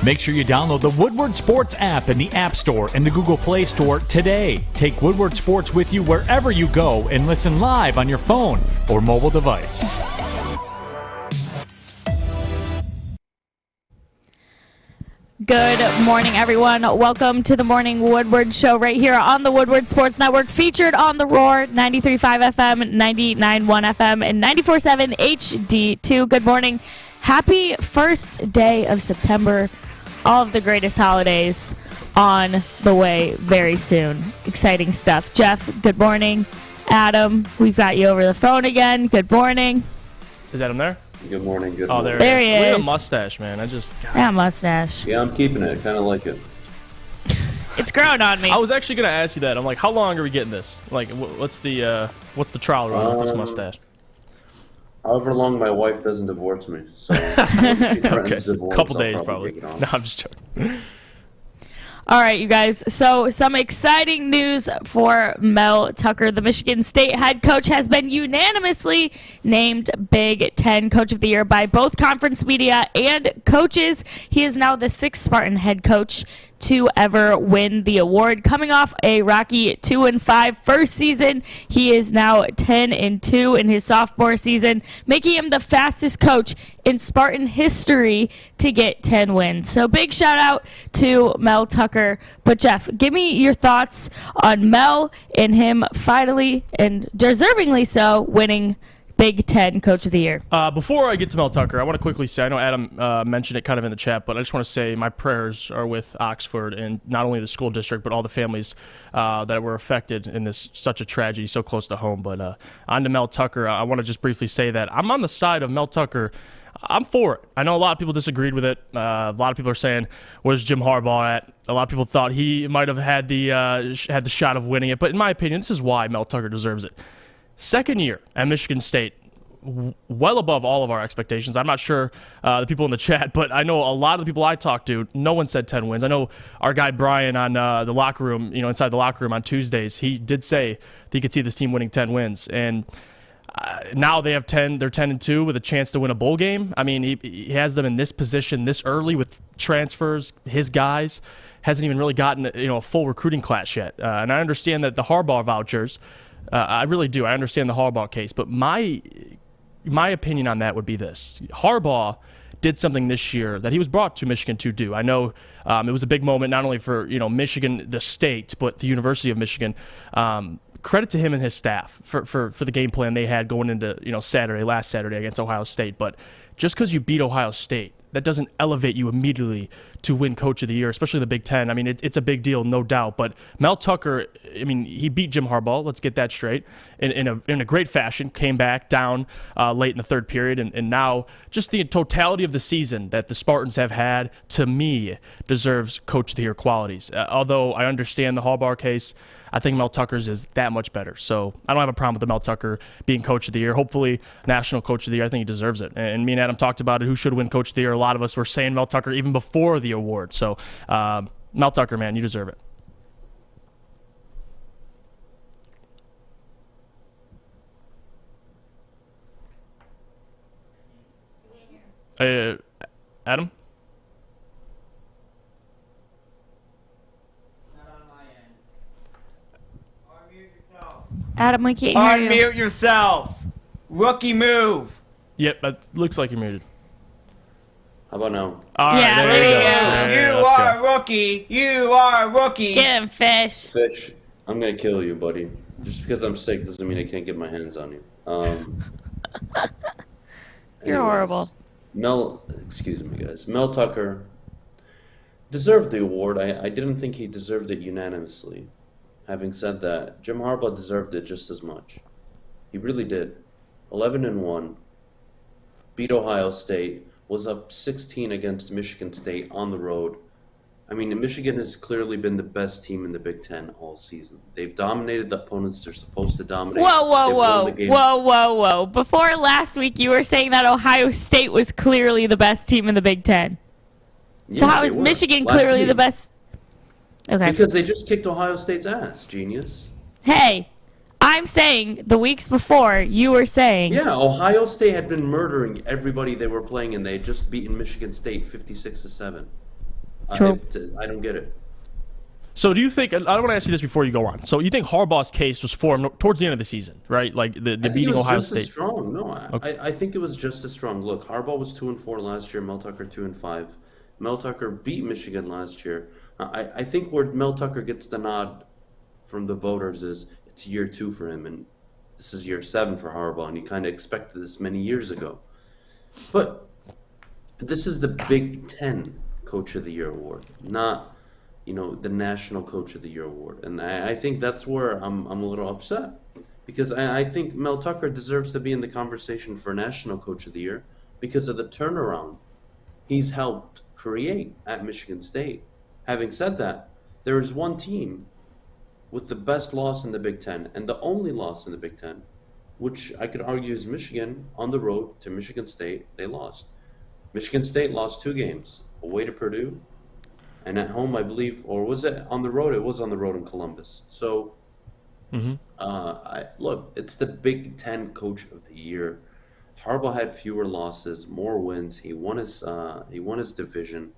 Make sure you download the Woodward Sports app in the App Store and the Google Play Store today. Take Woodward Sports with you wherever you go and listen live on your phone or mobile device. Good morning, everyone. Welcome to the Morning Woodward Show right here on the Woodward Sports Network, featured on the Roar 93.5 FM, 99.1 FM, and 94.7 HD2. Good morning. Happy first day of September. All of the greatest holidays on the way very soon. Exciting stuff. Jeff, good morning. Adam, we've got you over the phone again. Good morning. Is Adam there? Good morning. Good Oh, morning. There he is. Look at a mustache, man. That mustache. Yeah, I'm keeping it. Kind of like it. It's growing on me. I was actually gonna ask you that. I'm like, how long are we getting this? Like, what's the trial run with this mustache? However long my wife doesn't divorce me. So Okay, a couple days probably. No, I'm just joking. All right, you guys. So some exciting news for Mel Tucker. The Michigan State head coach has been unanimously named Big Ten Coach of the Year by both conference media and coaches. He is now the sixth Spartan head coach to ever win the award. Coming off a rocky 2-5 first season, he is now 10-2 in his sophomore season, making him the fastest coach in Spartan history to get 10 wins. So big shout out to Mel Tucker. But Jeff, give me your thoughts on Mel and him finally and deservingly so winning Big Ten Coach of the Year. Before I get to Mel Tucker, I want to quickly say, I know Adam mentioned it kind of in the chat, but I just want to say my prayers are with Oxford and not only the school district, but all the families that were affected in this such a tragedy so close to home. But on to Mel Tucker, I want to just briefly say that I'm on the side of Mel Tucker. I'm for it. I know a lot of people disagreed with it. A lot of people are saying, where's Jim Harbaugh at? A lot of people thought he might have had the shot of winning it. But in my opinion, this is why Mel Tucker deserves it. Second year at Michigan State, well above all of our expectations. I'm not sure the people in the chat, but I know a lot of the people I talked to, no one said 10 wins. I know our guy Brian on the locker room, inside the locker room on Tuesdays, he did say that he could see this team winning 10 wins. And now they have 10. They're 10-2 with a chance to win a bowl game. I mean, he has them in this position this early with transfers. His guys hasn't even really gotten a full recruiting class yet. And I understand that the Harbaugh vouchers. I really do. I understand the Harbaugh case, but my opinion on that would be this: Harbaugh did something this year that he was brought to Michigan to do. I know it was a big moment not only for Michigan, the state, but the University of Michigan. Credit to him and his staff for the game plan they had going into last Saturday against Ohio State. But just because you beat Ohio State, that doesn't elevate you immediately to win Coach of the Year, especially the Big Ten. I mean, it's a big deal, no doubt. But Mel Tucker, I mean, he beat Jim Harbaugh. Let's get that straight. In a great fashion, came back down late in the third period, and now just the totality of the season that the Spartans have had, to me, deserves Coach of the Year qualities. Although I understand the Harbaugh case, I think Mel Tucker's is that much better. So I don't have a problem with the Mel Tucker being Coach of the Year. Hopefully, National Coach of the Year. I think he deserves it. And me and Adam talked about it. Who should win Coach of the Year? A lot of us were saying Mel Tucker even before the award. So Mel Tucker, man, you deserve it. Adam? Adam, we can't hear you. Unmute yourself. Rookie move. Yep, that looks like you're muted. How about now? All right, Yeah, there you go. there You let's are go. a rookie. You are a rookie. Get him, fish. Fish, I'm going to kill you, buddy. Just because I'm sick doesn't mean I can't get my hands on you. You're horrible. Excuse me, guys. Mel Tucker deserved the award. I didn't think he deserved it unanimously. Having said that, Jim Harbaugh deserved it just as much. He really did. 11-1, beat Ohio State, was up 16 against Michigan State on the road. I mean, Michigan has clearly been the best team in the Big Ten all season. They've dominated the opponents they're supposed to dominate. Whoa. Before last week, you were saying that Ohio State was clearly the best team in the Big Ten. So Yeah, how they is were. Michigan Last clearly week. the best? Okay. Because they just kicked Ohio State's ass, genius. Hey, I'm saying the weeks before you were saying. Yeah, Ohio State had been murdering everybody they were playing, and they had just beaten Michigan State 56-7. True. I don't get it. So do you think, I want to ask you this before you go on. So you think Harbaugh's case was formed towards the end of the season, right? Like the I think beating it was Ohio just as State. strong. No, Okay. I think it was just as strong. Look, Harbaugh was 2-4 last year. Mel Tucker 2-5. Mel Tucker beat Michigan last year. I think where Mel Tucker gets the nod from the voters is it's year 2 for him, and this is year 7 for Harbaugh, and you kind of expected this many years ago. But this is the Big Ten Coach of the Year award, not the National Coach of the Year award, and I think that's where I'm a little upset because I think Mel Tucker deserves to be in the conversation for National Coach of the Year because of the turnaround he's helped create at Michigan State. Having said that, there is one team with the best loss in the Big Ten and the only loss in the Big Ten, which I could argue is Michigan on the road to Michigan State. They lost. Michigan State lost 2 games, away to Purdue, and at home, I believe, or was it on the road? It was on the road in Columbus. So, look, it's the Big Ten Coach of the Year. Harbaugh had fewer losses, more wins. He won his division.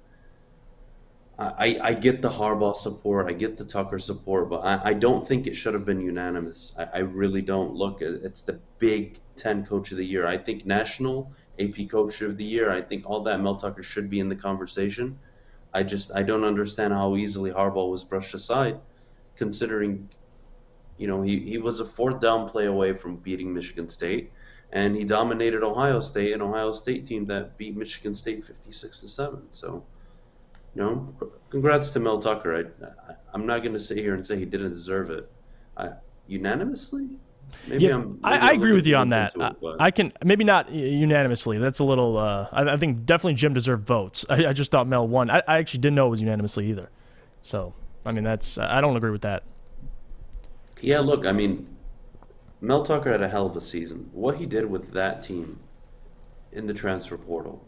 I get the Harbaugh support. I get the Tucker support, but I don't think it should have been unanimous. I really don't. Look, it's the Big Ten Coach of the Year. I think National AP Coach of the Year. I think all that Mel Tucker should be in the conversation. I don't understand how easily Harbaugh was brushed aside, considering, he was a 4th down play away from beating Michigan State, and he dominated Ohio State, an Ohio State team that beat Michigan State 56-7. So, congrats to Mel Tucker. I'm not going to sit here and say he didn't deserve it. Unanimously? Maybe I agree with you on that. It, I can maybe not unanimously. That's a little. I think definitely Jim deserved votes. I just thought Mel won. I actually didn't know it was unanimously either. So I mean I don't agree with that. Yeah, look, I mean, Mel Tucker had a hell of a season. What he did with that team in the transfer portal,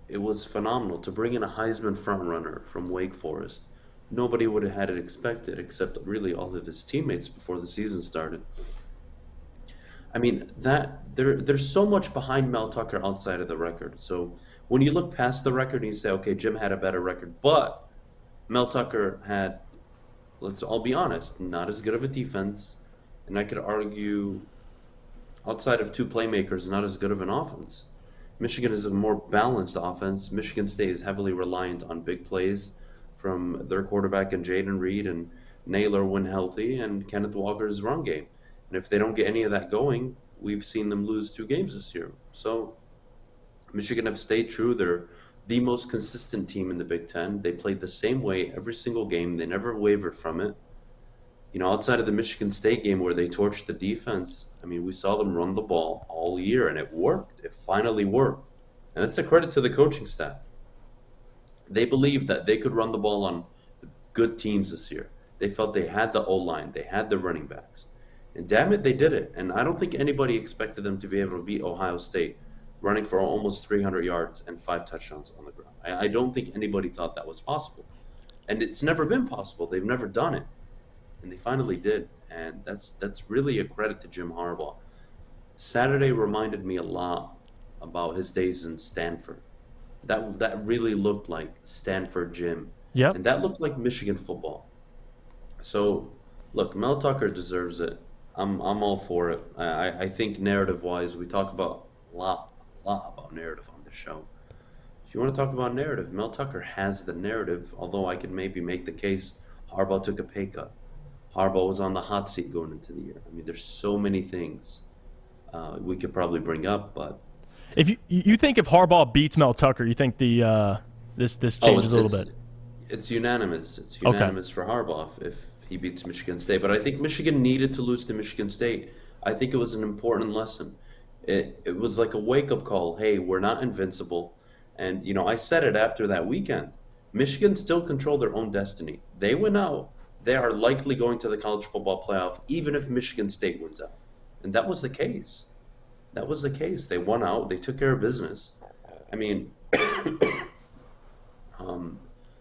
it was phenomenal. To bring in a Heisman frontrunner from Wake Forest, nobody would have had it expected except really all of his teammates before the season started. I mean, there's so much behind Mel Tucker outside of the record. So when you look past the record and you say, okay, Jim had a better record, but Mel Tucker had, let's all be honest, not as good of a defense, and I could argue outside of 2 playmakers, not as good of an offense. Michigan is a more balanced offense. Michigan State is heavily reliant on big plays from their quarterback and Jaden Reed and Naylor when healthy, and Kenneth Walker's run game. And if they don't get any of that going, we've seen them lose 2 games this year. So Michigan have stayed true. They're the most consistent team in the Big Ten. They played the same way every single game. They never wavered from it. Outside of the Michigan State game where they torched the defense, I mean, we saw them run the ball all year, and it worked. It finally worked. And that's a credit to the coaching staff. They believed that they could run the ball on the good teams this year. They felt they had the O-line. They had the running backs. And damn it, they did it. And I don't think anybody expected them to be able to beat Ohio State, running for almost 300 yards and 5 touchdowns on the ground. I don't think anybody thought that was possible. And it's never been possible. They've never done it. And they finally did. And that's really a credit to Jim Harbaugh. Saturday reminded me a lot about his days in Stanford. That really looked like Stanford Jim. Yep. And that looked like Michigan football. So, look, Mel Tucker deserves it. I'm all for it. I think narrative-wise, we talk about a lot about narrative on this show. If you want to talk about narrative, Mel Tucker has the narrative, although I could maybe make the case Harbaugh took a pay cut. Harbaugh was on the hot seat going into the year. I mean, there's so many things we could probably bring up, but if you think if Harbaugh beats Mel Tucker, you think the this changes a little bit? It's unanimous. It's unanimous for Harbaugh if he beats Michigan State. But I think Michigan needed to lose to Michigan State. I think it was an important lesson. It was like a wake-up call. Hey, we're not invincible. And, I said it after that weekend. Michigan still control their own destiny. They win out. They are likely going to the college football playoff, even if Michigan State wins out. And that was the case. That was the case. They won out. They took care of business. I mean,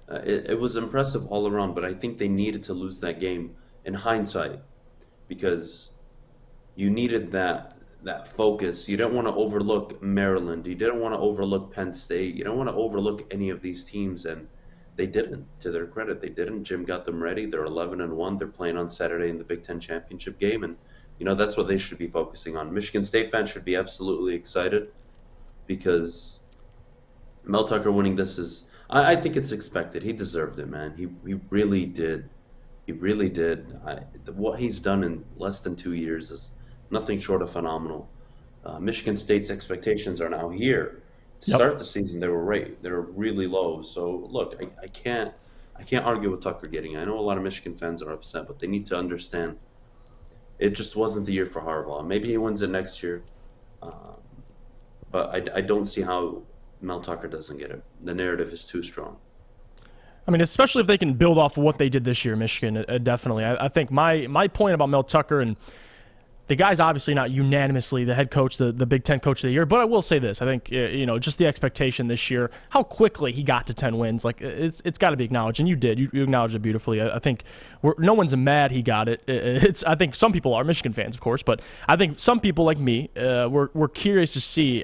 it was impressive all around, but I think they needed to lose that game in hindsight because you needed that focus. You didn't want to overlook Maryland. You didn't want to overlook Penn State. You don't want to overlook any of these teams. And they didn't. To their credit, they didn't. Jim got them ready. They're 11-1. They're playing on Saturday in the Big Ten championship game, and that's what they should be focusing on. Michigan State fans should be absolutely excited because Mel Tucker winning this is, I think it's expected. He deserved it, man. He really did. He really did. What he's done in less than 2 years is nothing short of phenomenal. Michigan State's expectations are now here. To start the season, they were really low. So look, I can't argue with Tucker getting it. I know a lot of Michigan fans are upset, but they need to understand it just wasn't the year for Harbaugh. Maybe he wins it next year, but I don't see how Mel Tucker doesn't get it. The narrative is too strong. I mean, especially if they can build off of what they did this year, Michigan, definitely. I think my point about Mel Tucker, and the guy's obviously not unanimously the head coach, the Big Ten coach of the year, but I will say this. I think, just the expectation this year, how quickly he got to 10 wins, like it's got to be acknowledged, and you did. You acknowledged it beautifully. I think no one's mad he got it. I think some people are, Michigan fans, of course, but I think some people like me, we're curious to see.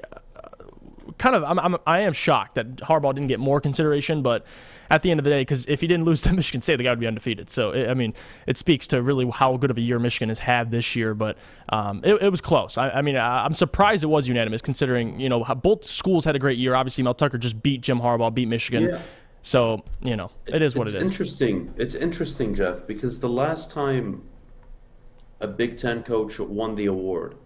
I am shocked that Harbaugh didn't get more consideration, but at the end of the day, because if he didn't lose to Michigan State, the guy would be undefeated. So, it speaks to really how good of a year Michigan has had this year, but it was close. I'm surprised it was unanimous, considering, how both schools had a great year. Obviously, Mel Tucker just beat Jim Harbaugh, beat Michigan. Yeah. So, it is what it is. It's interesting, Jeff, because the last time a Big Ten coach won the award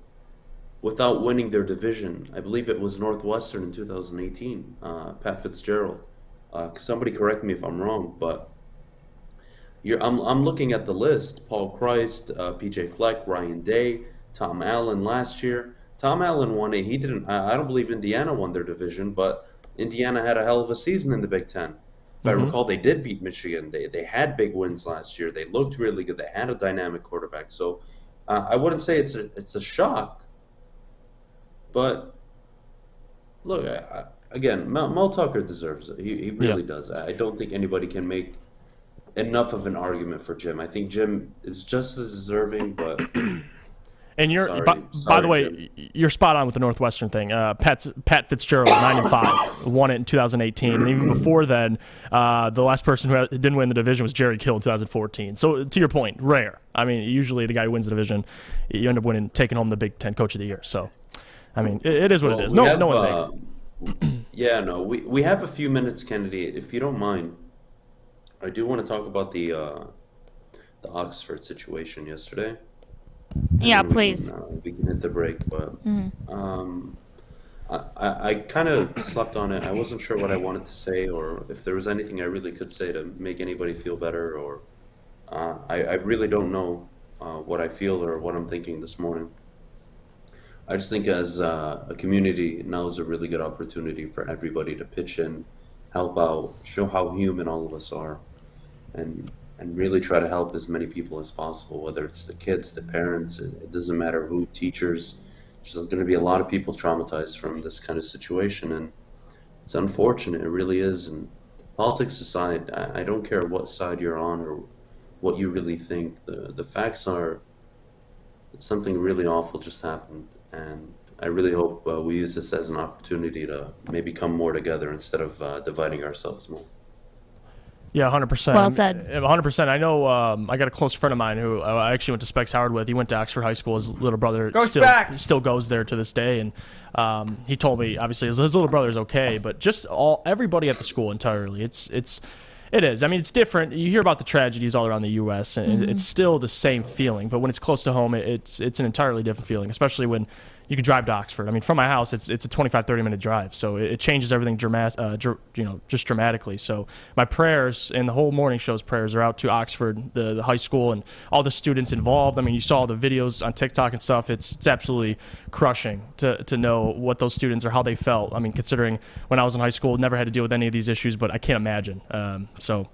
without winning their division, I believe it was Northwestern in 2018, Pat Fitzgerald. Somebody correct me if I'm wrong, but I'm looking at the list. Paul Christ, PJ Fleck, Ryan Day, Tom Allen last year. Tom Allen won it. He didn't. I don't believe Indiana won their division, but Indiana had a hell of a season in the Big Ten. If I recall, they did beat Michigan. They had big wins last year. They looked really good. They had a dynamic quarterback. So I wouldn't say it's a shock, but look. Again, Mel Tucker deserves it. He really does. I don't think anybody can make enough of an argument for Jim. I think Jim is just as deserving, but... And by the way, Jim, you're spot on with the Northwestern thing. Pat Fitzgerald, 9-5, won it in 2018, and even before then, the last person who didn't win the division was Jerry Kill in 2014. So to your point, rare. Usually the guy who wins the division, you end up taking home the Big Ten Coach of the Year. So, it is what it is. No one's angry. Yeah, no, we have a few minutes, Kennedy. If you don't mind, I do want to talk about the Oxford situation yesterday. Yeah, please. We can hit the break, but I kind of slept on it. I wasn't sure what I wanted to say, or if there was anything I really could say to make anybody feel better, or I really don't know what I feel or what I'm thinking this morning. I just think as a community, now is a really good opportunity for everybody to pitch in, help out, show how human all of us are, and really try to help as many people as possible, whether it's the kids, the parents, it doesn't matter who, teachers. There's going to be a lot of people traumatized from this kind of situation, and it's unfortunate, it really is. And politics aside, I don't care what side you're on or what you really think. The facts are something really awful just happened. And I really hope we use this as an opportunity to maybe come more together instead of dividing ourselves more. Yeah, 100%. Well said. 100%. I know I got a close friend of mine who I actually went to Specs Howard with. He went to Oxford High School. His little brother still goes there to this day. And he told me, obviously, his little brother's okay, but just everybody at the school entirely. It is. It's different. You hear about the tragedies all around the U.S., and it's still the same feeling. But when it's close to home, it's an entirely different feeling, especially when you can drive to Oxford. From my house, it's a 25, 30-minute drive. So it changes everything just dramatically. So my prayers and the whole morning show's prayers are out to Oxford, the high school, and all the students involved. You saw the videos on TikTok and stuff. It's absolutely crushing to know what those students or how they felt. Considering when I was in high school, never had to deal with any of these issues, but I can't imagine. So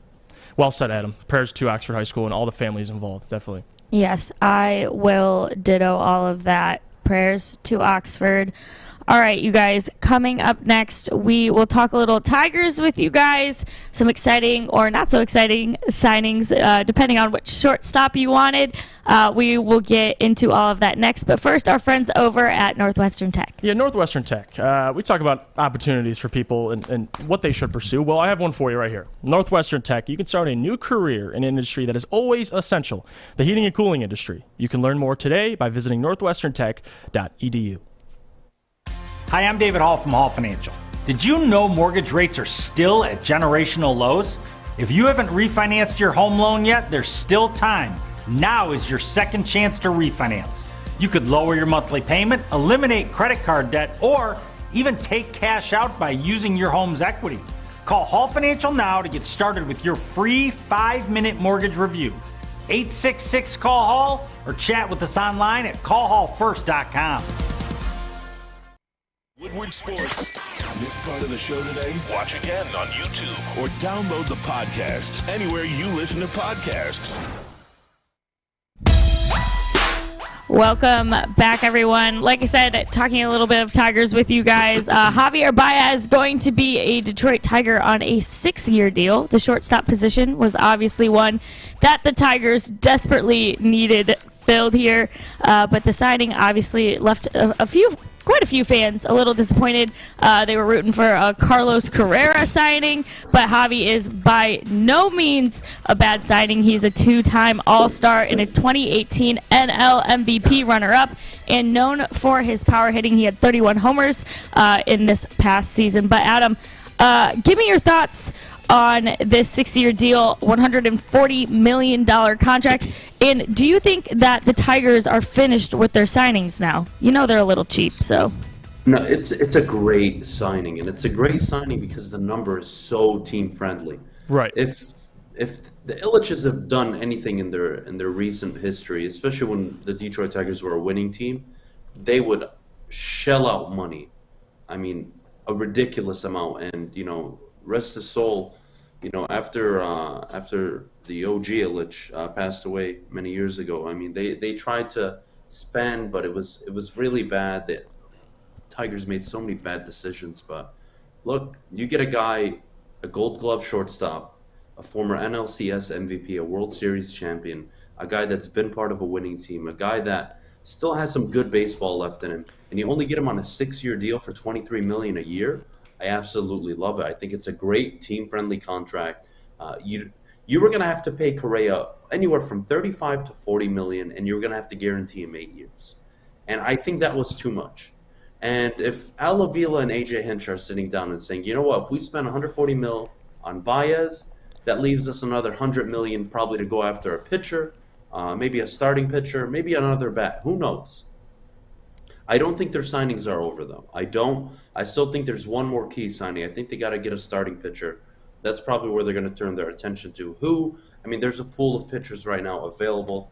well said, Adam. Prayers to Oxford High School and all the families involved, definitely. Yes, I will ditto all of that. Prayers to Oxford. All right, you guys, coming up next, we will talk a little Tigers with you guys, some exciting or not so exciting signings, depending on which shortstop you wanted. We will get into all of that next, but first, our friends over at Northwestern Tech. Yeah, Northwestern Tech. We talk about opportunities for people and what they should pursue. Well, I have one for you right here. Northwestern Tech, you can start a new career in an industry that is always essential, the heating and cooling industry. You can learn more today by visiting northwesterntech.edu. Hi, I'm David Hall from Hall Financial. Did you know mortgage rates are still at generational lows? If you haven't refinanced your home loan yet, there's still time. Now is your second chance to refinance. You could lower your monthly payment, eliminate credit card debt, or even take cash out by using your home's equity. Call Hall Financial now to get started with your free 5-minute mortgage review. 866-CALL-HALL or chat with us online at callhallfirst.com. Woodward Sports. Missed part of the show today? Watch again on YouTube or download the podcast anywhere you listen to podcasts. Welcome back, everyone. Like I said, talking a little bit of Tigers with you guys. Javier Baez going to be a Detroit Tiger on a 6-year deal. The shortstop position was obviously one that the Tigers desperately needed filled here, but the signing obviously left quite a few fans a little disappointed. They were rooting for a Carlos Carrera signing, but Javi is by no means a bad signing. He's a 2-time All-Star and a 2018 NL MVP runner-up, and known for his power hitting. He had 31 homers in this past season. But Adam, give me your thoughts on this 6-year deal, $140 million contract. And do you think that the Tigers are finished with their signings now? You know they're a little cheap, so. No, it's a great signing, and it's a great signing because the number is so team friendly. Right. If the Illiches have done anything in their recent history, especially when the Detroit Tigers were a winning team, they would shell out money. I mean, a ridiculous amount, and rest his soul. After the OG Illich passed away many years ago, I mean, they tried to spend, but it was really bad. The Tigers made so many bad decisions. But look, you get a guy, a Gold Glove shortstop, a former NLCS MVP, a World Series champion, a guy that's been part of a winning team, a guy that still has some good baseball left in him, and you only get him on a 6-year deal for $23 million a year. I absolutely love it. I think it's a great team-friendly contract. You were going to have to pay Correa anywhere from $35 to $40 million, and you were going to have to guarantee him 8 years. And I think that was too much. And if Al Avila and AJ Hinch are sitting down and saying, you know what, if we spend $140 million on Baez, that leaves us another $100 million probably to go after a pitcher, maybe a starting pitcher, maybe another bat. Who knows? I don't think their signings are over, though. I still think there's one more key signing. I think they got to get a starting pitcher. That's probably where they're going to turn their attention to. There's a pool of pitchers right now available.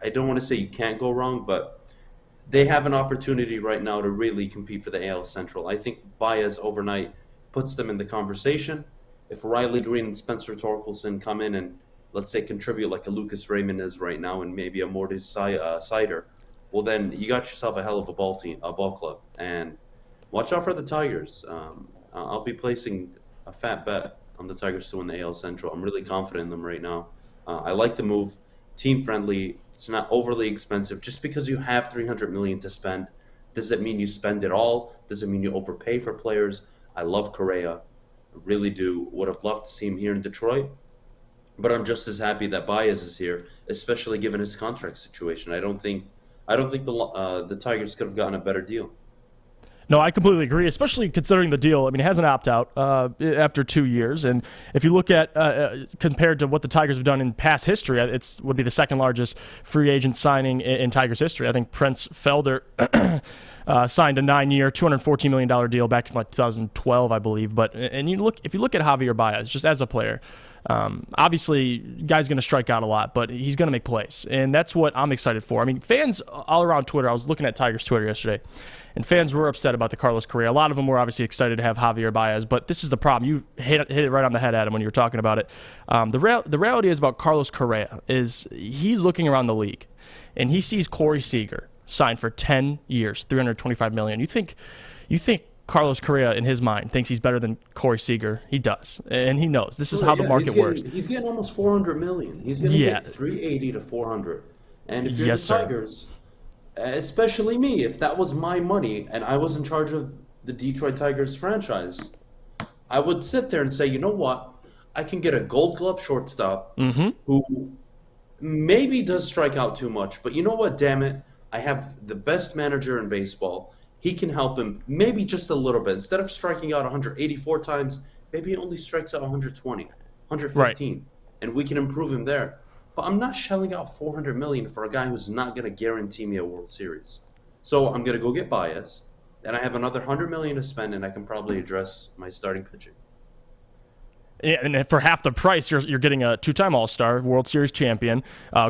I don't want to say you can't go wrong, but they have an opportunity right now to really compete for the AL Central. I think Baez overnight puts them in the conversation. If Riley Green and Spencer Torkelson come in and, let's say, contribute like a Lucas Raymond is right now and maybe a Morty Sider, well, then you got yourself a hell of a ball club. And watch out for the Tigers. I'll be placing a fat bet on the Tigers to win the AL Central. I'm really confident in them right now. I like the move. Team friendly. It's not overly expensive. Just because you have $300 million to spend, does it mean you spend it all? Does it mean you overpay for players? I love Correa. I really do. Would have loved to see him here in Detroit. But I'm just as happy that Baez is here, especially given his contract situation. I don't think the Tigers could have gotten a better deal. No, I completely agree, especially considering the deal. I mean, it has an opt-out after 2 years, and if you look at compared to what the Tigers have done in past history, it would be the second largest free agent signing in Tigers history. I think Prince Felder signed a 9-year, $214 million deal back in 2012, I believe. If you look at Javier Baez just as a player, obviously, guy's going to strike out a lot, but he's going to make plays, and that's what I'm excited for. I mean, fans all around Twitter. I was looking at Tigers Twitter yesterday, and fans were upset about the Carlos Correa. A lot of them were obviously excited to have Javier Baez, but this is the problem. You hit it right on the head, Adam, when you were talking about it. The reality is about Carlos Correa is he's looking around the league, and he sees Corey Seager signed for 10 years, $325 million. You think Carlos Correa, in his mind, thinks he's better than Corey Seager? He does, and he knows this is how the market works. He's getting almost $400 million. He's going to get $380 to $400. And if you're the Tigers, especially me, if that was my money and I was in charge of the Detroit Tigers franchise, I would sit there and say, you know what? I can get a Gold Glove shortstop who maybe does strike out too much, but you know what? Damn it, I have the best manager in baseball. He can help him maybe just a little bit. Instead of striking out 184 times, maybe he only strikes out 120, 115, and we can improve him there. But I'm not shelling out $400 million for a guy who's not going to guarantee me a World Series. So I'm going to go get Baez, and I have another $100 million to spend, and I can probably address my starting pitching. Yeah, and for half the price, you're getting a two-time All-Star, World Series champion,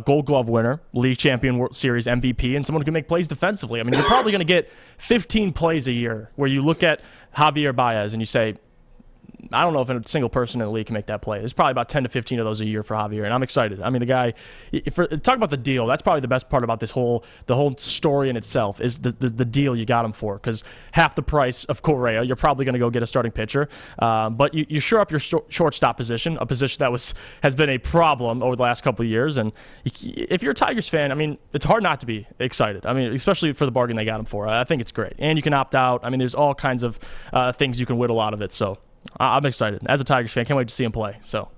Gold Glove winner, League champion, World Series MVP, and someone who can make plays defensively. I mean, you're probably going to get 15 plays a year where you look at Javier Baez and you say, I don't know if a single person in the league can make that play. There's probably about 10 to 15 of those a year for Javier, and I'm excited. I mean, the guy, talk about the deal. That's probably the best part about the whole story in itself is the deal you got him for, because half the price of Correa, you're probably going to go get a starting pitcher, but you shore up your shortstop position, a position that has been a problem over the last couple of years, and if you're a Tigers fan, I mean, it's hard not to be excited. I mean, especially for the bargain they got him for. I think it's great, and you can opt out. I mean, there's all kinds of things you can whittle out of it, so I'm excited. As a Tigers fan, can't wait to see him play. So,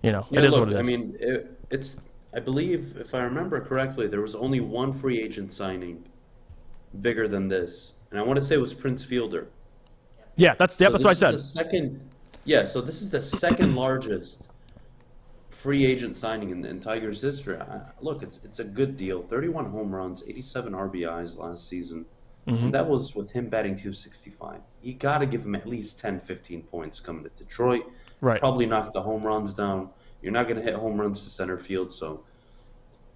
it is what it is. I mean, I believe, if I remember correctly, there was only one free agent signing bigger than this. And I want to say it was Prince Fielder. Yeah, that's what I said. So this is the second largest free agent signing in Tigers history. Look, it's a good deal. 31 home runs, 87 RBIs last season. And that was with him batting .265. You got to give him at least 10, 15 points coming to Detroit. Right. Probably knock the home runs down. You're not going to hit home runs to center field, so,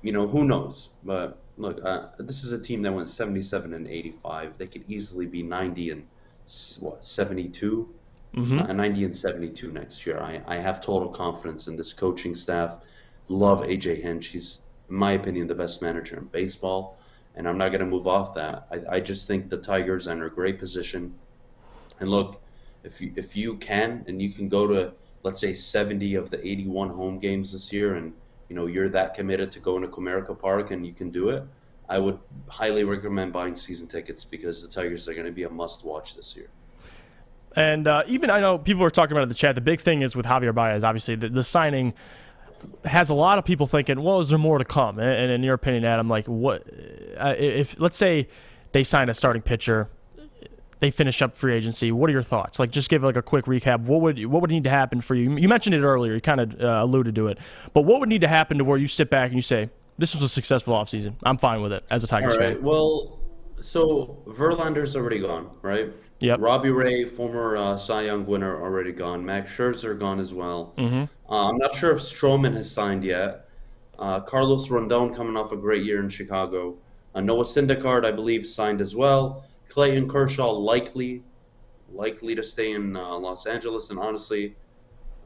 who knows? But, look, this is a team that went 77 and 85. They could easily be 90 and, 72? 90 and 72 next year. I have total confidence in this coaching staff. Love A.J. Hinch. He's, in my opinion, the best manager in baseball. And I'm not going to move off that. I just think the Tigers are in a great position. And look, if you can, and you can go to, let's say, 70 of the 81 home games this year, and you're that committed to going to Comerica Park and you can do it, I would highly recommend buying season tickets, because the Tigers are going to be a must-watch this year. And even, I know people were talking about it in the chat, the big thing is with Javier Baez, obviously, the signing has a lot of people thinking, well, is there more to come? And in your opinion, Adam, like, what if, let's say they sign a starting pitcher, they finish up free agency, what are your thoughts? Like, just give like a quick recap. What would need to happen for you? You mentioned it earlier, you kind of alluded to it, but what would need to happen to where you sit back and you say, this was a successful offseason, I'm fine with it as a Tigers fan? Well, so Verlander's already gone, right? Yep. Robbie Ray, former Cy Young winner, already gone. Max Scherzer gone as well. I'm not sure if Stroman has signed yet. Carlos Rondon coming off a great year in Chicago. Noah Syndergaard, I believe, signed as well. Clayton Kershaw likely to stay in Los Angeles. And honestly,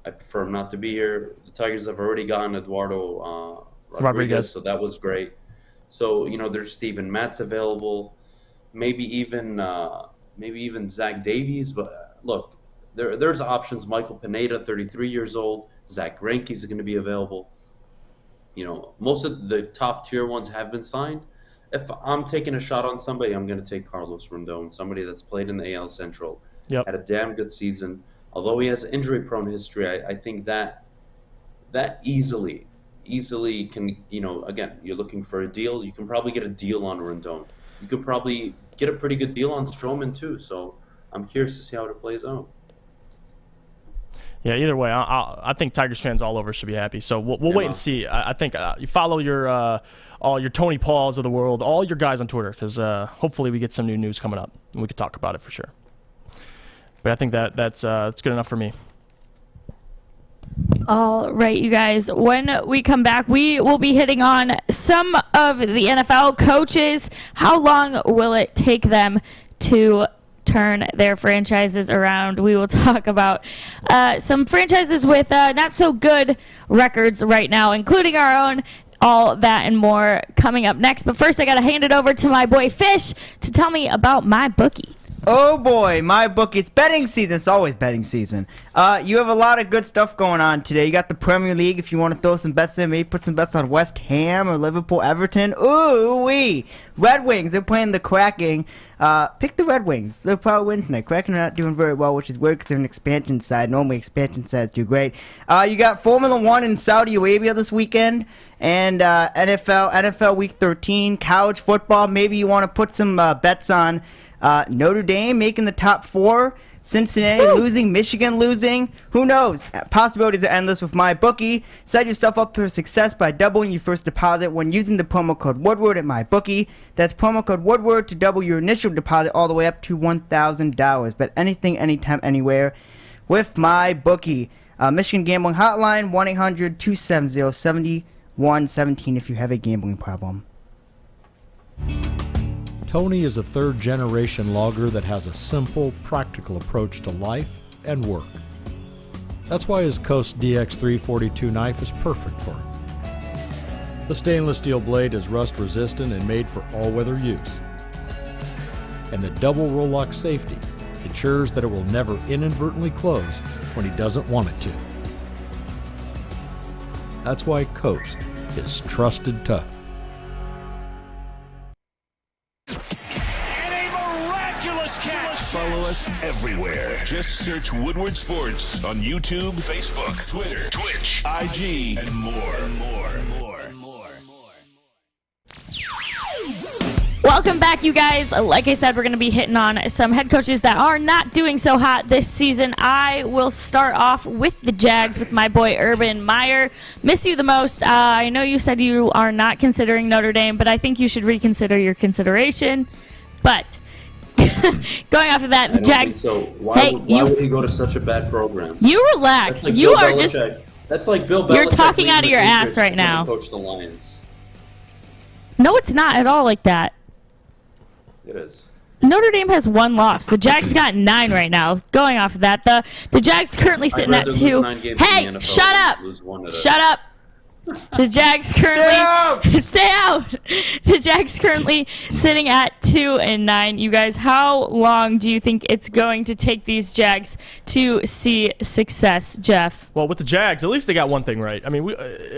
I prefer him not to be here. The Tigers have already gotten Eduardo Rodriguez, so that was great. So, there's Steven Matz available. Maybe even Zach Davies. But look, there's options. Michael Pineda, 33 years old. Zach Greinke's going to be available. Most of the top tier ones have been signed. If I'm taking a shot on somebody, I'm going to take Carlos Rondon, somebody that's played in the AL Central, had a damn good season. Although he has injury-prone history, I think that easily can, again, you're looking for a deal. You can probably get a deal on Rondon. You could probably get a pretty good deal on Stroman too. So I'm curious to see how it plays out. Yeah, either way, I think Tigers fans all over should be happy. So we'll wait and see. I think you follow all your Tony Pauls of the world, all your guys on Twitter, because hopefully we get some new news coming up and we could talk about it for sure. But I think that's good enough for me. All right, you guys. When we come back, we will be hitting on some of the NFL coaches. How long will it take them to turn their franchises around? We will talk about some franchises with not so good records right now, including our own. All that and more coming up next. But first, I got to hand it over to my boy Fish to tell me about my bookie. Oh boy, my book. It's betting season. It's always betting season. You have a lot of good stuff going on today. You got the Premier League. If you want to throw some bets in, maybe put some bets on West Ham or Liverpool, Everton. Ooh-wee. Red Wings. They're playing the Kraken. Pick the Red Wings. They'll probably win tonight. Kraken are not doing very well, which is weird because they're an expansion side. Normally expansion sides do great. You got Formula 1 in Saudi Arabia this weekend. And NFL Week 13. College football. Maybe you want to put some bets on Notre Dame making the top 4, Cincinnati losing, Michigan losing. Who knows? Possibilities are endless with my bookie. Set yourself up for success by doubling your first deposit when using the promo code Woodward at my bookie. That's promo code Woodward to double your initial deposit all the way up to $1,000. Bet anything, anytime, anywhere with my bookie. Michigan Gambling Hotline, 1-800-270-7117 if you have a gambling problem. Tony is a third-generation logger that has a simple, practical approach to life and work. That's why his Coast DX342 knife is perfect for him. The stainless steel blade is rust-resistant and made for all-weather use. And the double roll-lock safety ensures that it will never inadvertently close when he doesn't want it to. That's why Coast is trusted tough. Follow us everywhere. Just search Woodward Sports on YouTube, Facebook, Twitter, Twitch, IG, and more. Welcome back, you guys. Like I said, we're going to be hitting on some head coaches that are not doing so hot this season. I will start off with the Jags with my boy Urban Meyer. Miss you the most. I know you said you are not considering Notre Dame, but I think you should reconsider your consideration. But going off of that, the Jags. So why would he go to such a bad program? You relax. Like you Bill are Belichick. just. That's like Bill Belichick. You're talking out of your ass Patriots right now. Coach the Lions. No, it's not at all like that. It is. Notre Dame has 1 loss. The Jags got 9 right now. Going off of that, the Jags currently sitting at 2. Hey, shut up! Shut up! The Jags currently stay out. The Jags currently sitting at 2-9. You guys, how long do you think it's going to take these Jags to see success, Jeff? Well, with the Jags, at least they got one thing right. I mean,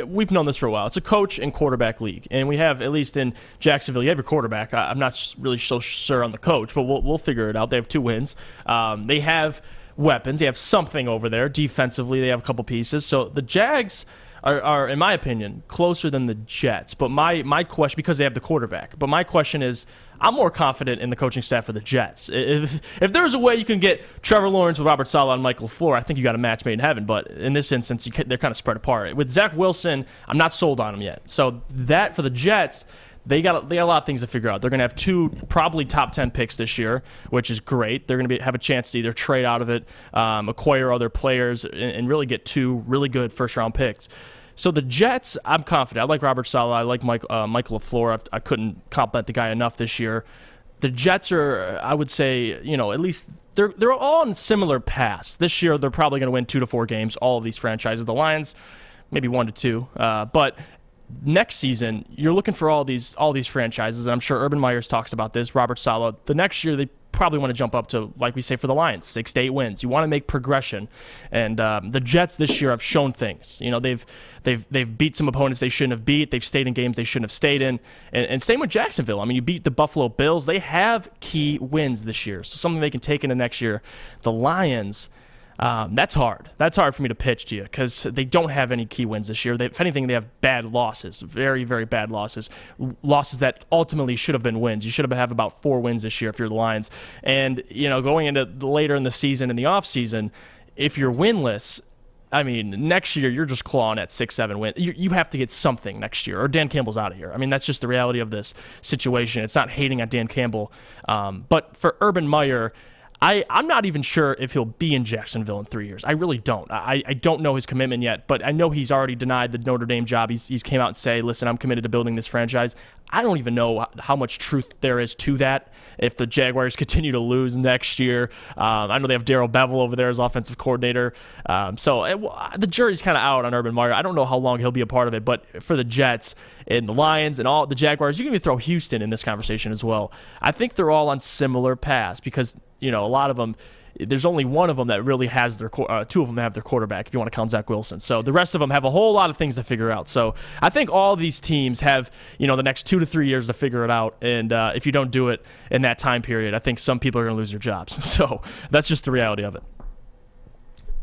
we've known this for a while. It's a coach and quarterback league, and we have, at least in Jacksonville, you have your quarterback. I'm not really so sure on the coach, but we'll figure it out. They have 2 wins. They have weapons. They have something over there defensively. They have a couple pieces. So the Jags are, in my opinion, closer than the Jets. But my question, because they have the quarterback, but my question is, I'm more confident in the coaching staff for the Jets. If there's a way you can get Trevor Lawrence with Robert Saleh and Michael LaFleur, I think you got a match made in heaven. But in this instance, they're kind of spread apart. With Zach Wilson, I'm not sold on him yet. So that for the Jets, they got a lot of things to figure out. They're going to have 2 probably top 10 picks this year, which is great. They're going to have a chance to either trade out of it, acquire other players, and really get 2 really good first-round picks. So the Jets, I'm confident. I like Robert Saleh. I like Michael LaFleur. I couldn't compliment the guy enough this year. The Jets are, I would say, at least they're all on similar paths. This year, they're probably going to win 2 to 4 games, all of these franchises. The Lions, maybe 1 to 2. But next season, you're looking for all these franchises, and I'm sure Urban Meyer talks about this, Robert Saleh. The next year, they probably want to jump up to, like we say for the Lions, 6 to 8 wins. You want to make progression, and the Jets this year have shown things. They've beat some opponents they shouldn't have beat. They've stayed in games they shouldn't have stayed in, and same with Jacksonville. I mean, you beat the Buffalo Bills. They have key wins this year, so something they can take into next year. The Lions. That's hard. That's hard for me to pitch to you because they don't have any key wins this year. If anything, they have bad losses, very, very bad losses, losses that ultimately should have been wins. You should have about 4 wins this year if you're the Lions. And, going into later in the season, in the offseason, if you're winless, I mean, next year you're just clawing at 6-7 wins. You have to get something next year, or Dan Campbell's out of here. I mean, that's just the reality of this situation. It's not hating on Dan Campbell. But for Urban Meyer, I'm not even sure if he'll be in Jacksonville in 3 years. I really don't. I don't know his commitment yet, but I know he's already denied the Notre Dame job. He's came out and say, listen, I'm committed to building this franchise. I don't even know how much truth there is to that if the Jaguars continue to lose next year. I know they have Darrell Bevel over there as offensive coordinator. The jury's kind of out on Urban Meyer. I don't know how long he'll be a part of it, but for the Jets and the Lions and all the Jaguars, you can even throw Houston in this conversation as well. I think they're all on similar paths because, a lot of them, there's only one of them that really has their two of them have their quarterback, if you want to count Zach Wilson. So the rest of them have a whole lot of things to figure out. So I think all these teams have, the next 2 to 3 years to figure it out. And if you don't do it in that time period, I think some people are going to lose their jobs. So that's just the reality of it.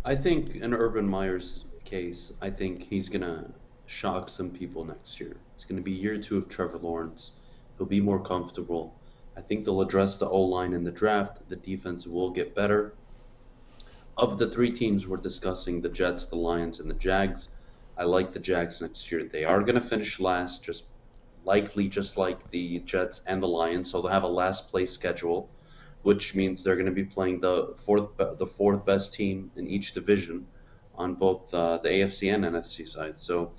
I think in Urban Meyer's case, I think he's going to shock some people next year. It's going to be year 2 of Trevor Lawrence. He'll be more comfortable. I think they'll address the O-line in the draft. The defense will get better. Of the 3 teams we're discussing, the Jets, the Lions, and the Jags, I like the Jags next year. They are going to finish last, just like the Jets and the Lions, so they'll have a last place schedule, which means they're going to be playing the fourth best team in each division on both the AFC and NFC side. So,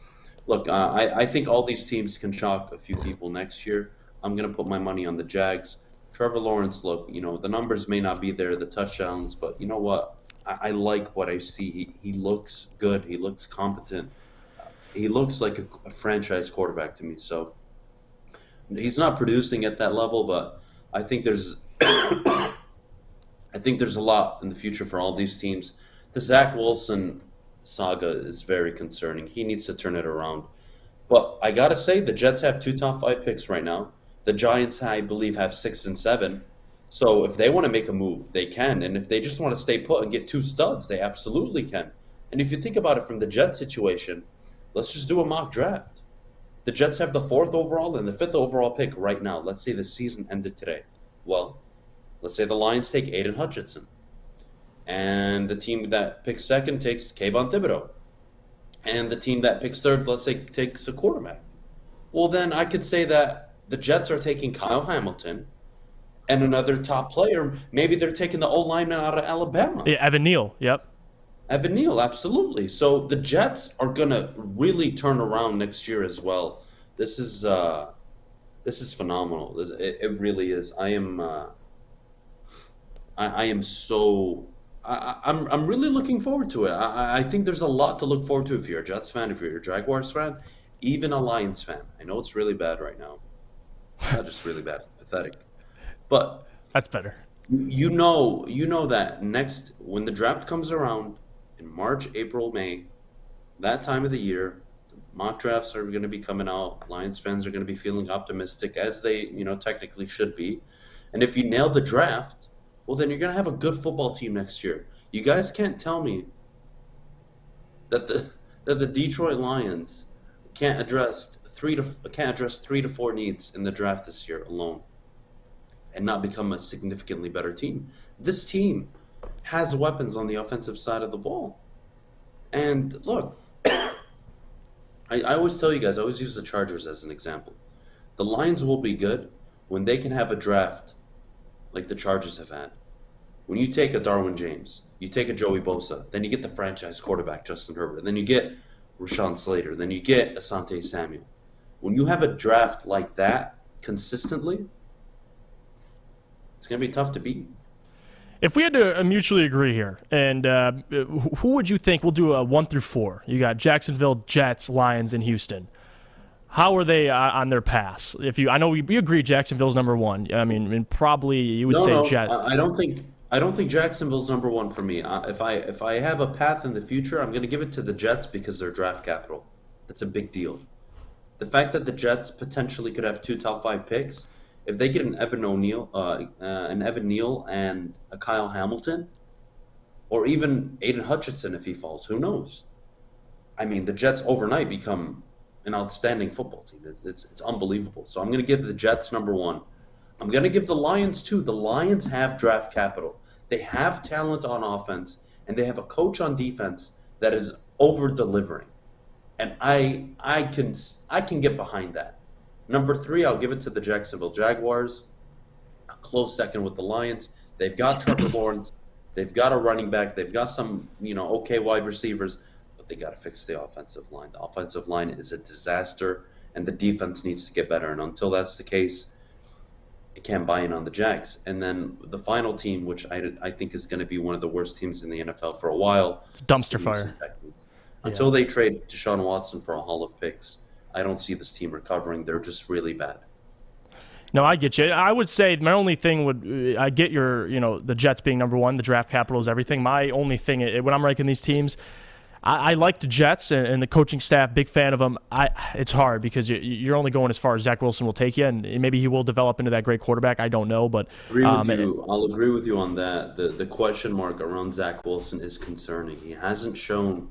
look, I think all these teams can shock a few people next year. I'm going to put my money on the Jags. Trevor Lawrence, look, the numbers may not be there, the touchdowns, but you know what? I like what I see. He looks good. He looks competent. He looks like a franchise quarterback to me. So he's not producing at that level, but I think there's a lot in the future for all these teams. The Zach Wilson saga is very concerning. He needs to turn it around. But I got to say, the Jets have 2 top 5 picks right now. The Giants, I believe, have 6 and 7. So if they want to make a move, they can. And if they just want to stay put and get 2 studs, they absolutely can. And if you think about it from the Jets situation, let's just do a mock draft. The Jets have the 4th overall and the 5th overall pick right now. Let's say the season ended today. Well, let's say the Lions take Aiden Hutchinson. And the team that picks 2nd takes Kayvon Thibodeau. And the team that picks 3rd, let's say, takes a quarterback. Well, then I could say that the Jets are taking Kyle Hamilton and another top player. Maybe they're taking the O-lineman out of Alabama. Yeah, Evan Neal. Yep. Evan Neal, absolutely. So the Jets are going to really turn around next year as well. This is phenomenal. It really is. I'm really looking forward to it. I think there's a lot to look forward to if you're a Jets fan, if you're a Jaguars fan, even a Lions fan. I know it's really bad right now. Not just really bad, it's pathetic. But that's better. You know that next, when the draft comes around in March, April, May, that time of the year, the mock drafts are going to be coming out. Lions fans are going to be feeling optimistic, as they technically should be. And if you nail the draft, well, then you're going to have a good football team next year. You guys can't tell me that the Detroit Lions can't address 3 to 4 needs in the draft this year alone and not become a significantly better team. This team has weapons on the offensive side of the ball. And look, I always tell you guys, I always use the Chargers as an example. The Lions will be good when they can have a draft like the Chargers have had. When you take a Darwin James, you take a Joey Bosa, then you get the franchise quarterback, Justin Herbert, then you get Rashawn Slater, then you get Asante Samuel. When you have a draft like that consistently, it's going to be tough to beat. If we had to mutually agree here, and who would you think? We'll do a 1 through 4. You got Jacksonville, Jets, Lions, and Houston. How are they on their pass? I know we agree Jacksonville's number 1. I mean, probably you would say Jets. I don't think Jacksonville's number 1 for me. If I have a path in the future, I'm going to give it to the Jets because they're draft capital. That's a big deal. The fact that the Jets potentially could have 2 top 5 picks, if they get an Evan Neal and a Kyle Hamilton, or even Aiden Hutchinson if he falls, who knows? I mean, the Jets overnight become an outstanding football team. It's unbelievable. So I'm going to give the Jets number 1. I'm going to give the Lions 2. The Lions have draft capital. They have talent on offense, and they have a coach on defense that is over-delivering. And I can get behind that. Number 3, I'll give it to the Jacksonville Jaguars. A close second with the Lions. They've got Trevor Lawrence. They've got a running back. They've got some, okay wide receivers, but they got to fix the offensive line. The offensive line is a disaster, and the defense needs to get better. And until that's the case, I can't buy in on the Jags. And then the final team, which I think is going to be one of the worst teams in the NFL for a while. It's a dumpster fire. Until they trade Deshaun Watson for a haul of picks, I don't see this team recovering. They're just really bad. No, I get you. I would say my only thing I get the Jets being number one, the draft capital is everything. My only thing, when I'm ranking these teams, I like the Jets and the coaching staff, big fan of them. It's hard because you're only going as far as Zach Wilson will take you, and maybe he will develop into that great quarterback. I don't know, but I'll agree with you on that. The question mark around Zach Wilson is concerning. He hasn't shown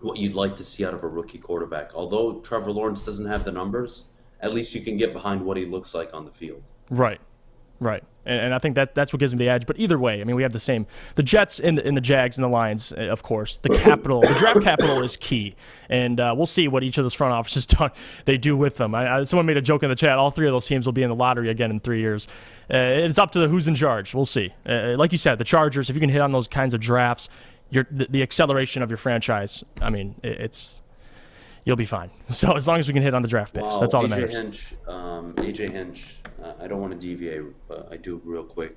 what you'd like to see out of a rookie quarterback. Although Trevor Lawrence doesn't have the numbers, at least you can get behind what he looks like on the field. Right. And I think that's what gives him the edge. But either way, I mean, we have the same. The Jets and the Jags and the Lions, of course. The capital, the draft capital is key. And we'll see what each of those front offices they do with them. Someone made a joke in the chat. All three of those teams will be in the lottery again in 3 years. It's up to who's in charge. We'll see. Like you said, the Chargers, if you can hit on those kinds of drafts, the acceleration of your franchise, I mean, you'll be fine. So as long as we can hit on the draft picks, that's all that matters. AJ Hinch, I don't want to deviate, but I do real quick.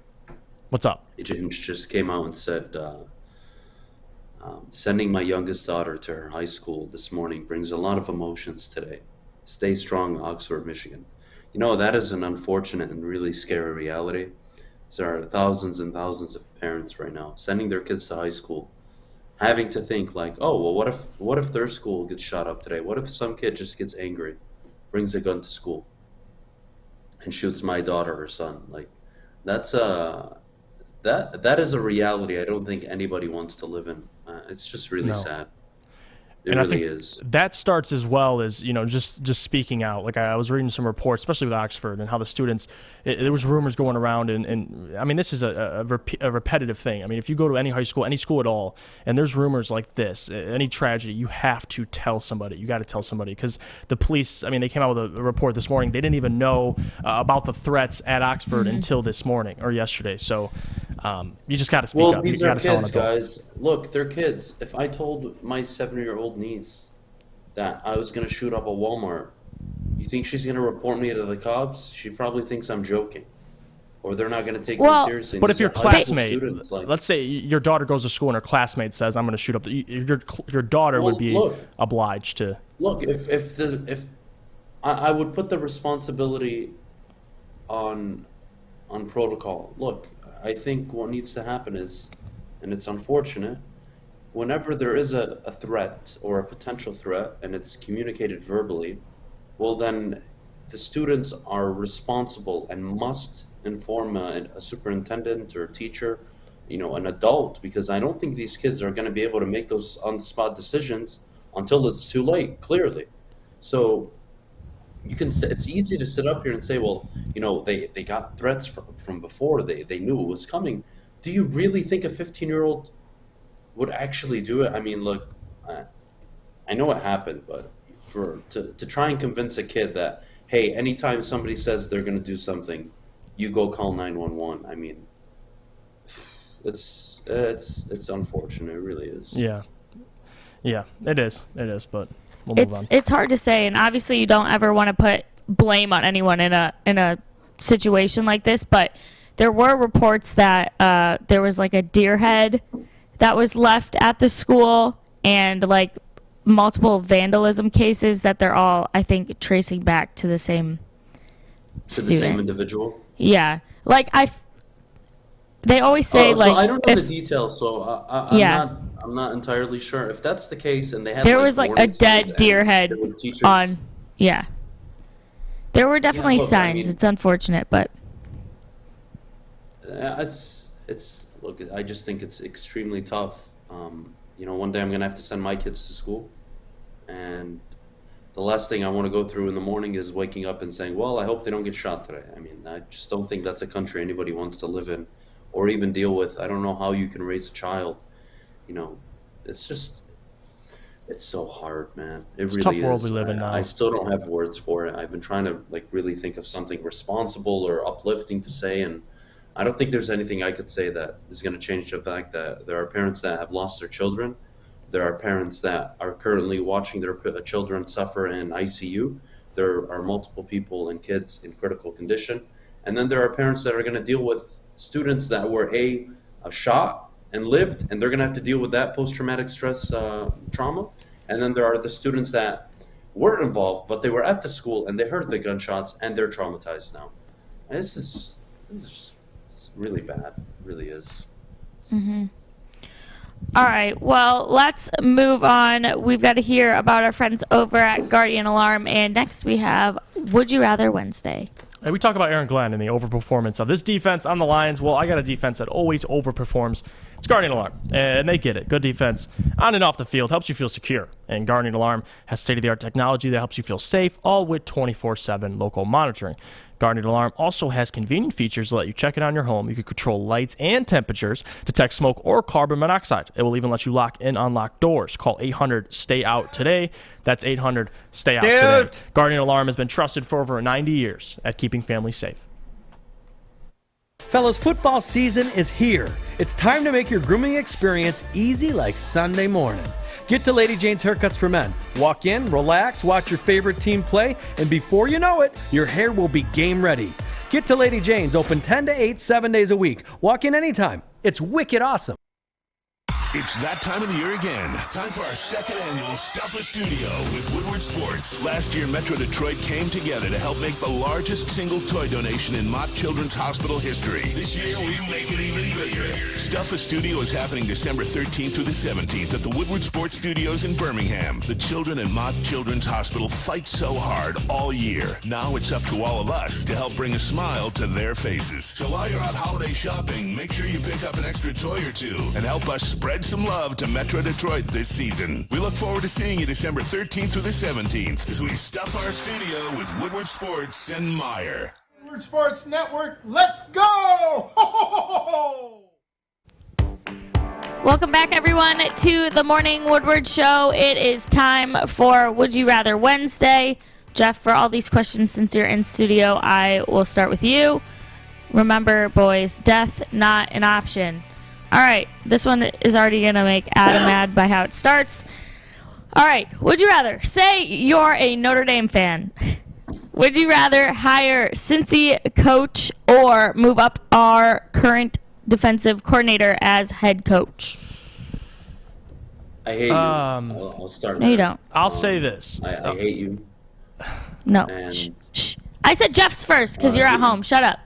What's up? AJ Hinch just came out and said, sending my youngest daughter to her high school this morning brings a lot of emotions today. Stay strong, Oxford, Michigan. That is an unfortunate and really scary reality. There are thousands and thousands of parents right now sending their kids to high school, having to think like, oh, well, what if their school gets shot up today? What if some kid just gets angry, brings a gun to school, and shoots my daughter or son? Like, that is a reality I don't think anybody wants to live in. It's just really sad. It really is. That starts as well as, just speaking out. Like I was reading some reports, especially with Oxford, and how the students, there was rumors going around, and I mean, this is a repetitive thing. I mean, if you go to any high school, any school at all, and there's rumors like this, any tragedy, you have to tell somebody. You got to tell somebody, because the police, I mean, they came out with a report this morning. They didn't even know about the threats at Oxford until this morning or yesterday. So you just got to speak up. Well, these are kids, guys. Look, they're kids. If I told my 7-year-old niece that I was going to shoot up a Walmart, you think she's going to report me to the cops? She probably thinks I'm joking, or they're not going to take me seriously. But if your classmate, let's say your daughter goes to school and her classmate says, "I'm going to shoot up," your daughter would be obliged to. Look, if I would put the responsibility on protocol. Look, I think what needs to happen is, and it's unfortunate, whenever there is a threat or a potential threat and it's communicated verbally, well, then the students are responsible and must inform a superintendent or teacher, an adult, because I don't think these kids are going to be able to make those on-the-spot decisions until it's too late, clearly. So it's easy to sit up here and say, well, they got threats from before. They knew it was coming. Do you really think a 15-year-old would actually do it? I mean, look, I know it happened, but to try and convince a kid that, hey, anytime somebody says they're going to do something, you go call 911. I mean, it's unfortunate. It really is. Yeah, it is. But we'll move on. It's hard to say, and obviously you don't ever want to put blame on anyone in a situation like this. But there were reports that there was like a deer head that was left at the school, and like multiple vandalism cases that they're all, I think, tracing back to the same student. The same individual? Yeah. Like, they always say, so I don't know the details, so I'm not entirely sure. If that's the case, and they had there was like a dead deer head on, there were definitely signs. It's unfortunate, but look, I just think it's extremely tough. One day I'm gonna have to send my kids to school, and the last thing I want to go through in the morning is waking up and saying, well, I hope they don't get shot today. I mean, I just don't think that's a country anybody wants to live in or even deal with. I don't know how you can raise a child. It's so hard, man. It's really a tough world we live in now. I still don't have words for it. I've been trying to really think of something responsible or uplifting to say, and I don't think there's anything I could say that is going to change the fact that there are parents that have lost their children. There are parents that are currently watching their children suffer in ICU. There are multiple people and kids in critical condition. And then there are parents that are going to deal with students that were shot and lived, and they're going to have to deal with that post-traumatic stress trauma. And then there are the students that weren't involved, but they were at the school and they heard the gunshots and they're traumatized now. And this is really bad. It really is. Mm-hmm. All right, well, let's move on. We've got to hear about our friends over at Guardian Alarm, and next we have Would You Rather Wednesday. Hey, we talk about Aaron Glenn and the overperformance of this defense on the Lions. Well, I got a defense that always overperforms. It's Guardian Alarm, and they get it. Good defense on and off the field helps you feel secure, and Guardian Alarm has state-of-the-art technology that helps you feel safe, all with 24/7 local monitoring. Guardian Alarm also has convenient features to let you check it on your home. You can control lights and temperatures, detect smoke or carbon monoxide. It will even let you lock and unlock doors. Call 800-STAY-OUT today. That's 800-STAY-OUT today. Guardian Alarm has been trusted for over 90 years at keeping families safe. Fellas, football season is here. It's time to make your grooming experience easy like Sunday morning. Get to Lady Jane's Haircuts for Men. Walk in, relax, watch your favorite team play, and before you know it, your hair will be game ready. Get to Lady Jane's, open 10 to 8, 7 days a week. Walk in anytime. It's wicked awesome. It's that time of the year again. Time for our second annual Stuff a Studio with Woodward Sports. Last year, Metro Detroit came together to help make the largest single toy donation in Mott Children's Hospital history. This year, we make it even bigger. Stuff a Studio is happening December 13th through the 17th at the Woodward Sports Studios in Birmingham. The children in Mott Children's Hospital fight so hard all year. Now it's up to all of us to help bring a smile to their faces. So while you're out holiday shopping, make sure you pick up an extra toy or two and help us spread some love to Metro Detroit this season. We look forward to seeing you December 13th through the 17th as we stuff our studio with Woodward Sports and Meyer. Woodward Sports Network, let's go! Ho, ho, ho, ho! Welcome back, everyone, to the Morning Woodward Show. It is time for Would You Rather Wednesday. Jeff, for all these questions, since you're in studio, I will start with you. Remember, boys, death not an option. All right, this one is already going to make Adam mad by how it starts. All right, would you rather, say you're a Notre Dame fan, would you rather hire Cincy coach or move up our current defensive coordinator as head coach? I hate you. I'll start No, there. you don't. I'll say this. I hate you. No. And Shh. I said Jeff's first because you're at home. Shut up.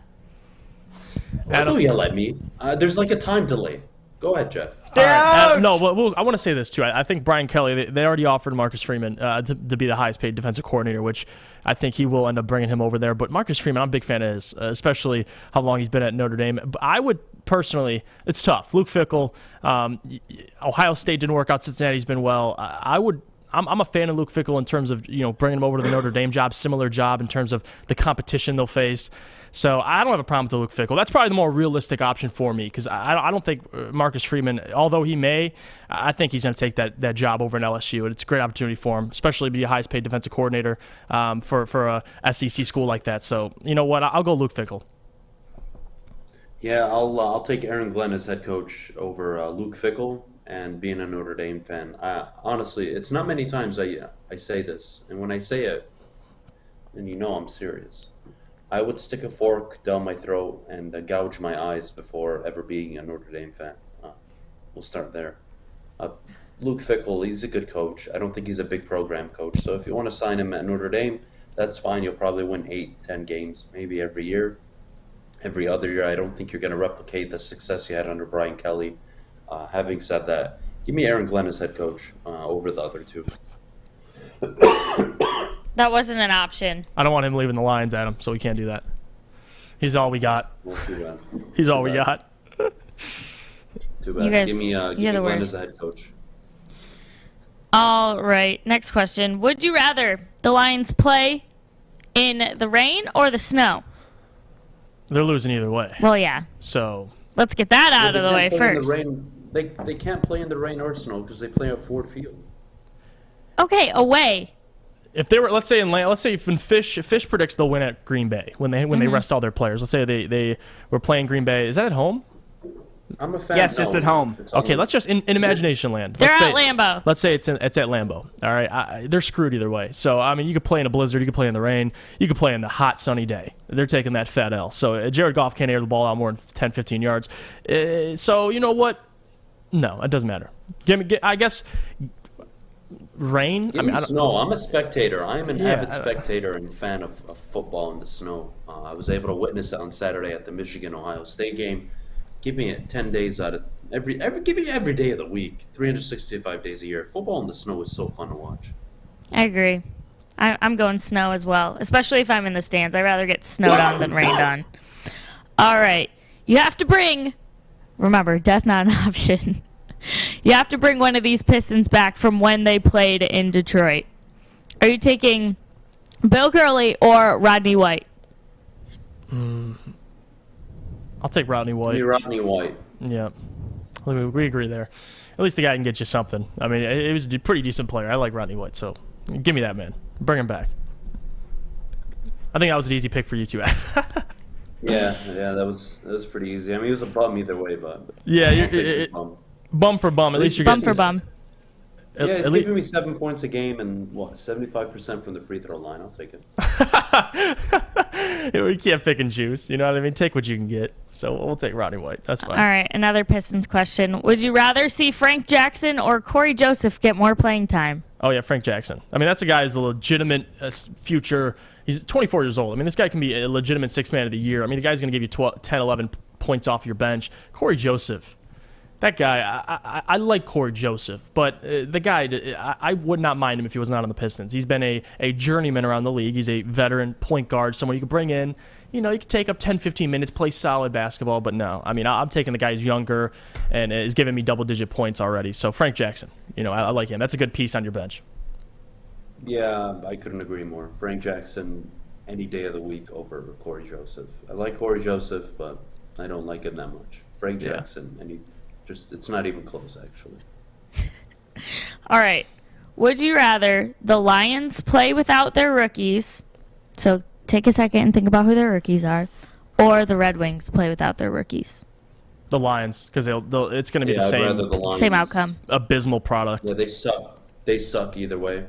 Don't yell at me. There's like a time delay. Go ahead, Jeff. All right. No, I want to say this too. I think Brian Kelly, they already offered Marcus Freeman to be the highest paid defensive coordinator, which I think he will end up bringing him over there. But Marcus Freeman, I'm a big fan of his, especially how long he's been at Notre Dame. But I would personally, it's tough. Luke Fickell, Ohio State didn't work out. Cincinnati's been well. I'm a fan of Luke Fickell in terms of bringing him over to the Notre Dame job, similar job in terms of the competition they'll face. So I don't have a problem with the Luke Fickell. That's probably the more realistic option for me because I don't think Marcus Freeman, although he may, I think he's going to take that job over in LSU. And it's a great opportunity for him, especially to be a highest paid defensive coordinator for a SEC school like that. So you know what? I'll go Luke Fickell. Yeah, I'll take Aaron Glenn as head coach over Luke Fickell. And being a Notre Dame fan, honestly, it's not many times I say this, and when I say it, then I'm serious. I would stick a fork down my throat and gouge my eyes before ever being a Notre Dame fan. We'll start there. Luke Fickell, he's a good coach. I don't think he's a big program coach. So if you want to sign him at Notre Dame, that's fine. You'll probably win 8-10 games, maybe every year. Every other year, I don't think you're going to replicate the success you had under Brian Kelly. Having said that, give me Aaron Glenn as head coach over the other two. That wasn't an option. I don't want him leaving the Lions, Adam, so we can't do that. He's all we got. Well, too bad. He's all we got. Too bad. You guys, give me you're the Glenn worst. as the head coach. All right, next question. Would you rather the Lions play in the rain or the snow? They're losing either way. Well, yeah. So let's get that out of the way first. They can't play in the rain or snow because they play at Ford Field. Okay, away. if they were, let's say when Fish predicts they'll win at Green Bay when they rest all their players. Let's say they were playing Green Bay. Is that at home? I'm a fan. Yes, it's at home. Okay, let's just in imagination land. They're Let's at say, Lambeau. Let's say it's at Lambeau. All right, they're screwed either way. So I mean, you could play in a blizzard, you could play in the rain, you could play in the hot sunny day. They're taking that fat L. So Jared Goff can't air the ball out more than 10, 15 yards. So you know what? No, it doesn't matter. I guess rain. Give me snow. I'm a spectator. I'm an avid spectator and fan of football in the snow. I was able to witness it on Saturday at the Michigan-Ohio State game. Give me it 10 days out of give me every day of the week, 365 days a year. Football in the snow is so fun to watch. I agree. I'm going snow as well, especially if I'm in the stands. I'd rather get snowed on than rained on. All right. You have to bring, remember, death not an option. You have to bring one of these Pistons back from when they played in Detroit. Are you taking Bill Gurley or Rodney White? I'll take Rodney White. Rodney White. Yeah. We agree there. At least the guy can get you something. I mean, it was a pretty decent player. I like Rodney White, so give me that man. Bring him back. I think that was an easy pick for you too. yeah, that was pretty easy. I mean, he was a bum either way, but yeah, bum for bum. At least you're bum for bum. Yeah, he's giving me 7 points a game and 75% from the free throw line. I'll take it. We can't pick and choose. You know what I mean? Take what you can get. So we'll take Rodney White. That's fine. All right, another Pistons question. Would you rather see Frank Jackson or Corey Joseph get more playing time? Oh, yeah, Frank Jackson. I mean, that's a guy who's a legitimate future. He's 24 years old. I mean, this guy can be a legitimate sixth man of the year. I mean, the guy's going to give you 10, 11 points off your bench. Corey Joseph. That guy, I like Corey Joseph, but the guy, I would not mind him if he was not on the Pistons. He's been a journeyman around the league. He's a veteran point guard, someone you could bring in. You know, you could take up 10, 15 minutes, play solid basketball, but no. I mean, I'm taking the guy who's younger and is giving me double-digit points already. So Frank Jackson, you know, I like him. That's a good piece on your bench. Yeah, I couldn't agree more. Frank Jackson, any day of the week over Corey Joseph. I like Corey Joseph, but I don't like him that much. Frank Jackson, it's not even close, actually. All right. Would you rather the Lions play without their rookies, so take a second and think about who their rookies are, or the Red Wings play without their rookies? The Lions, because it's going to be the same outcome. Abysmal product. Yeah, they suck. They suck either way.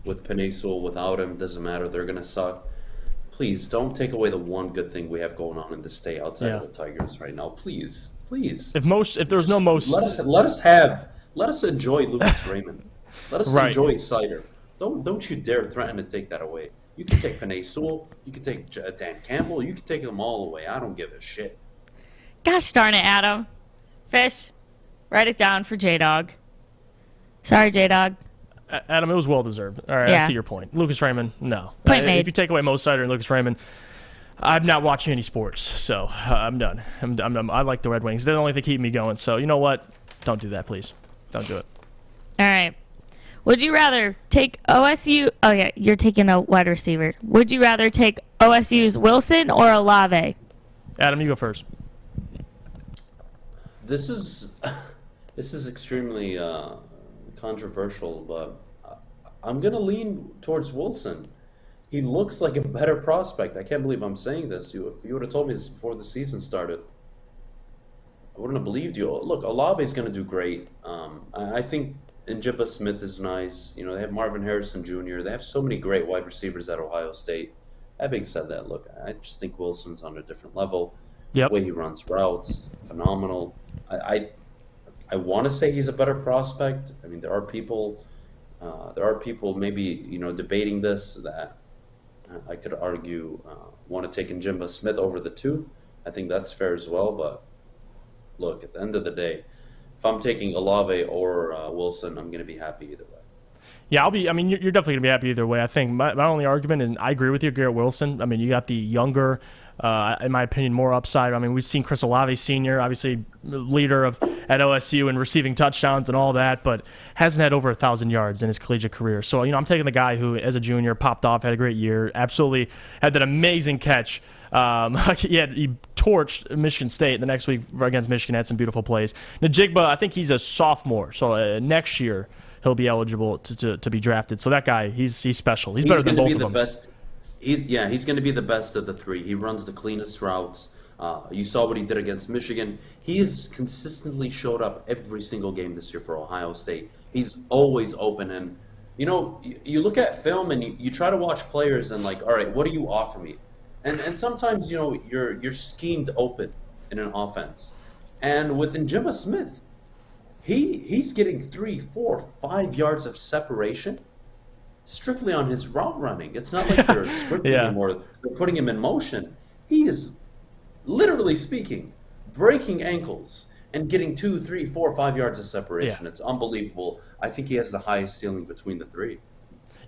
With Penesul, without him, doesn't matter. They're going to suck. Please, don't take away the one good thing we have going on in the state outside of the Tigers right now. Please. If there's no most, let us enjoy Lucas Raymond. Let us enjoy Cider. Don't you dare threaten to take that away. You can take Penei Sewell, you can take Dan Campbell, you can take them all away. I don't give a shit. Gosh darn it, Adam. Fish, write it down for J-Dog. Sorry, J-Dog. Adam, it was well deserved. All right, I see your point. Lucas Raymond, no. Point made. If you take away Mo Cider and Lucas Raymond, I'm not watching any sports, so I'm done. I'm done. I like the Red Wings. They're the only thing keeping me going. So you know what? Don't do that, please. Don't do it. All right. Would you rather take OSU? Oh, yeah, you're taking a wide receiver. Would you rather take OSU's Wilson or Olave? Adam, you go first. This is extremely controversial, but I'm going to lean towards Wilson. He looks like a better prospect. I can't believe I'm saying this. If you would have told me this before the season started, I wouldn't have believed you. Look, Olave's going to do great. I think Njibba Smith is nice. You know, they have Marvin Harrison Jr. They have so many great wide receivers at Ohio State. Having said that, look, I just think Wilson's on a different level. Yep. The way he runs routes, phenomenal. I want to say he's a better prospect. I mean, there are people maybe, you know, debating this that I could argue want to take Njimba Smith over the two. I think that's fair as well. But look, at the end of the day, if I'm taking Olave or Wilson, I'm going to be happy either way. Yeah, you're definitely going to be happy either way. I think my only argument is I agree with you, Garrett Wilson. I mean, you got the younger, in my opinion, more upside. I mean, we've seen Chris Olave Sr., obviously leader at OSU and receiving touchdowns and all that, but hasn't had over 1,000 yards in his collegiate career. So, you know, I'm taking the guy who, as a junior, popped off, had a great year, absolutely had that amazing catch. He torched Michigan State the next week against Michigan, had some beautiful plays. Njigba, I think he's a sophomore, so next year he'll be eligible to be drafted. So that guy, he's special. He's better than both of them. Best. He's going to be the best of the three. He runs the cleanest routes. You saw what he did against Michigan. He has consistently showed up every single game this year for Ohio State. He's always open. And, you look at film and you try to watch players and all right, what do you offer me? And sometimes, you're schemed open in an offense. And with Njima Smith, he's getting 3, 4, 5 yards of separation strictly on his route running. It's not like they're scripting him or they're putting him in motion. He is, literally speaking, breaking ankles and getting 2, 3, 4, 5 yards of separation. Yeah. It's unbelievable. I think he has the highest ceiling between the three.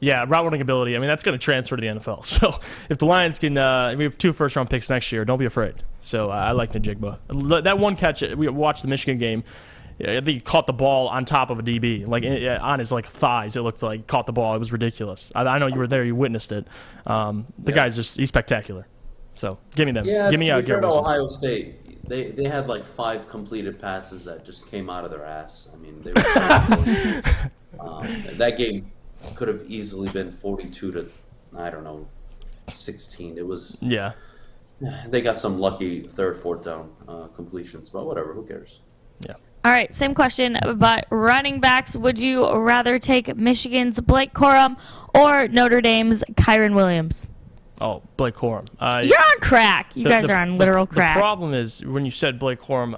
Yeah, route running ability. I mean, that's going to transfer to the NFL. So if the Lions can, we have 2 first-round picks next year. Don't be afraid. So I like Njigba. That one catch, we watched the Michigan game. I think he caught the ball on top of a DB, on his thighs. It looked like he caught the ball. It was ridiculous. I know you were there. You witnessed it. The guy's he's spectacular. So give me them. Yeah, give me to be fair to Ohio State. They had 5 completed passes that just came out of their ass. I mean, they were that game could have easily been 42 to, I don't know, 16. It was. Yeah. They got some lucky 3rd, 4th down completions, but whatever. Who cares? Yeah. All right, same question, but running backs, would you rather take Michigan's Blake Corum or Notre Dame's Kyren Williams? Oh, Blake Corum. You're on crack. You guys are on literal crack. The problem is when you said Blake Corum,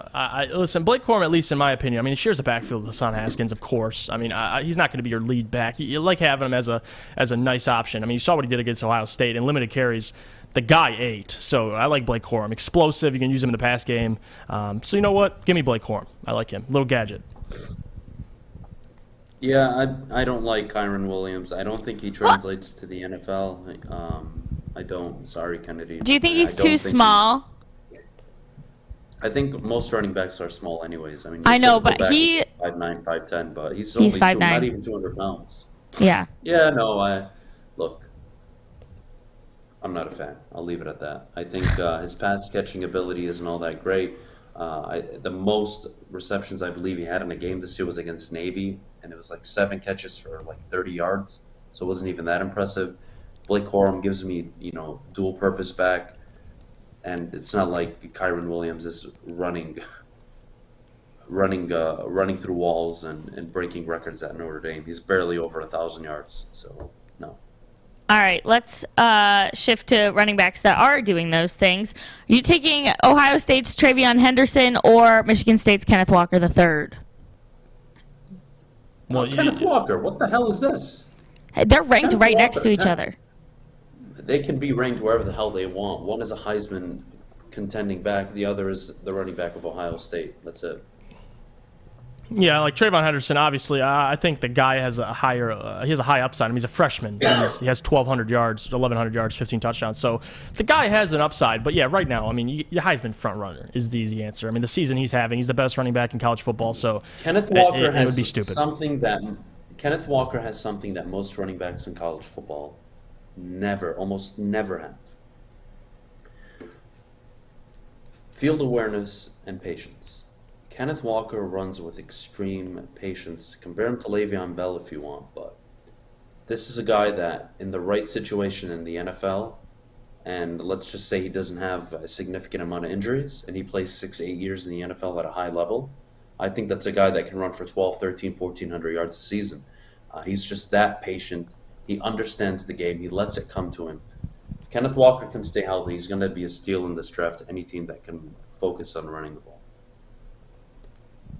listen, Blake Corum, at least in my opinion, I mean, he shares the backfield with Hassan Haskins, of course. I mean, he's not going to be your lead back. You like having him as a nice option. I mean, you saw what he did against Ohio State in limited carries. The guy ate. So I like Blake Corum. Explosive. You can use him in the pass game. So you know what? Give me Blake Corum. I like him. Little gadget. Yeah, I don't like Kyren Williams. I don't think he translates to the NFL. I don't. Sorry, Kennedy. Do you think he's too small? I think most running backs are small anyways. I mean, I know, but he 5'9", 5'10", but he's only 5'9". not even 200 pounds. Yeah. Yeah, no, look, I'm not a fan. I'll leave it at that. I think his pass catching ability isn't all that great. The most receptions I believe he had in a game this year was against Navy, and it was 7 catches for 30 yards, so it wasn't even that impressive. Blake Corum gives me, dual purpose back, and it's not like Kyren Williams is running through walls and breaking records at Notre Dame. He's barely over 1,000 yards, so no. All right, let's shift to running backs that are doing those things. Are you taking Ohio State's Travion Henderson or Michigan State's Kenneth Walker III? Well, Kenneth Walker, what the hell is this? They're ranked right next to each other. They can be ranked wherever the hell they want. One is a Heisman contending back. The other is the running back of Ohio State. That's it. Yeah, like Travion Henderson, obviously, I think the guy has a high upside. I mean, he's a freshman. He has 1,200 yards, 1,100 yards, 15 touchdowns. So the guy has an upside. But yeah, right now, I mean, the Heisman front runner is the easy answer. I mean, the season he's having, he's the best running back in college football. So Kenneth Walker it would be stupid. Kenneth Walker has something that most running backs in college football almost never have. Field awareness and patience. Kenneth Walker runs with extreme patience. Compare him to Le'Veon Bell if you want, but this is a guy that, in the right situation in the NFL, and let's just say he doesn't have a significant amount of injuries, and he plays 6-8 years in the NFL at a high level, I think that's a guy that can run for 12, 13, 1,400 yards a season. He's just that patient. He understands the game. He lets it come to him. If Kenneth Walker can stay healthy, he's going to be a steal in this draft to any team that can focus on running the ball.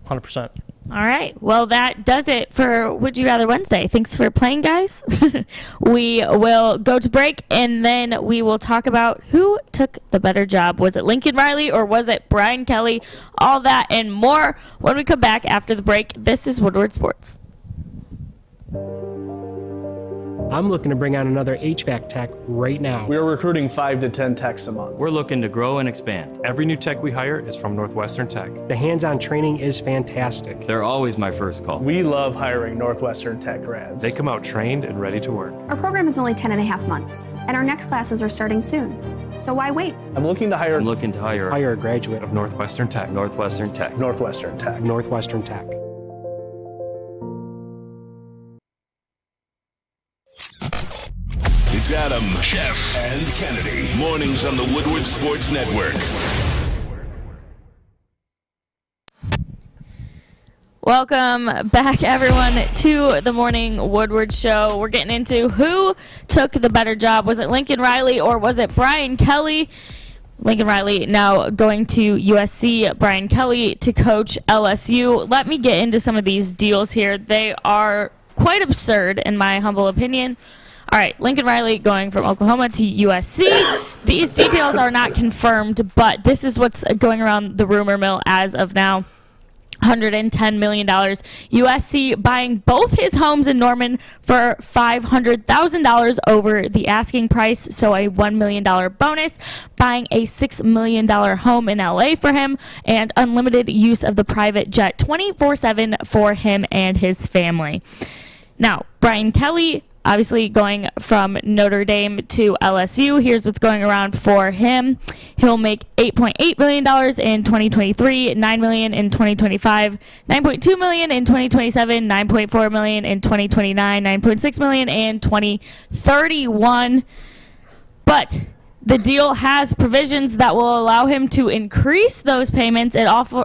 100%. All right. Well, that does it for Would You Rather Wednesday. Thanks for playing, guys. We will go to break, and then we will talk about who took the better job. Was it Lincoln Riley or was it Brian Kelly? All that and more when we come back after the break. This is Woodward Sports. I'm looking to bring on another HVAC tech right now. We are recruiting 5 to 10 techs a month. We're looking to grow and expand. Every new tech we hire is from Northwestern Tech. The hands-on training is fantastic. They're always my first call. We love hiring Northwestern Tech grads. They come out trained and ready to work. Our program is only 10 and a half months, and our next classes are starting soon. So why wait? I'm looking to hire a graduate of Northwestern Tech. Northwestern Tech. Northwestern Tech. Northwestern Tech. It's Adam, Jeff, and Kennedy. Mornings on the Woodward Sports Network. Welcome back, everyone, to the Morning Woodward Show. We're getting into who took the better job. Was it Lincoln Riley or was it Brian Kelly? Lincoln Riley now going to USC, Brian Kelly to coach LSU. Let me get into some of these deals here. They are quite absurd, in my humble opinion. All right, Lincoln Riley going from Oklahoma to USC. These details are not confirmed, but this is what's going around the rumor mill as of now. $110 million. USC buying both his homes in Norman for $500,000 over the asking price, so a $1 million bonus. Buying a $6 million home in LA for him, and unlimited use of the private jet 24/7 for him and his family. Now, Brian Kelly, obviously going from Notre Dame to LSU. Here's what's going around for him. He'll make $8.8 million in 2023, $9 million in 2025, $9.2 million in 2027, $9.4 million in 2029, $9.6 million in 2031. But the deal has provisions that will allow him to increase those payments. It also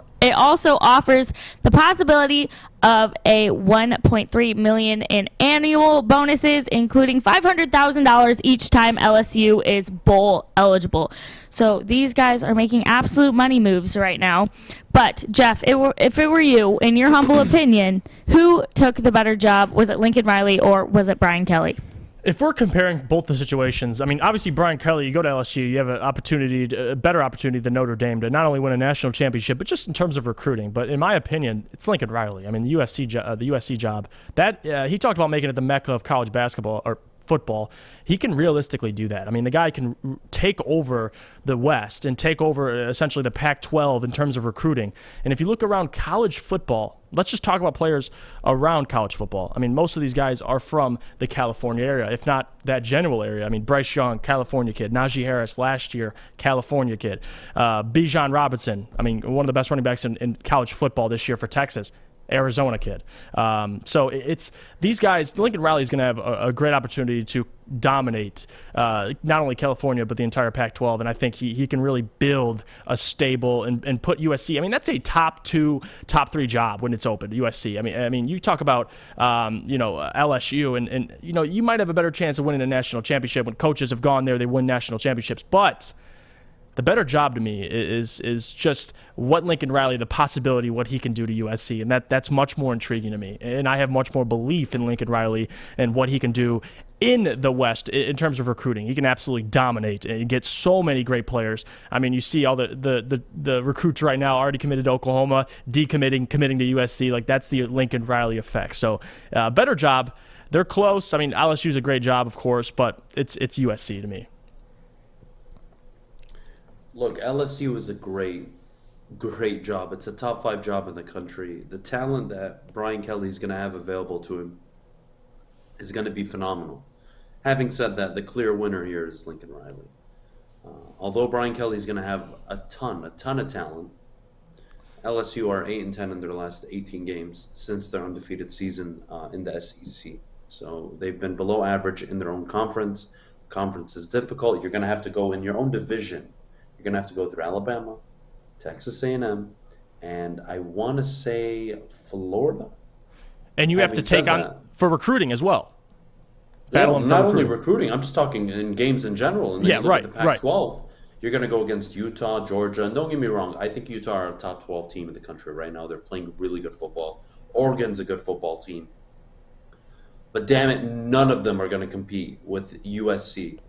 offers the possibility of a $1.3 million in annual bonuses, including $500,000 each time LSU is bowl eligible. So these guys are making absolute money moves right now. But Jeff, if it were you, in your humble opinion, who took the better job? Was it Lincoln Riley or was it Brian Kelly? If we're comparing both the situations, I mean, obviously Brian Kelly, you go to LSU, you have a better opportunity than Notre Dame to not only win a national championship, but just in terms of recruiting. But in my opinion, it's Lincoln Riley. I mean, the USC job, that he talked about making it the mecca of college basketball or football. He can realistically do that. I mean, the guy can take over the West and take over essentially the Pac-12 in terms of recruiting. And if you look around college football, let's just talk about players around college football. I mean, most of these guys are from the California area, if not that general area. I mean, Bryce Young, California kid. Najee Harris, last year, California kid. Bijan Robinson, I mean, one of the best running backs in college football this year for Texas. Arizona kid. So it's these guys. Lincoln Riley is going to have a great opportunity to dominate not only California but the entire Pac-12, and I think he can really build a stable and put USC. I mean, that's a top 2, top 3 job when it's open. USC. I mean, you talk about LSU, and you might have a better chance of winning a national championship when coaches have gone there. They win national championships, but the better job to me is just what Lincoln Riley, the possibility, what he can do to USC, and that's much more intriguing to me. And I have much more belief in Lincoln Riley and what he can do in the West in terms of recruiting. He can absolutely dominate and get so many great players. I mean, you see all the recruits right now already committed to Oklahoma, decommitting, committing to USC. Like, that's the Lincoln Riley effect. So better job. They're close. I mean, LSU's a great job, of course, but it's USC to me. Look, LSU is a great job. It's a top 5 job in the country. The talent that Brian Kelly is going to have available to him is going to be phenomenal. Having said that, the clear winner here is Lincoln Riley. Although Brian Kelly is going to have a ton of talent, LSU are 8-10 in their last 18 games since their undefeated season in the SEC. So they've been below average in their own conference. The conference is difficult. You're going to have to go in your own division. You're going to have to go through Alabama, Texas A&M, and I want to say Florida. And you have to take on for recruiting as well. Not only recruiting, I'm just talking in games in general. And then you look at the Pac-12, you're going to go against Utah, Georgia. And don't get me wrong, I think Utah are a top 12 team in the country right now. They're playing really good football. Oregon's a good football team. But damn it, none of them are going to compete with USC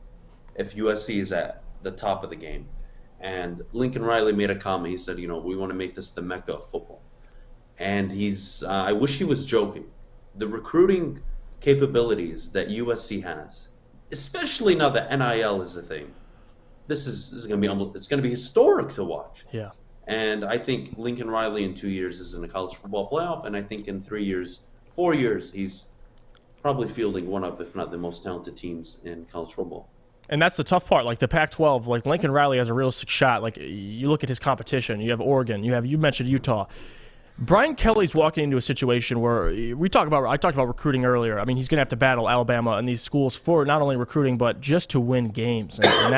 if USC is at the top of the game. And Lincoln Riley made a comment. He said, we want to make this the mecca of football. And I wish he was joking. The recruiting capabilities that USC has, especially now that NIL is a thing, this is going to be it's going to be historic to watch. Yeah. And I think Lincoln Riley in 2 years is in a college football playoff, and I think in 4 years, he's probably fielding one of, if not the most talented teams in college football. And that's the tough part. Like the Pac-12, like Lincoln Riley has a realistic shot. Like you look at his competition. You have Oregon. You mentioned Utah. Brian Kelly's walking into a situation where I talked about recruiting earlier. I mean, he's going to have to battle Alabama and these schools for not only recruiting but just to win games, and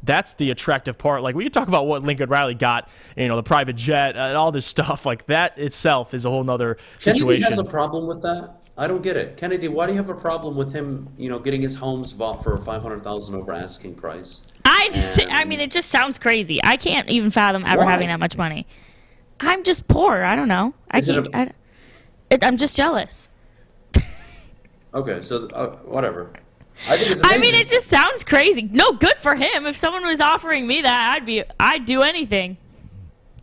that's the attractive part. Like, we could talk about what Lincoln Riley got, the private jet and all this stuff. Like, that itself is a whole nother situation. Kennedy has a problem with that. I don't get it. Kennedy, why do you have a problem with him, getting his homes bought for $500,000 over asking price? It just sounds crazy. I can't even fathom ever having that much money. I'm just poor. I don't know. I'm just jealous. Okay, so whatever. I think it's amazing. It just sounds crazy. No, good for him. If someone was offering me that, I'd do anything.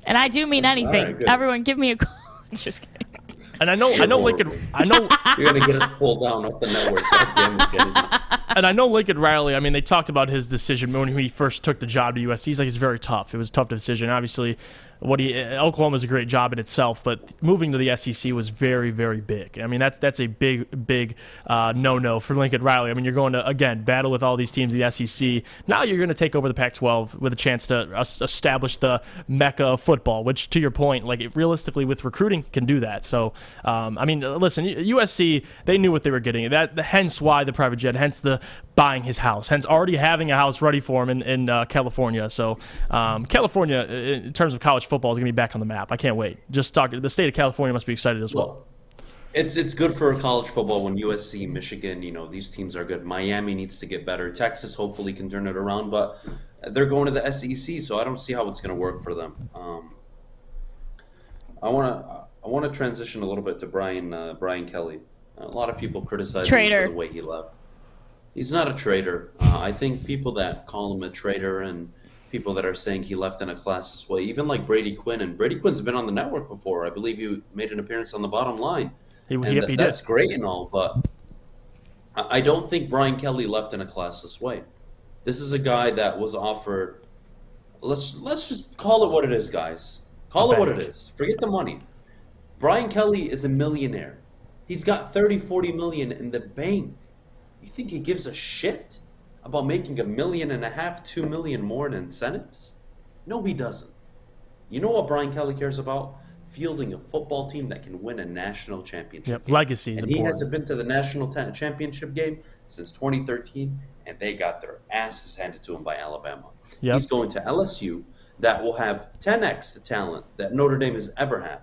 And I do mean anything. Right, everyone, give me a call. Just kidding. And I know Lincoln. You're gonna get us pulled down off the network. God damn it, Kennedy. And I know Lincoln Riley. I mean, they talked about his decision when he first took the job to USC. He's like, it's very tough. It was a tough decision. Obviously, Oklahoma's a great job in itself, but moving to the SEC was very, very big. I mean, that's a big no-no for Lincoln Riley. I mean, you're going to, again, battle with all these teams in the SEC. Now you're going to take over the Pac-12 with a chance to establish the mecca of football, which, to your point, like, realistically with recruiting can do that. So, listen, USC, they knew what they were getting. Hence why the private jet, hence the buying his house, hence already having a house ready for him in California. So, California, in terms of college football, is going to be back on the map. I can't wait. The state of California must be excited as well. It's good for college football when USC, Michigan, these teams are good. Miami needs to get better. Texas hopefully can turn it around, but they're going to the SEC, so I don't see how it's going to work for them. I want to transition a little bit to Brian Kelly. A lot of people criticize him for the way he left. He's not a traitor. I think people that call him a traitor and people that are saying he left in a classless way, even like Brady Quinn, and Brady Quinn's been on the network before. I believe you made an appearance on the Bottom Line. That's great and all, but I don't think Brian Kelly left in a classless way. This is a guy that was offered. Let's just call it what it is, guys. Call it what it is. Forget the money. Brian Kelly is a millionaire. He's got 30-40 million in the bank. You think he gives a shit about making $1.5 million, $2 million more in incentives? No, he doesn't. You know what Brian Kelly cares about? Fielding a football team that can win a national championship. Yep, legacy is important. He hasn't been to the national championship game since 2013, and they got their asses handed to him by Alabama. Yep. He's going to LSU that will have 10x the talent that Notre Dame has ever had.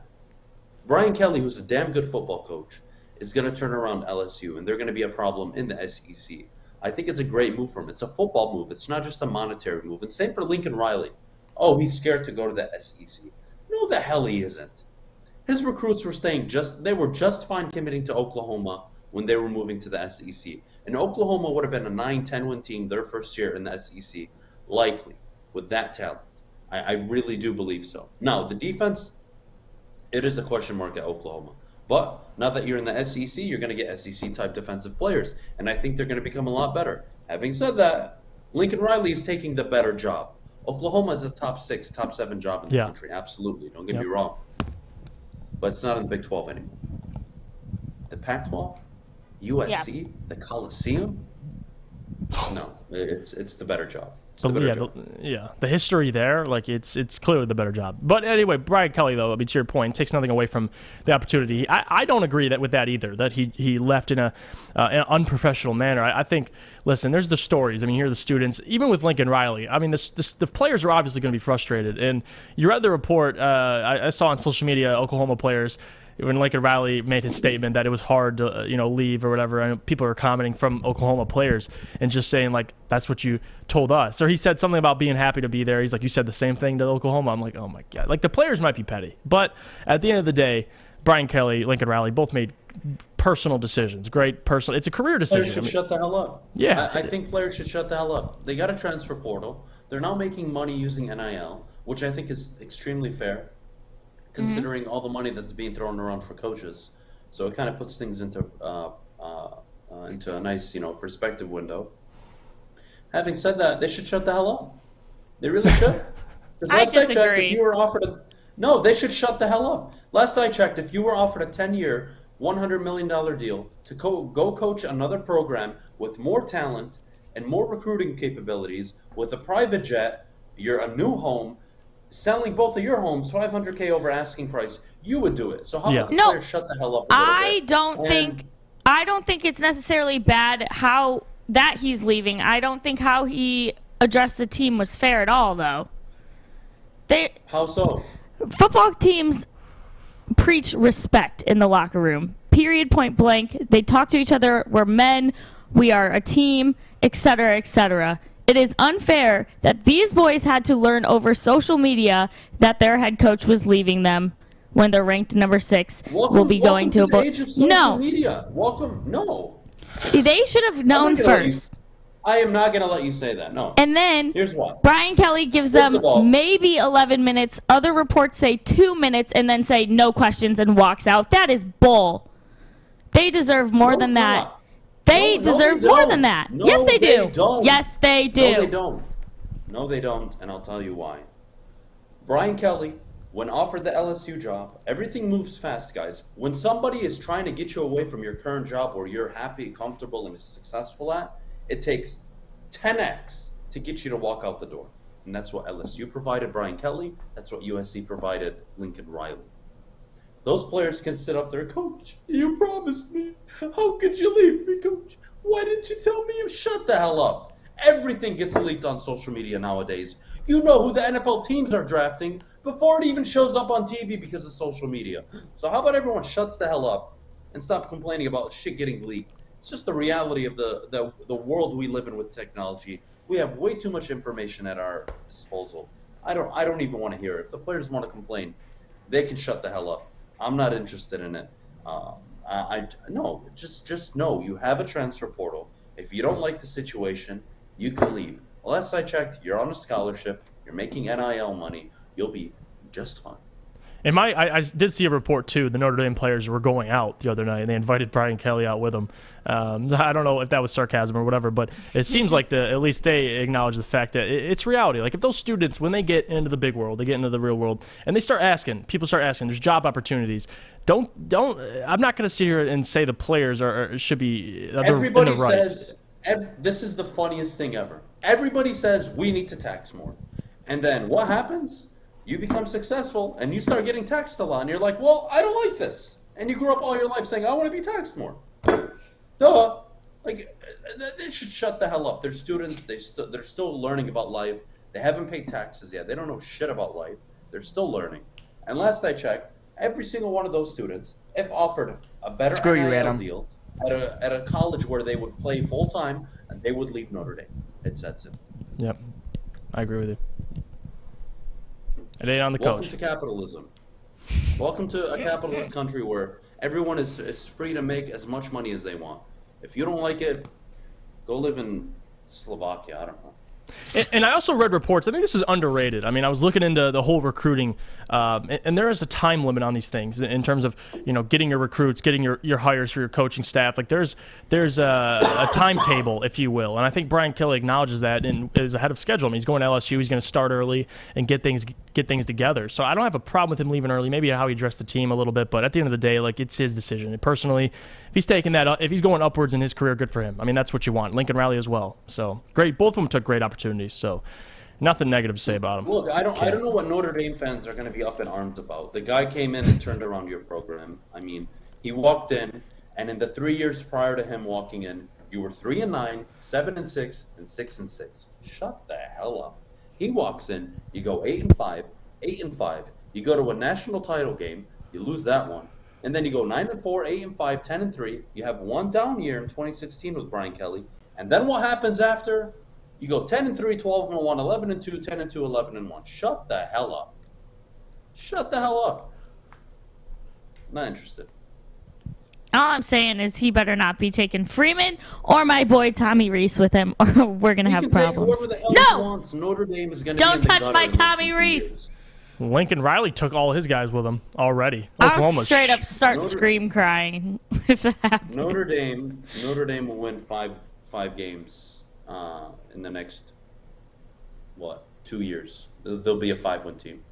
Brian Kelly, who's a damn good football coach, is going to turn around LSU, and they're going to be a problem in the SEC. I think it's a great move for him. It's a football move. It's not just a monetary move. And same for Lincoln Riley. Oh, he's scared to go to the SEC. No, the hell he isn't. His recruits were they were just fine committing to Oklahoma when they were moving to the SEC. And Oklahoma would have been a 9-10 win team their first year in the SEC, likely, with that talent. I really do believe so. Now, the defense, it is a question mark at Oklahoma. But now that you're in the SEC, you're going to get SEC-type defensive players, and I think they're going to become a lot better. Having said that, Lincoln Riley is taking the better job. Oklahoma is a top 6, top 7 job in the country, absolutely. Don't get me wrong. But it's not in the Big 12 anymore. The Pac-12, USC, the Coliseum. No, it's the better job. The history there, like it's clearly the better job. But anyway, Brian Kelly, though, to your point, takes nothing away from the opportunity. I don't agree with that either. That he left in an unprofessional manner. I think, listen, there's the stories. I mean, here are the students. Even with Lincoln Riley, I mean, the players are obviously going to be frustrated. And you read the report. I saw on social media Oklahoma players, when Lincoln Riley made his statement that it was hard to leave or whatever, and people are commenting from Oklahoma players and just saying, like, that's what you told us. Or he said something about being happy to be there. He's like, you said the same thing to Oklahoma. I'm like, oh my God. Like, the players might be petty, but at the end of the day, Brian Kelly, Lincoln Riley both made personal decisions. Great personal. It's a career decision. Players should shut the hell up. Yeah. I think players should shut the hell up. They got a transfer portal. They're now making money using NIL, which I think is extremely fair, considering all the money that's being thrown around for coaches. So it kind of puts things into a nice, perspective window. Having said that, they should shut the hell up. They really should. I disagree. If you were offered no, they should shut the hell up. Last I checked, if you were offered a 10-year, $100 million deal to go coach another program with more talent and more recruiting capabilities, with a private jet, you're a new home, selling both of your homes $500K over asking price, You would do it. So how about the No, players shut the hell up a little bit? I don't think it's necessarily bad how that he's leaving. I don't think how he addressed the team was fair at all, though. How so? Football teams preach respect in the locker room. Period, point blank. They talk to each other. We're men. We are a team, etc., etc. It is unfair that these boys had to learn over social media that their head coach was leaving them when they're ranked number 6. Will be going to the age of social media. Welcome. No. They should have known first. I am not going to let you say that. No. And then here's what. Brian Kelly gives them maybe 11 minutes. Other reports say 2 minutes and then say no questions and walks out. That is bull. They deserve more than that. They deserve more than that. Yes, they do. Yes, they do. No, they don't. No, they don't, and I'll tell you why. Brian Kelly, when offered the LSU job, everything moves fast, guys. When somebody is trying to get you away from your current job where you're happy, comfortable, and successful at, it takes 10x to get you to walk out the door. And that's what LSU provided Brian Kelly. That's what USC provided Lincoln Riley. Those players can sit up there, Coach, you promised me. How could you leave me, Coach? Why didn't you tell me? Shut the hell up. Everything gets leaked on social media nowadays. You know who the NFL teams are drafting before it even shows up on TV because of social media. So how about everyone shuts the hell up and stop complaining about shit getting leaked? It's just the reality of the world we live in with technology. We have way too much information at our disposal. I don't even want to hear it. If the players want to complain, they can shut the hell up. I'm not interested in it. No, just know you have a transfer portal. If you don't like the situation, you can leave. Last I checked, you're on a scholarship. You're making NIL money. You'll be just fine. And I did see a report too. The Notre Dame players were going out the other night, and they invited Brian Kelly out with them. I don't know if that was sarcasm or whatever, but it seems like at least they acknowledge the fact that it's reality. Like if those students, when they get into the big world, they get into the real world, and they start asking, people start asking, there's job opportunities. Don't. I'm not going to sit here and say the players should be. Everybody says this is the funniest thing ever. Everybody says we need to tax more, and then what happens? You become successful, and you start getting taxed a lot, and you're like, well, I don't like this. And you grew up all your life saying, I want to be taxed more. Duh. Like, they should shut the hell up. They're students. They're still learning about life. They haven't paid taxes yet. They don't know shit about life. They're still learning. And last I checked, every single one of those students, if offered a better NIL deal at a college where they would play full-time, they would leave Notre Dame. It's that simple. Yep. I agree with you. It ain't on the coach. Welcome to capitalism. Welcome to a capitalist country where everyone is free to make as much money as they want. If you don't like it, go live in Slovakia. I don't know. And I also read reports. I think this is underrated. I mean, I was looking into the whole recruiting, and there is a time limit on these things in terms of getting your recruits, getting your hires for your coaching staff. Like there's a timetable, if you will, and I think Brian Kelly acknowledges that and is ahead of schedule. I mean, he's going to LSU. He's going to start early and get things together. So I don't have a problem with him leaving early. Maybe how he addressed the team a little bit, but at the end of the day, like it's his decision. And personally, if he's taking that up, if he's going upwards in his career, good for him. I mean, that's what you want. Lincoln Riley as well. So great. Both of them took great opportunities. So nothing negative to say about him. Look, I don't know what Notre Dame fans are going to be up in arms about. The guy came in and turned around your program. I mean, he walked in, and in the 3 years prior to him walking in, you were 3-9, 7-6, and 6-6. Shut the hell up. He walks in, you go 8-5, 8-5. You go to a national title game, you lose that one, and then you go 9-4, 8-5, 10-3. You have one down year in 2016 with Brian Kelly, and then what happens after? You go 10-3, 12-1, 11-2, 10-2, 11-1. Shut the hell up. Shut the hell up. Not interested. All I'm saying is he better not be taking Freeman or my boy Tommy Reese with him, or we're gonna have problems. No. Notre Dame is gonna don't touch my Tommy Reese. Lincoln Riley took all his guys with him already. I'll straight up start scream crying if that happens. Notre Dame will win five games in the next 2 years. They'll be a 5-win team.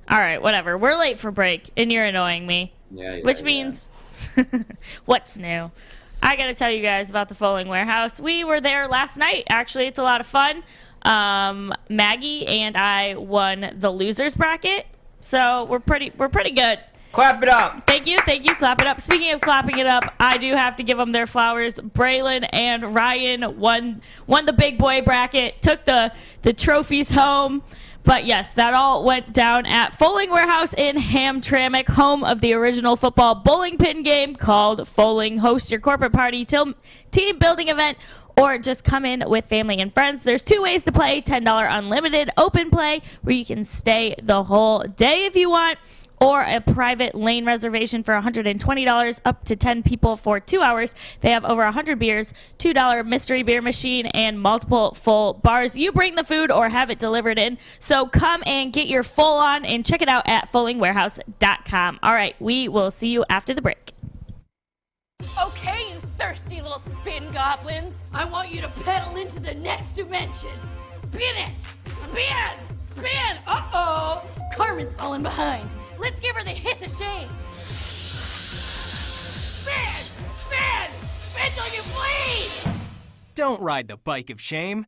All right, whatever. We're late for break, and you're annoying me. Which means, what's new? I got to tell you guys about the Foaling Warehouse. We were there last night. Actually, it's a lot of fun. Maggie and I won the losers bracket. So we're pretty good. Clap it up. Thank you. Clap it up. Speaking of clapping it up, I do have to give them their flowers. Braylon and Ryan won the big boy bracket, took the trophies home. But yes, that all went down at Foaling Warehouse in Hamtramck, home of the original football bowling pin game called Foaling. Host your corporate party, team building event, or just come in with family and friends. There's 2 ways to play: $10 unlimited open play, where you can stay the whole day if you want, or a private lane reservation for $120, up to 10 people for 2 hours. They have over 100 beers, $2 mystery beer machine, and multiple full bars. You bring the food or have it delivered in. So come and get your full on and check it out at foalingwarehouse.com. All right, we will see you after the break. Okay, you thirsty little spin goblins. I want you to pedal into the next dimension. Spin it! Spin! Spin! Uh-oh! Carmen's falling behind. Let's give her the hiss of shame. Spin! Spin! Spin till you bleed! Don't ride the bike of shame.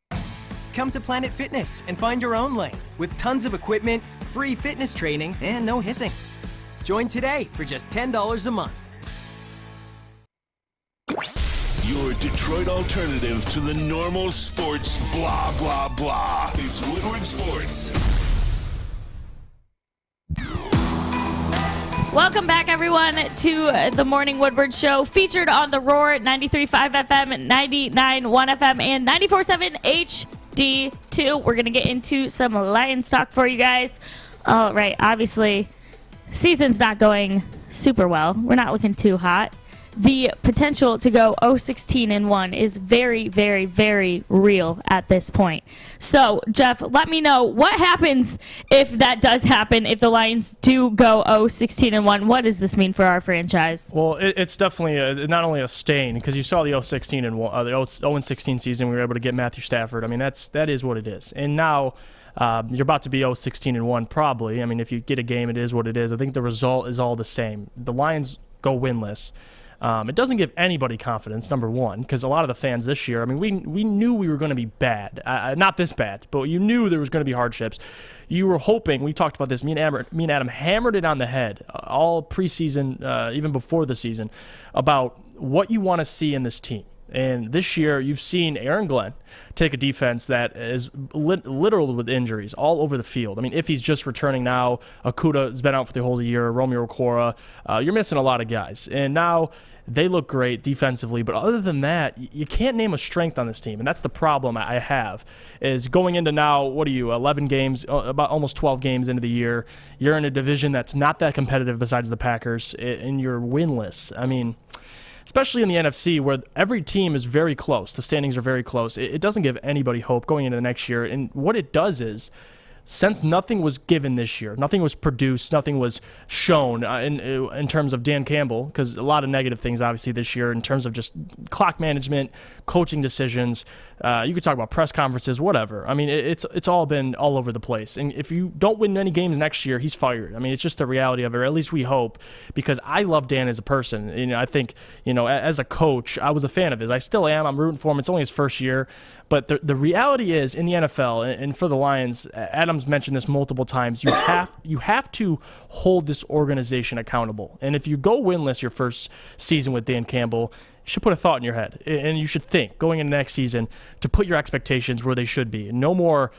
Come to Planet Fitness and find your own lane with tons of equipment, free fitness training, and no hissing. Join today for just $10 a month. Your Detroit alternative to the normal sports blah, blah, blah. It's Woodward Sports. Welcome back, everyone, to the Morning Woodward Show, featured on the Roar 93.5 FM, 99.1 FM, and 94.7 HD2. We're going to get into some Lions talk for you guys. All right, obviously, season's not going super well. We're not looking too hot. The potential to go 0-16-1 is very, very, very real at this point. So, Jeff, let me know what happens if that does happen, if the Lions do go 0-16-1. What does this mean for our franchise? Well, it's definitely not only a stain, because you saw the 0-16 season. We were able to get Matthew Stafford. I mean, that is what it is. And now you're about to be 0-16-1 probably. I mean, if you get a game, it is what it is. I think the result is all the same. The Lions go winless. It doesn't give anybody confidence, number one, because a lot of the fans this year, I mean, we knew we were going to be bad. Not this bad, but you knew there was going to be hardships. You were hoping, we talked about this, me and Adam hammered it on the head all preseason, even before the season, about what you want to see in this team. And this year, you've seen Aaron Glenn take a defense that is littered with injuries all over the field. I mean, if he's just returning now, Okuda has been out for the whole year, Romeo Okora, you're missing a lot of guys. And now they look great defensively, but other than that, you can't name a strength on this team. And that's the problem I have, is going into now, 11 games, about almost 12 games into the year, you're in a division that's not that competitive besides the Packers, and you're winless. I mean, especially in the NFC, where every team is very close. The standings are very close. It doesn't give anybody hope going into the next year. And what it does is, since nothing was given this year, nothing was produced, nothing was shown in terms of Dan Campbell, because a lot of negative things, obviously, this year in terms of just clock management, coaching decisions. You could talk about press conferences, whatever. I mean, it's all been all over the place. And if you don't win any games next year, he's fired. I mean, it's just the reality of it, or at least we hope, because I love Dan as a person. I think, as a coach, I was a fan of his. I still am. I'm rooting for him. It's only his first year. But the reality is, in the NFL and for the Lions, Adam's mentioned this multiple times, you have to hold this organization accountable. And if you go winless your first season with Dan Campbell, you should put a thought in your head, and you should think going into next season to put your expectations where they should be. No more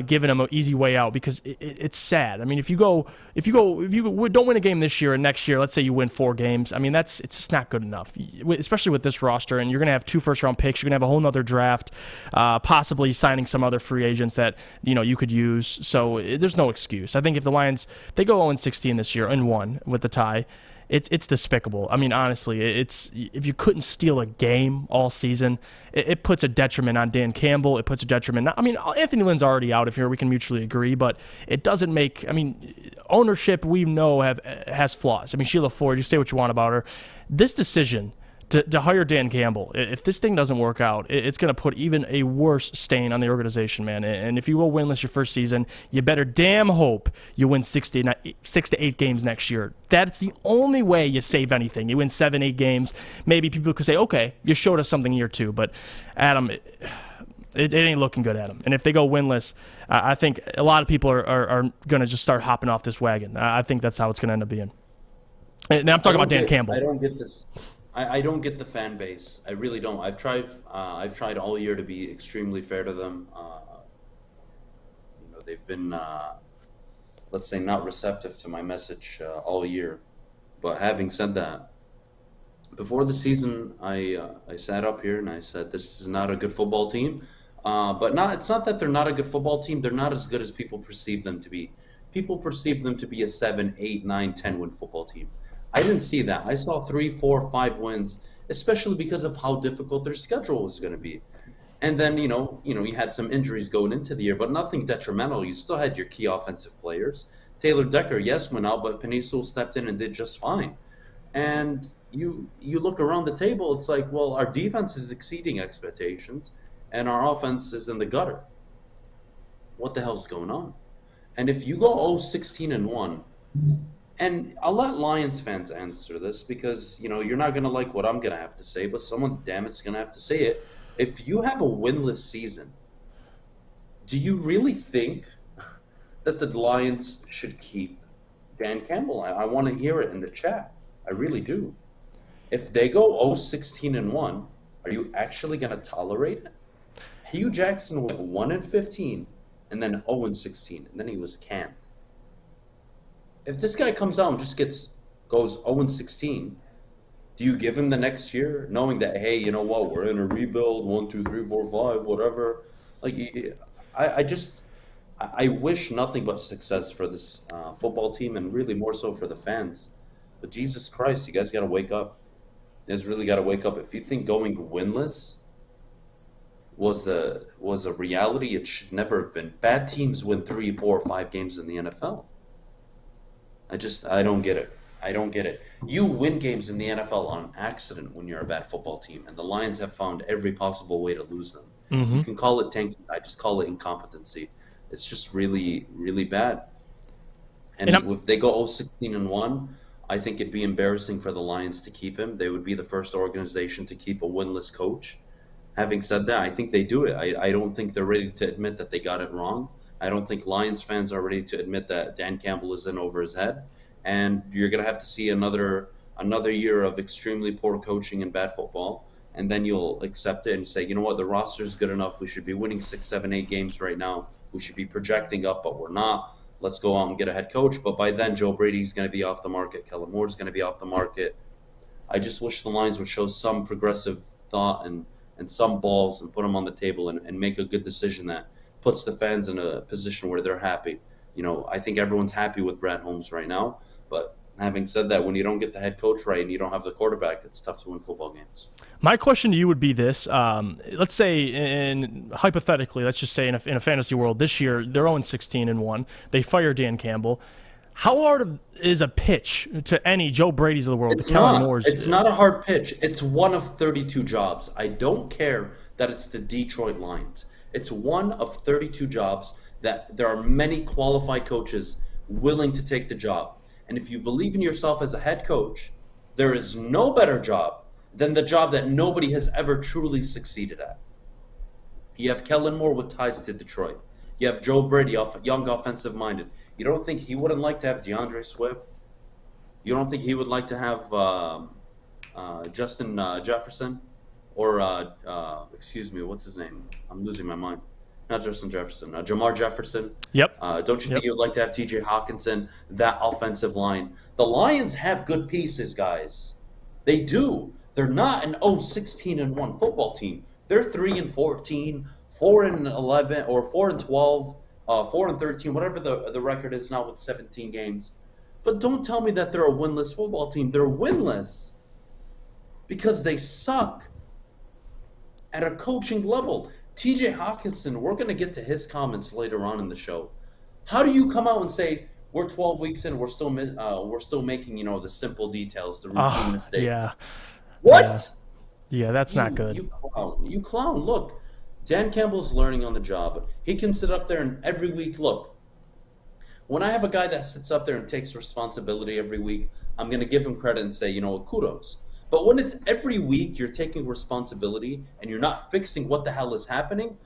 giving them an easy way out, because it's sad. I mean, if you don't win a game this year and next year, let's say you win 4 games, I mean, it's just not good enough, especially with this roster. And you're going to have 2 first-round picks. You're going to have a whole nother draft, possibly signing some other free agents that you could use. So there's no excuse. I think if the Lions, they go 0-16 this year and 1 with the tie, it's despicable. I mean, honestly, if you couldn't steal a game all season, it puts a detriment on Dan Campbell. It puts a detriment. I mean, Anthony Lynn's already out of here. We can mutually agree, but it doesn't make. I mean, ownership we know has flaws. I mean, Sheila Ford, you say what you want about her. This decision to hire Dan Campbell, if this thing doesn't work out, it's going to put even a worse stain on the organization, man. And if you go winless your first season, you better damn hope you win 6 to 8 games next year. That's the only way you save anything. You win 7-8 games. Maybe people could say, okay, you showed us something year 2. But Adam, It ain't looking good at them. And if they go winless, I think a lot of people are going to just start hopping off this wagon. I think that's how it's going to end up being. And I'm talking about Dan Campbell. I don't get this. I don't get the fan base. I really don't. I've tried all year to be extremely fair to them. They've been, let's say, not receptive to my message all year. But having said that, before the season, I sat up here and I said, this is not a good football team. But it's not that they're not a good football team. They're not as good as people perceive them to be. People perceive them to be a 7, 8, 9, 10 win football team. I didn't see that. I saw 3, 4, 5 wins, especially because of how difficult their schedule was going to be. And then, you had some injuries going into the year, but nothing detrimental. You still had your key offensive players. Taylor Decker, yes, went out, but Penisul stepped in and did just fine. And you look around the table, it's like, well, our defense is exceeding expectations, and our offense is in the gutter. What the hell's going on? And if you go 0-16-1, and I'll let Lions fans answer this because, you're not going to like what I'm going to have to say, but someone, damn it's going to have to say it. If you have a winless season, do you really think that the Lions should keep Dan Campbell? I want to hear it in the chat. I really do. If they go 0-16-1, are you actually going to tolerate it? Hugh Jackson went 1-15 and then 0-16, and then he was canned. If this guy comes out and just goes 0-16, do you give him the next year, knowing that, hey, you know what, we're in a rebuild, 1, 2, 3, 4, 5, whatever? I wish nothing but success for this football team, and really more so for the fans. But Jesus Christ, you guys got to wake up. You guys really got to wake up. If you think going winless was a reality, it should never have been. Bad teams win 3, 4, 5 games in the NFL. I don't get it. I don't get it. You win games in the NFL on accident when you're a bad football team, and the Lions have found every possible way to lose them. Mm-hmm. You can call it tanking. I just call it incompetency. It's just really, really bad. And if they go 0-16-1, I think it'd be embarrassing for the Lions to keep him. They would be the first organization to keep a winless coach. Having said that, I think they do it. I don't think they're ready to admit that they got it wrong. I don't think Lions fans are ready to admit that Dan Campbell is in over his head. And you're going to have to see another year of extremely poor coaching and bad football. And then you'll accept it and say, you know what, the roster is good enough. We should be winning 6, 7, 8 games right now. We should be projecting up, but we're not. Let's go out and get a head coach. But by then, Joe Brady's going to be off the market. Kellen Moore's going to be off the market. I just wish the Lions would show some progressive thought and some balls and put them on the table and make a good decision that puts the fans in a position where they're happy. I think everyone's happy with Brad Holmes right now. But having said that, when you don't get the head coach right and you don't have the quarterback, it's tough to win football games. My question to you would be this. Let's say, hypothetically, let's just say in a fantasy world, this year they're 0-16-1. They fire Dan Campbell. How hard is a pitch to any Joe Brady's of the world? It's not a hard pitch. It's one of 32 jobs. I don't care that it's the Detroit Lions. It's one of 32 jobs that there are many qualified coaches willing to take the job. And if you believe in yourself as a head coach, there is no better job than the job that nobody has ever truly succeeded at. You have Kellen Moore with ties to Detroit. You have Joe Brady, young offensive-minded. You don't think he wouldn't like to have DeAndre Swift? You don't think he would like to have Justin Jefferson? Or, excuse me, what's his name? I'm losing my mind. Not Justin Jefferson, Jamar Jefferson. Yep. Don't you think you would like to have T.J. Hawkinson, that offensive line? The Lions have good pieces, guys. They do. They're not an 0-16-1 football team. They're 3-14, 4-11, or 4-12, 4-13, whatever the record is now with 17 games. But don't tell me that they're a winless football team. They're winless because they suck at a coaching level. T.J. Hawkinson, we're going to get to his comments later on in the show. How do you come out and say we're 12 weeks in, we're still making the simple details, the routine mistakes? Yeah. What? Yeah, that's not good. You clown. Look, Dan Campbell's learning on the job. He can sit up there and every week, look, when I have a guy that sits up there and takes responsibility every week, I'm going to give him credit and say, kudos. But when it's every week you're taking responsibility and you're not fixing what the hell is happening,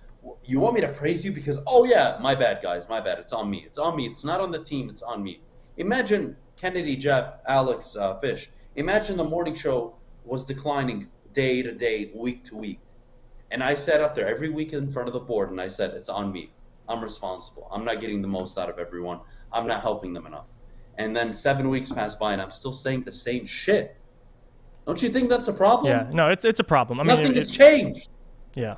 You want me to praise you because, oh yeah, my bad, guys, my bad. It's on me. It's on me. It's not on the team. It's on me. Imagine Kennedy, Jeff, Alex, Fish. Imagine the morning show was declining day to day, week to week. And I sat up there every week in front of the board and I said, it's on me. I'm responsible. I'm not getting the most out of everyone. I'm not helping them enough. And then 7 weeks pass by and I'm still saying the same shit. Don't you think that's a problem? Yeah, no, it's a problem. I mean, Nothing has changed. Yeah.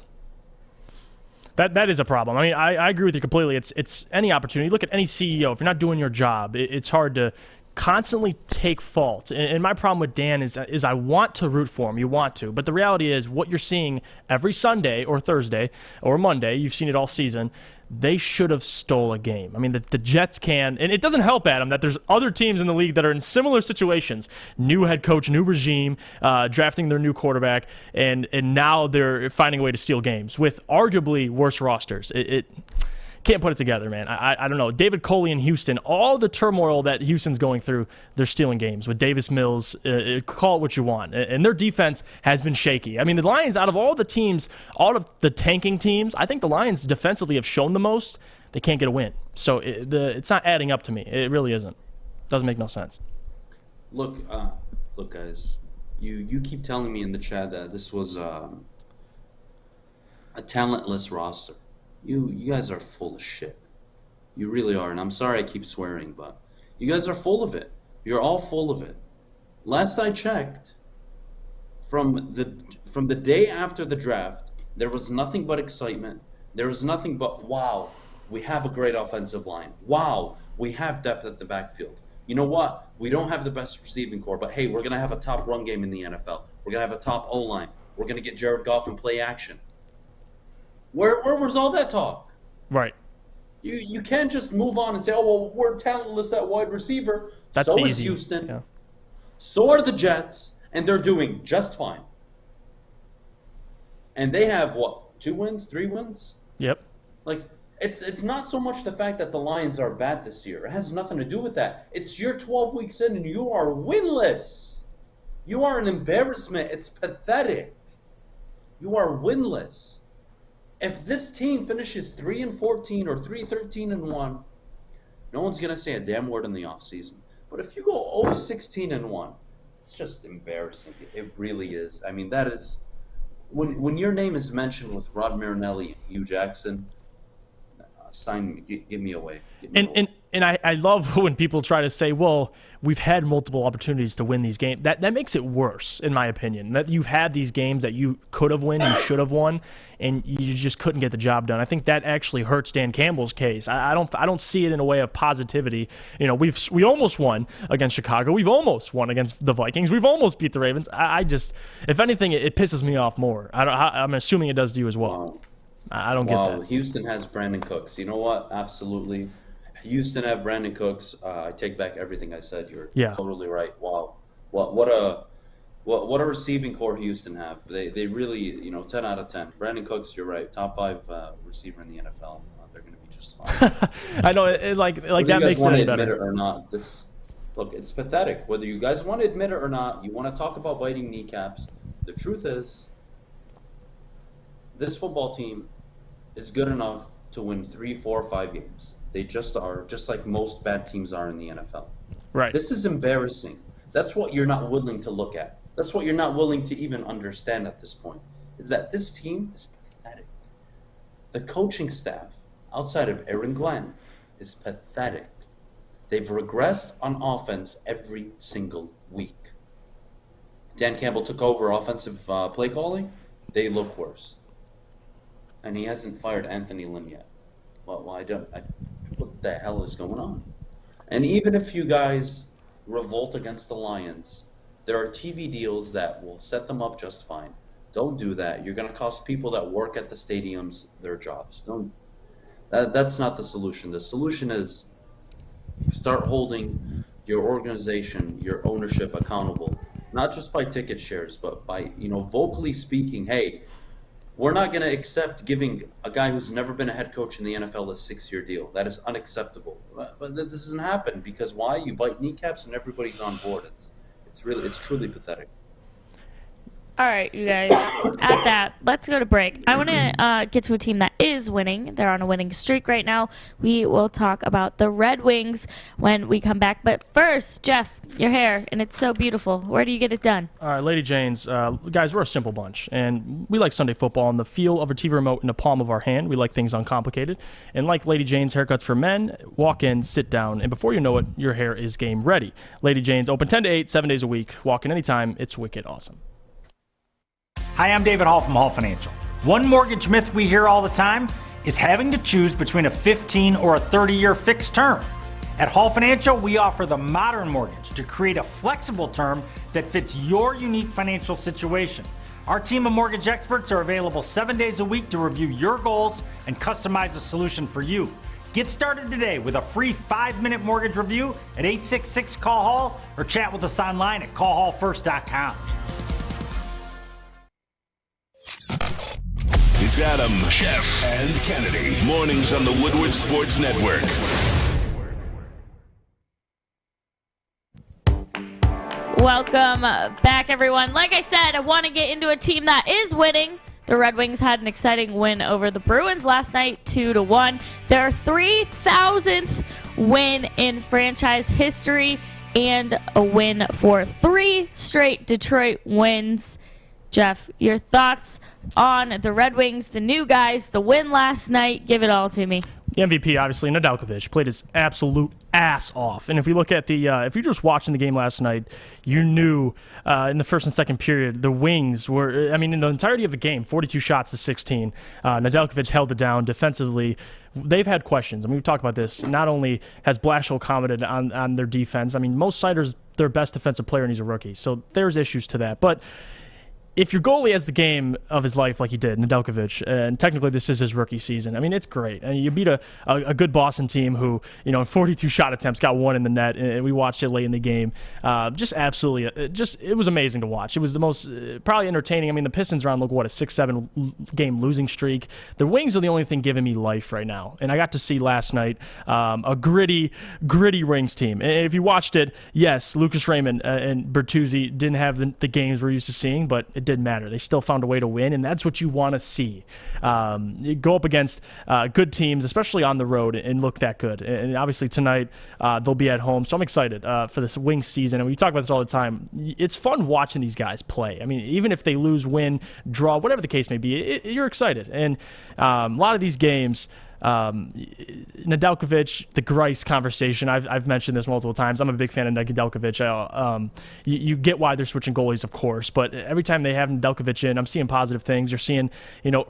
That is a problem. I mean, I agree with you completely. It's any opportunity. Look at any CEO. If you're not doing your job, it's hard to constantly take fault. And my problem with Dan is I want to root for him. You want to. But the reality is what you're seeing every Sunday or Thursday or Monday, you've seen it all season, they should have stole a game. I mean, the Jets can, and it doesn't help, Adam, that there's other teams in the league that are in similar situations. New head coach, new regime, drafting their new quarterback, and now they're finding a way to steal games with arguably worse rosters. It can't put it together, man. I don't know. David Coley in Houston, all the turmoil that Houston's going through, they're stealing games with Davis Mills. Call it what you want. And their defense has been shaky. I mean, the Lions, out of all the teams, all of the tanking teams, I think the Lions defensively have shown the most. They can't get a win. So it's not adding up to me. It really isn't. Doesn't make no sense. Look, guys. You keep telling me in the chat that this was a talentless roster. You guys are full of shit. You really are. And I'm sorry I keep swearing, but you guys are full of it. You're all full of it. Last I checked, from the day after the draft, there was nothing but excitement. There was nothing but, wow, we have a great offensive line. Wow, we have depth at the backfield. You know what? We don't have the best receiving core, but hey, we're going to have a top run game in the NFL. We're going to have a top O-line. We're going to get Jared Goff and play action. Where was all that talk? Right. You can't just move on and say, oh, well, we're talentless at wide receiver. That's so easy. is Houston. Yeah. So are the Jets, and they're doing just fine. And they have, 2 wins, 3 wins? Yep. Like, it's not so much the fact that the Lions are bad this year. It has nothing to do with that. It's you're 12 weeks in, and you are winless. You are an embarrassment. It's pathetic. You are winless. If this team finishes 3-14 or 3-13-1, no one's gonna say a damn word in the offseason. But if you go 0-16-1, it's just embarrassing. It really is. I mean, that is when your name is mentioned with Rod Marinelli and Hugh Jackson. Sign me, give me away. And I love when people try to say, well, we've had multiple opportunities to win these games. That makes it worse, in my opinion. That you've had these games that you could have won, you should have won, and you just couldn't get the job done. I think that actually hurts Dan Campbell's case. I don't see it in a way of positivity. You know, we almost won against Chicago. We've almost won against the Vikings. We've almost beat the Ravens. I just, if anything, it pisses me off more. I'm assuming it does to you as well. Wow. I don't get that. Houston has Brandon Cooks. You know what? Absolutely. Houston have Brandon Cooks. I take back everything I said. You're totally right. Wow. What a receiving core Houston have. They really, 10 out of 10. Brandon Cooks, you're right. Top 5 receiver in the NFL. They're going to be just fine. I know, like that makes it better. Whether you guys want to admit it or not, look, it's pathetic. Whether you guys want to admit it or not, you want to talk about biting kneecaps. The truth is, this football team is good enough to win 3, 4, 5 games. They just are, just like most bad teams are in the NFL. Right. This is embarrassing. That's what you're not willing to look at. That's what you're not willing to even understand at this point, is that this team is pathetic. The coaching staff, outside of Aaron Glenn, is pathetic. They've regressed on offense every single week. Dan Campbell took over offensive play calling. They look worse. And he hasn't fired Anthony Lynn yet. Well, what the hell is going on? And even if you guys revolt against the Lions, there are TV deals that will set them up just fine. Don't do that. You're going to cost people that work at the stadiums their jobs. That's not the solution. The solution is start holding your organization, your ownership accountable, not just by ticket shares, but by, vocally speaking, hey, we're not going to accept giving a guy who's never been a head coach in the NFL a 6-year deal. That is unacceptable. But this doesn't happen because why? You bite kneecaps and everybody's on board. It's truly pathetic. All right, you guys. At that, let's go to break. I want to get to a team that is winning. They're on a winning streak right now. We will talk about the Red Wings when we come back. But first, Jeff, your hair, and it's so beautiful. Where do you get it done? All right, Lady Jane's. Guys, we're a simple bunch, and we like Sunday football on the feel of a TV remote in the palm of our hand. We like things uncomplicated. And like Lady Jane's haircuts for men, walk in, sit down, and before you know it, your hair is game ready. Lady Jane's open 10 to 8, 7 days a week. Walk in anytime. It's wicked awesome. Hi, I'm David Hall from Hall Financial. One mortgage myth we hear all the time is having to choose between a 15 or a 30-year fixed term. At Hall Financial, we offer the modern mortgage to create a flexible term that fits your unique financial situation. Our team of mortgage experts are available 7 days a week to review your goals and customize a solution for you. Get started today with a free 5-minute mortgage review at 866-CALL-HALL or chat with us online at callhallfirst.com. It's Adam, Jeff, and Kennedy. Mornings on the Woodward Sports Network. Welcome back, everyone. Like I said, I want to get into a team that is winning. The Red Wings had an exciting win over the Bruins last night, 2-1. Their 3,000th win in franchise history and a win for 3 straight Detroit wins. Jeff, your thoughts on the Red Wings, the new guys, the win last night? Give it all to me. The MVP, obviously, Nedeljkovic, played his absolute ass off. And if we look at if you're just watching the game last night, you knew in the first and second period, the Wings were, in the entirety of the game, 42 shots to 16. Nedeljkovic held it down defensively. They've had questions. We talked about this. Not only has Blashill commented on their defense, most Siders, their best defensive player, and he's a rookie. So there's issues to that. But if your goalie has the game of his life like he did, Nedeljkovic, and technically this is his rookie season, it's great. And you beat a good Boston team who, in 42 shot attempts, got 1 in the net, and we watched it late in the game. It was amazing to watch. It was the most probably entertaining. The Pistons are on, a 6-7 game losing streak. The Wings are the only thing giving me life right now. And I got to see last night a gritty Wings team. And if you watched it, yes, Lucas Raymond and Bertuzzi didn't have the games we're used to seeing, but it didn't matter. They still found a way to win, and that's what you want to see. You go up against good teams, especially on the road, and look that good. And obviously tonight they'll be at home, so I'm excited for this Wings season. And we talk about this all the time. It's fun watching these guys play. Even if they lose, win, draw, whatever the case may be, you're excited. And a lot of these games, Nedeljkovic, the Grice conversation, I've mentioned this multiple times. I'm a big fan of Nedeljkovic. You get why they're switching goalies, of course, but every time they have Nedeljkovic in, I'm seeing positive things. You're seeing,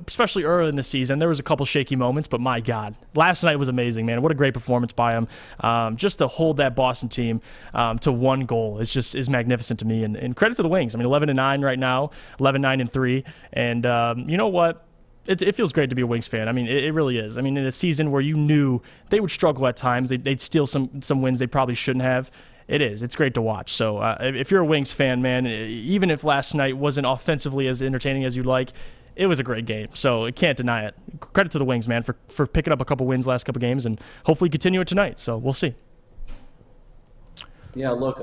especially early in the season, there was a couple shaky moments, but my God, last night was amazing, man. What a great performance by him. Just to hold that Boston team to 1 goal is magnificent to me, and credit to the Wings. 11-9 right now, 11-9-3, and you know what? It feels great to be a Wings fan. It really is. In a season where you knew they would struggle at times, they'd steal some wins they probably shouldn't have. It's great to watch. So if you're a Wings fan, man, even if last night wasn't offensively as entertaining as you'd like, it was a great game. So I can't deny it. Credit to the Wings, man, for picking up a couple wins last couple games and hopefully continue it tonight. So we'll see. Yeah, look,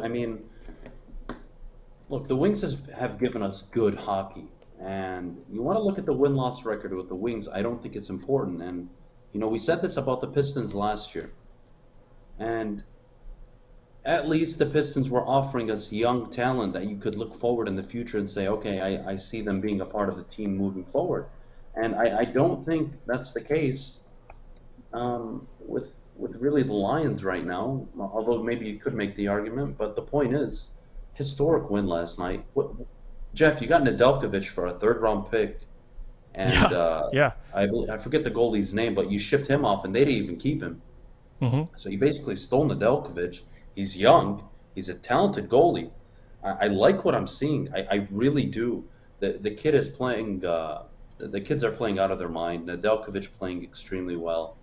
the Wings have given us good hockey. And you want to look at the win-loss record with the Wings. I don't think it's important. And, we said this about the Pistons last year. And at least the Pistons were offering us young talent that you could look forward in the future and say, okay, I see them being a part of the team moving forward. And I don't think that's the case with really the Lions right now, although maybe you could make the argument. But the point is, historic win last night. Jeff, you got Nedeljkovic for a 3rd-round pick, and I forget the goalie's name, but you shipped him off, and they didn't even keep him. Mm-hmm. So you basically stole Nedeljkovic. He's young. He's a talented goalie. I like what I'm seeing. I really do. The kid is playing. The kids are playing out of their mind. Nedeljkovic playing extremely well.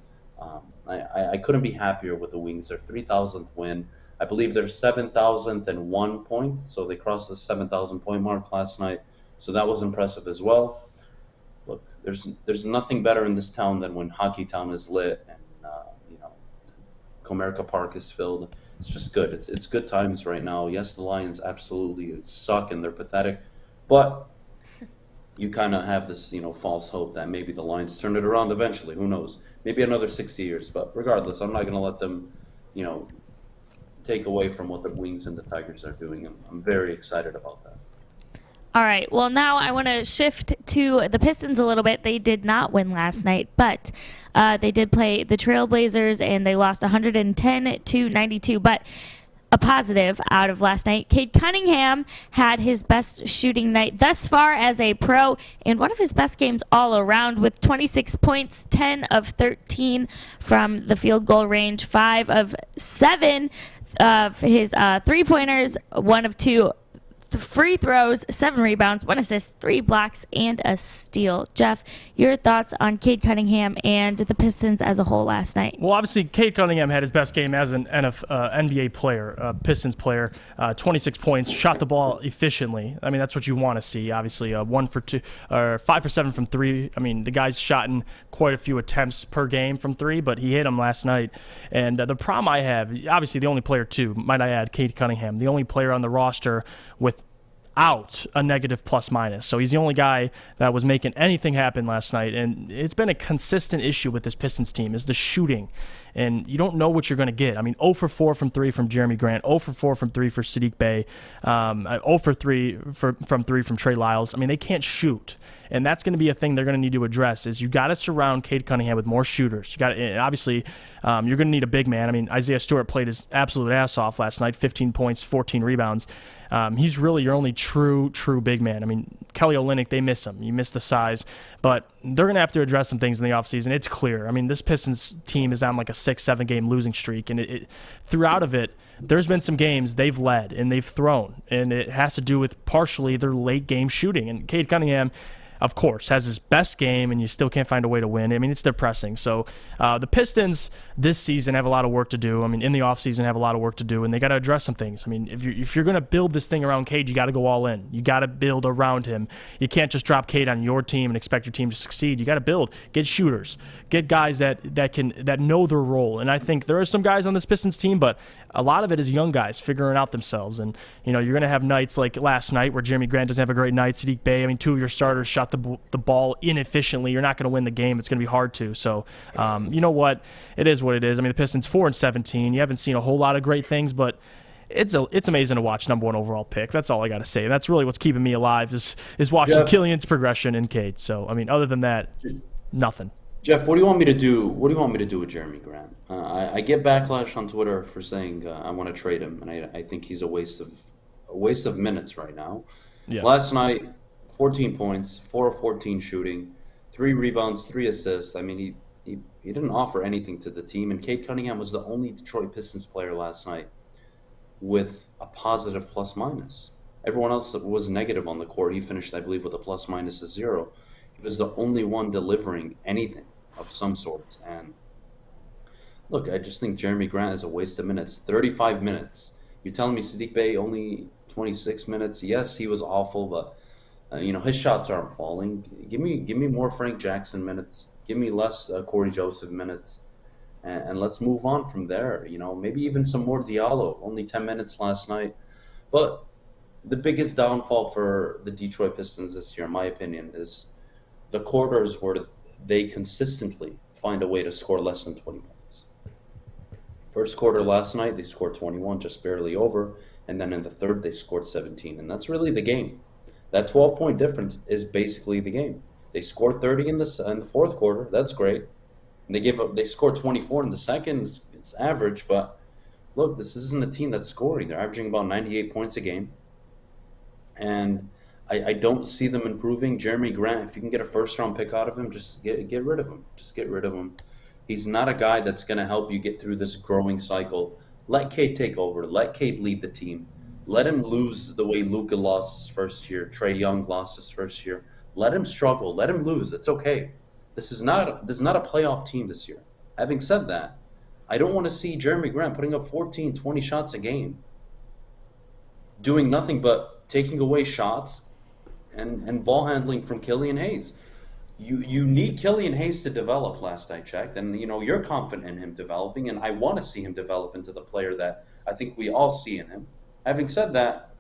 I couldn't be happier with the Wings. Their 3,000th win. I believe they're 7,001 point, so they crossed the 7,000 point mark last night. So that was impressive as well. Look, there's nothing better in this town than when Hockey Town is lit and Comerica Park is filled. It's just good. It's good times right now. Yes, the Lions absolutely suck and they're pathetic, but you kind of have this, false hope that maybe the Lions turn it around eventually. Who knows? Maybe another 60 years. But regardless, I'm not going to let them, take away from what the Wings and the Tigers are doing. I'm very excited about that. All right. Well, now I want to shift to the Pistons a little bit. They did not win last night, but they did play the Trailblazers, and they lost 110-92. But a positive out of last night, Cade Cunningham had his best shooting night thus far as a pro and one of his best games all around with 26 points, 10 of 13 from the field goal range, 5 of 7 of his three-pointers, 1 of 2 free throws, 7 rebounds, 1 assist, 3 blocks, and a steal. Jeff, your thoughts on Cade Cunningham and the Pistons as a whole last night? Well, obviously, Cade Cunningham had his best game as an NBA player, Pistons player. 26 points, shot the ball efficiently. I mean, that's what you want to see. Obviously, 1 for 2 or 5 for 7 from 3. I mean, the guy's shot in quite a few attempts per game from 3, but he hit them last night. And the problem I have, obviously, the only player too, might I add, Cade Cunningham, the only player on the roster without a negative plus minus. So he's the only guy that was making anything happen last night. And it's been a consistent issue with this Pistons team is the shooting. And you don't know what you're going to get. I mean, 0 for 4 from 3 from Jeremy Grant, 0 for 4 from 3 for Sadiq Bey, 0 for 3 from 3 from Trey Lyles. I mean, they can't shoot. And that's going to be a thing they're going to need to address is you got to surround Cade Cunningham with more shooters. You got to, obviously, you're going to need a big man. I mean, Isaiah Stewart played his absolute ass off last night, 15 points, 14 rebounds. He's really your only true big man. I mean, Kelly Olynyk, they miss him. You miss the size. But they're going to have to address some things in the offseason. It's clear. I mean, this Pistons team is on like a 6-7 game losing streak. And throughout of it, there's been some games they've led and they've thrown. And it has to do with partially their late game shooting. And Cade Cunningham, of course, has his best game, and you still can't find a way to win. I mean, it's depressing. So the Pistons this season have a lot of work to do. I mean, in the offseason have a lot of work to do, and they got to address some things. I mean, if you're going to build this thing around Cade, you got to go all in. You got to build around him. You can't just drop Cade on your team and expect your team to succeed. You got to build. Get shooters. Get guys that know their role. And I think there are some guys on this Pistons team, but a lot of it is young guys figuring out themselves. And, you're going to have nights like last night where Jeremy Grant doesn't have a great night. Sadiq Bey, I mean, 2 of your starters shot the ball inefficiently. You're not going to win the game. It's going to be hard to. So, you know what? It is what it is. I mean, the Pistons 4-17. You haven't seen a whole lot of great things, but it's amazing to watch number 1 overall pick. That's all I got to say. That's really what's keeping me alive is watching Killian's progression in Cade. So, I mean, other than that, nothing. Jeff, what do you want me to do? What do you want me to do with Jeremy Grant? I get backlash on Twitter for saying I want to trade him, and I think he's a waste of minutes right now. Yeah. Last night, 14 points, 4 of 14 shooting, 3 rebounds, 3 assists. I mean, he didn't offer anything to the team, and Cade Cunningham was the only Detroit Pistons player last night with a positive plus minus. Everyone else was negative on the court. He finished, I believe, with a plus minus of 0. He was the only one delivering anything of some sort. And look, I just think Jeremy Grant is a waste of minutes. 35 minutes. You're telling me Sadiq Bey only 26 minutes? Yes, he was awful, but his shots aren't falling. Give me more Frank Jackson minutes. Give me less Corey Joseph minutes, and let's move on from there. Maybe even some more Diallo. Only 10 minutes last night, but the biggest downfall for the Detroit Pistons this year, in my opinion, is the quarters where they consistently find a way to score less than 20 points. First quarter last night, they scored 21, just barely over, and then in the third, they scored 17, and that's really the game. That 12-point difference is basically the game. They scored 30 in the fourth quarter. That's great. They scored 24 in the second. It's average, but look, this isn't a team that's scoring. They're averaging about 98 points a game, and I don't see them improving. Jeremy Grant, if you can get a first-round pick out of him, just get rid of him. Just get rid of him. He's not a guy that's going to help you get through this growing cycle. Let Cade take over. Let Cade lead the team. Let him lose the way Luka lost his first year. Trae Young lost his first year. Let him struggle. Let him lose. It's okay. This is not a playoff team this year. Having said that, I don't want to see Jeremy Grant putting up 14, 20 shots a game, doing nothing but taking away shots and ball handling from Killian Hayes. You need Killian Hayes to develop, last I checked, and you're confident in him developing, and I want to see him develop into the player that I think we all see in him. Having said that,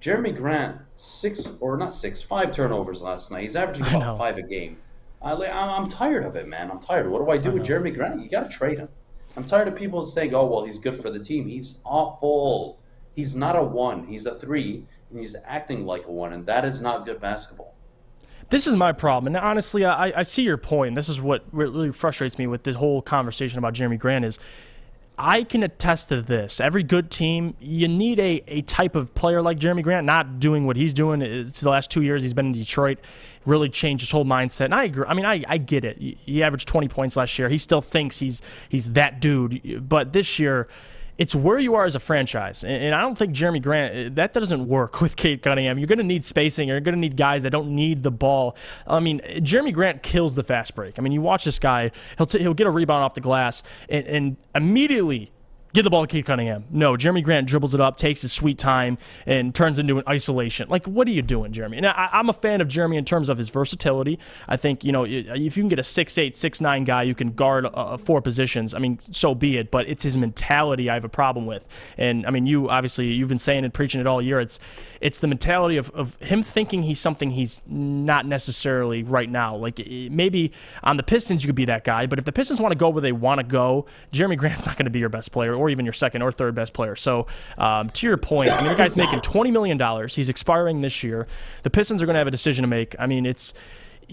Jeremy Grant, 5 turnovers last night. He's averaging about 5 a game. I'm tired of it, man. I'm tired. What do I do with Jeremy Grant? You got to trade him. I'm tired of people saying, oh, well, he's good for the team. He's awful. He's not a 1. He's a 3, and he's acting like a 1, and that is not good basketball. This is my problem. And honestly, I see your point. This is what really frustrates me with this whole conversation about Jeremy Grant is I can attest to this. Every good team, you need a type of player like Jeremy Grant, not doing what he's doing. It's the last 2 years he's been in Detroit, really changed his whole mindset. And I agree. I mean, I get it. He averaged 20 points last year. He still thinks he's that dude. But this year, it's where you are as a franchise. And I don't think Jeremy Grant, that doesn't work with Cade Cunningham. You're going to need spacing. You're going to need guys that don't need the ball. I mean, Jeremy Grant kills the fast break. I mean, you watch this guy, he'll get a rebound off the glass and immediately get the ball to Cade Cunningham. No, Jeremy Grant dribbles it up, takes his sweet time, and turns into an isolation. Like, what are you doing, Jeremy? And I'm a fan of Jeremy in terms of his versatility. I think, if you can get a 6'8", 6'9" guy who can guard 4 positions, I mean, so be it. But it's his mentality I have a problem with. And, I mean, you've been saying and preaching it all year. It's the mentality of him thinking he's something he's not necessarily right now. Like, maybe on the Pistons you could be that guy, but if the Pistons want to go where they want to go, Jeremy Grant's not going to be your best player or even your second or third best player. So to your point, I mean, the guy's making $20 million. He's expiring this year. The Pistons are going to have a decision to make. I mean,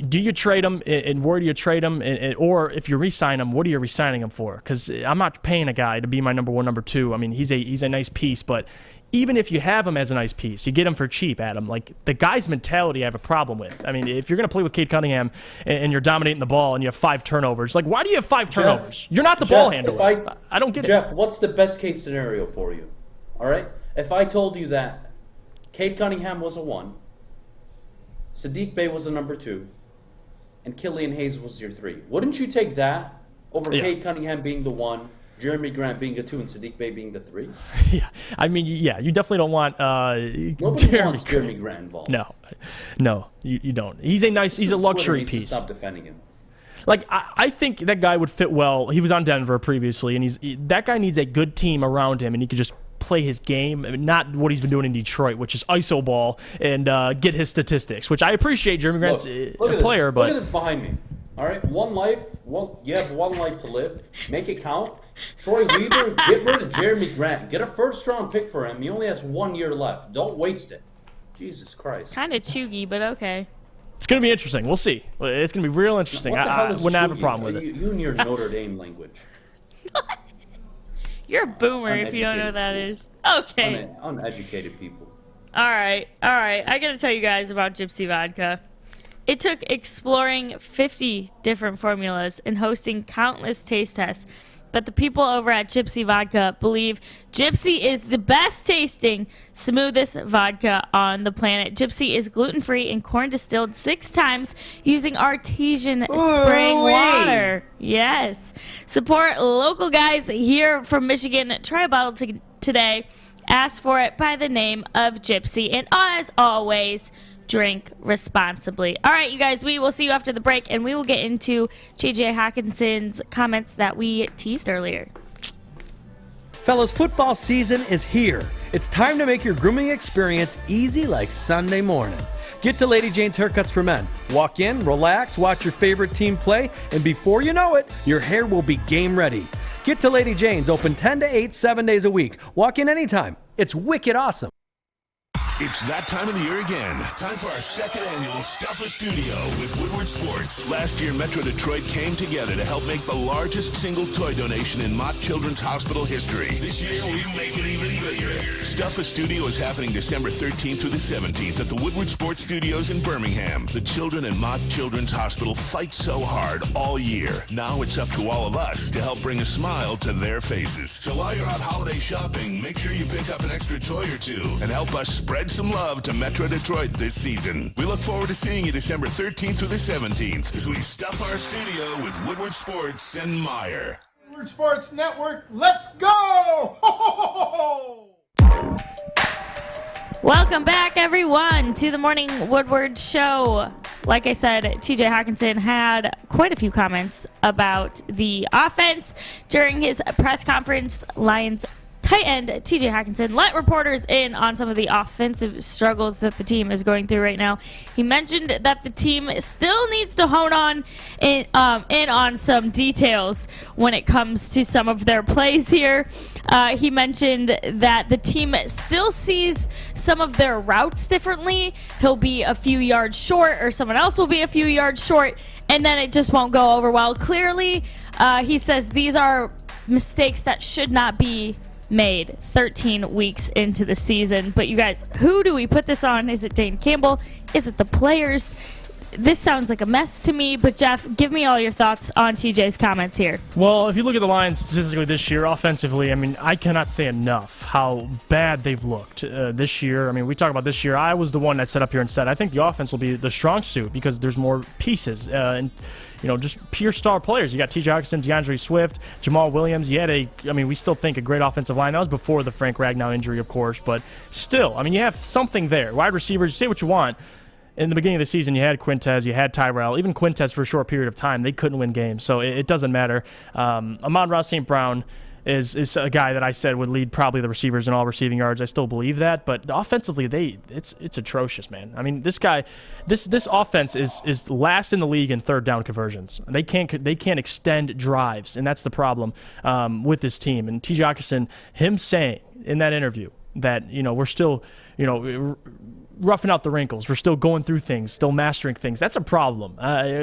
do you trade him, and where do you trade him? Or if you re-sign him, what are you re-signing him for? Because I'm not paying a guy to be my number 1, number 2. I mean, he's a nice piece, but even if you have him as a nice piece, you get him for cheap, Adam. Like, the guy's mentality I have a problem with. I mean, if you're going to play with Cade Cunningham and you're dominating the ball and you have 5 turnovers, like, why do you have 5 turnovers? You're not the ball handler. I don't get it. Jeff, what's the best case scenario for you? All right? If I told you that Cade Cunningham was a 1, Saddiq Bey was a number 2, and Killian Hayes was your 3, wouldn't you take that over Cade Cunningham being the 1, Jeremy Grant being a 2, and Saddiq Bey being the 3? Yeah, I mean, you definitely don't want Nobody wants Jeremy Grant involved. No, you don't. He's a luxury piece. Stop defending him. Like, I think that guy would fit well. He was on Denver previously, and that guy needs a good team around him, and he could just play his game, not what he's been doing in Detroit, which is iso ball and get his statistics, which I appreciate. Jeremy Grant's a player, but look at this behind me. All right, you have one life to live. Make it count. Troy Weaver, get rid of Jeremy Grant. Get a first-round pick for him. He only has 1 year left. Don't waste it. Jesus Christ. Kind of chuggy, but okay. It's going to be interesting. We'll see. It's going to be real interesting. I wouldn't have a problem with it. You and your Notre Dame language. You're a boomer if you don't know what that is. Okay. Uneducated people. All right. I got to tell you guys about Gypsy Vodka. It took exploring 50 different formulas and hosting countless taste tests, but the people over at Gypsy Vodka believe Gypsy is the best tasting, smoothest vodka on the planet. Gypsy is gluten-free and corn distilled 6 times using artesian spring water. Yes. Support local guys here from Michigan. Try a bottle today. Ask for it by the name of Gypsy. And as always, drink responsibly. All right, you guys, we will see you after the break, and we will get into J.J. Hawkinson's comments that we teased earlier. Fellas, football season is here. It's time to make your grooming experience easy like Sunday morning. Get to Lady Jane's Haircuts for Men. Walk in, relax, watch your favorite team play, and before you know it, your hair will be game ready. Get to Lady Jane's, open 10 to 8, 7 days a week. Walk in anytime. It's wicked awesome. It's that time of the year again. Time for our second annual Stuff a Studio with Woodward Sports. Last year, Metro Detroit came together to help make the largest single toy donation in Mott Children's Hospital history. This year, we make it even bigger. Stuff a Studio is happening December 13th through the 17th at the Woodward Sports Studios in Birmingham. The children in Mott Children's Hospital fight so hard all year. Now it's up to all of us to help bring a smile to their faces. So while you're out holiday shopping, make sure you pick up an extra toy or two and help us spread some love to Metro Detroit this season. We look forward to seeing you December 13th through the 17th as we stuff our studio with Woodward Sports and Meyer. Woodward Sports Network, let's go! Ho, ho, ho, ho. Welcome back, everyone, to the Morning Woodward Show. Like I said, TJ Hawkinson had quite a few comments about the offense during his press conference. Lions Tight end TJ Hawkinson let reporters in on some of the offensive struggles that the team is going through right now. He mentioned that the team still needs to hone in on some details when it comes to some of their plays here. He mentioned that the team still sees some of their routes differently. He'll be a few yards short, or someone else will be a few yards short, and then it just won't go over well. Clearly, he says these are mistakes that should not be made 13 weeks into the season. But you guys, who do we put this on? Is it Dan Campbell? Is it the players? This sounds like a mess to me, but Jeff, give me all your thoughts on TJ's comments here. Well, if you look at the Lions statistically this year, offensively, I mean, I cannot say enough how bad they've looked this year. I mean, we talk about this year. I was the one that set up here and said, I think the offense will be the strong suit because there's more pieces. And just pure star players. You got T.J. Hawkinson, DeAndre Swift, Jamal Williams. You had we still think a great offensive line. That was before the Frank Ragnow injury, of course, but still, I mean, you have something there. Wide receivers, say what you want. In the beginning of the season, you had Quintez, you had Tyrell, even Quintez for a short period of time. They couldn't win games, so it doesn't matter. Amon-Ra St. Brown is a guy that I said would lead probably the receivers in all receiving yards. I still believe that, but offensively, it's atrocious, man. I mean, this guy, this offense is last in the league in third down conversions. They can't extend drives, and that's the problem with this team. And T.J. Hawkinson, him saying in that interview that we're still roughing out the wrinkles. We're still going through things, still mastering things. That's a problem.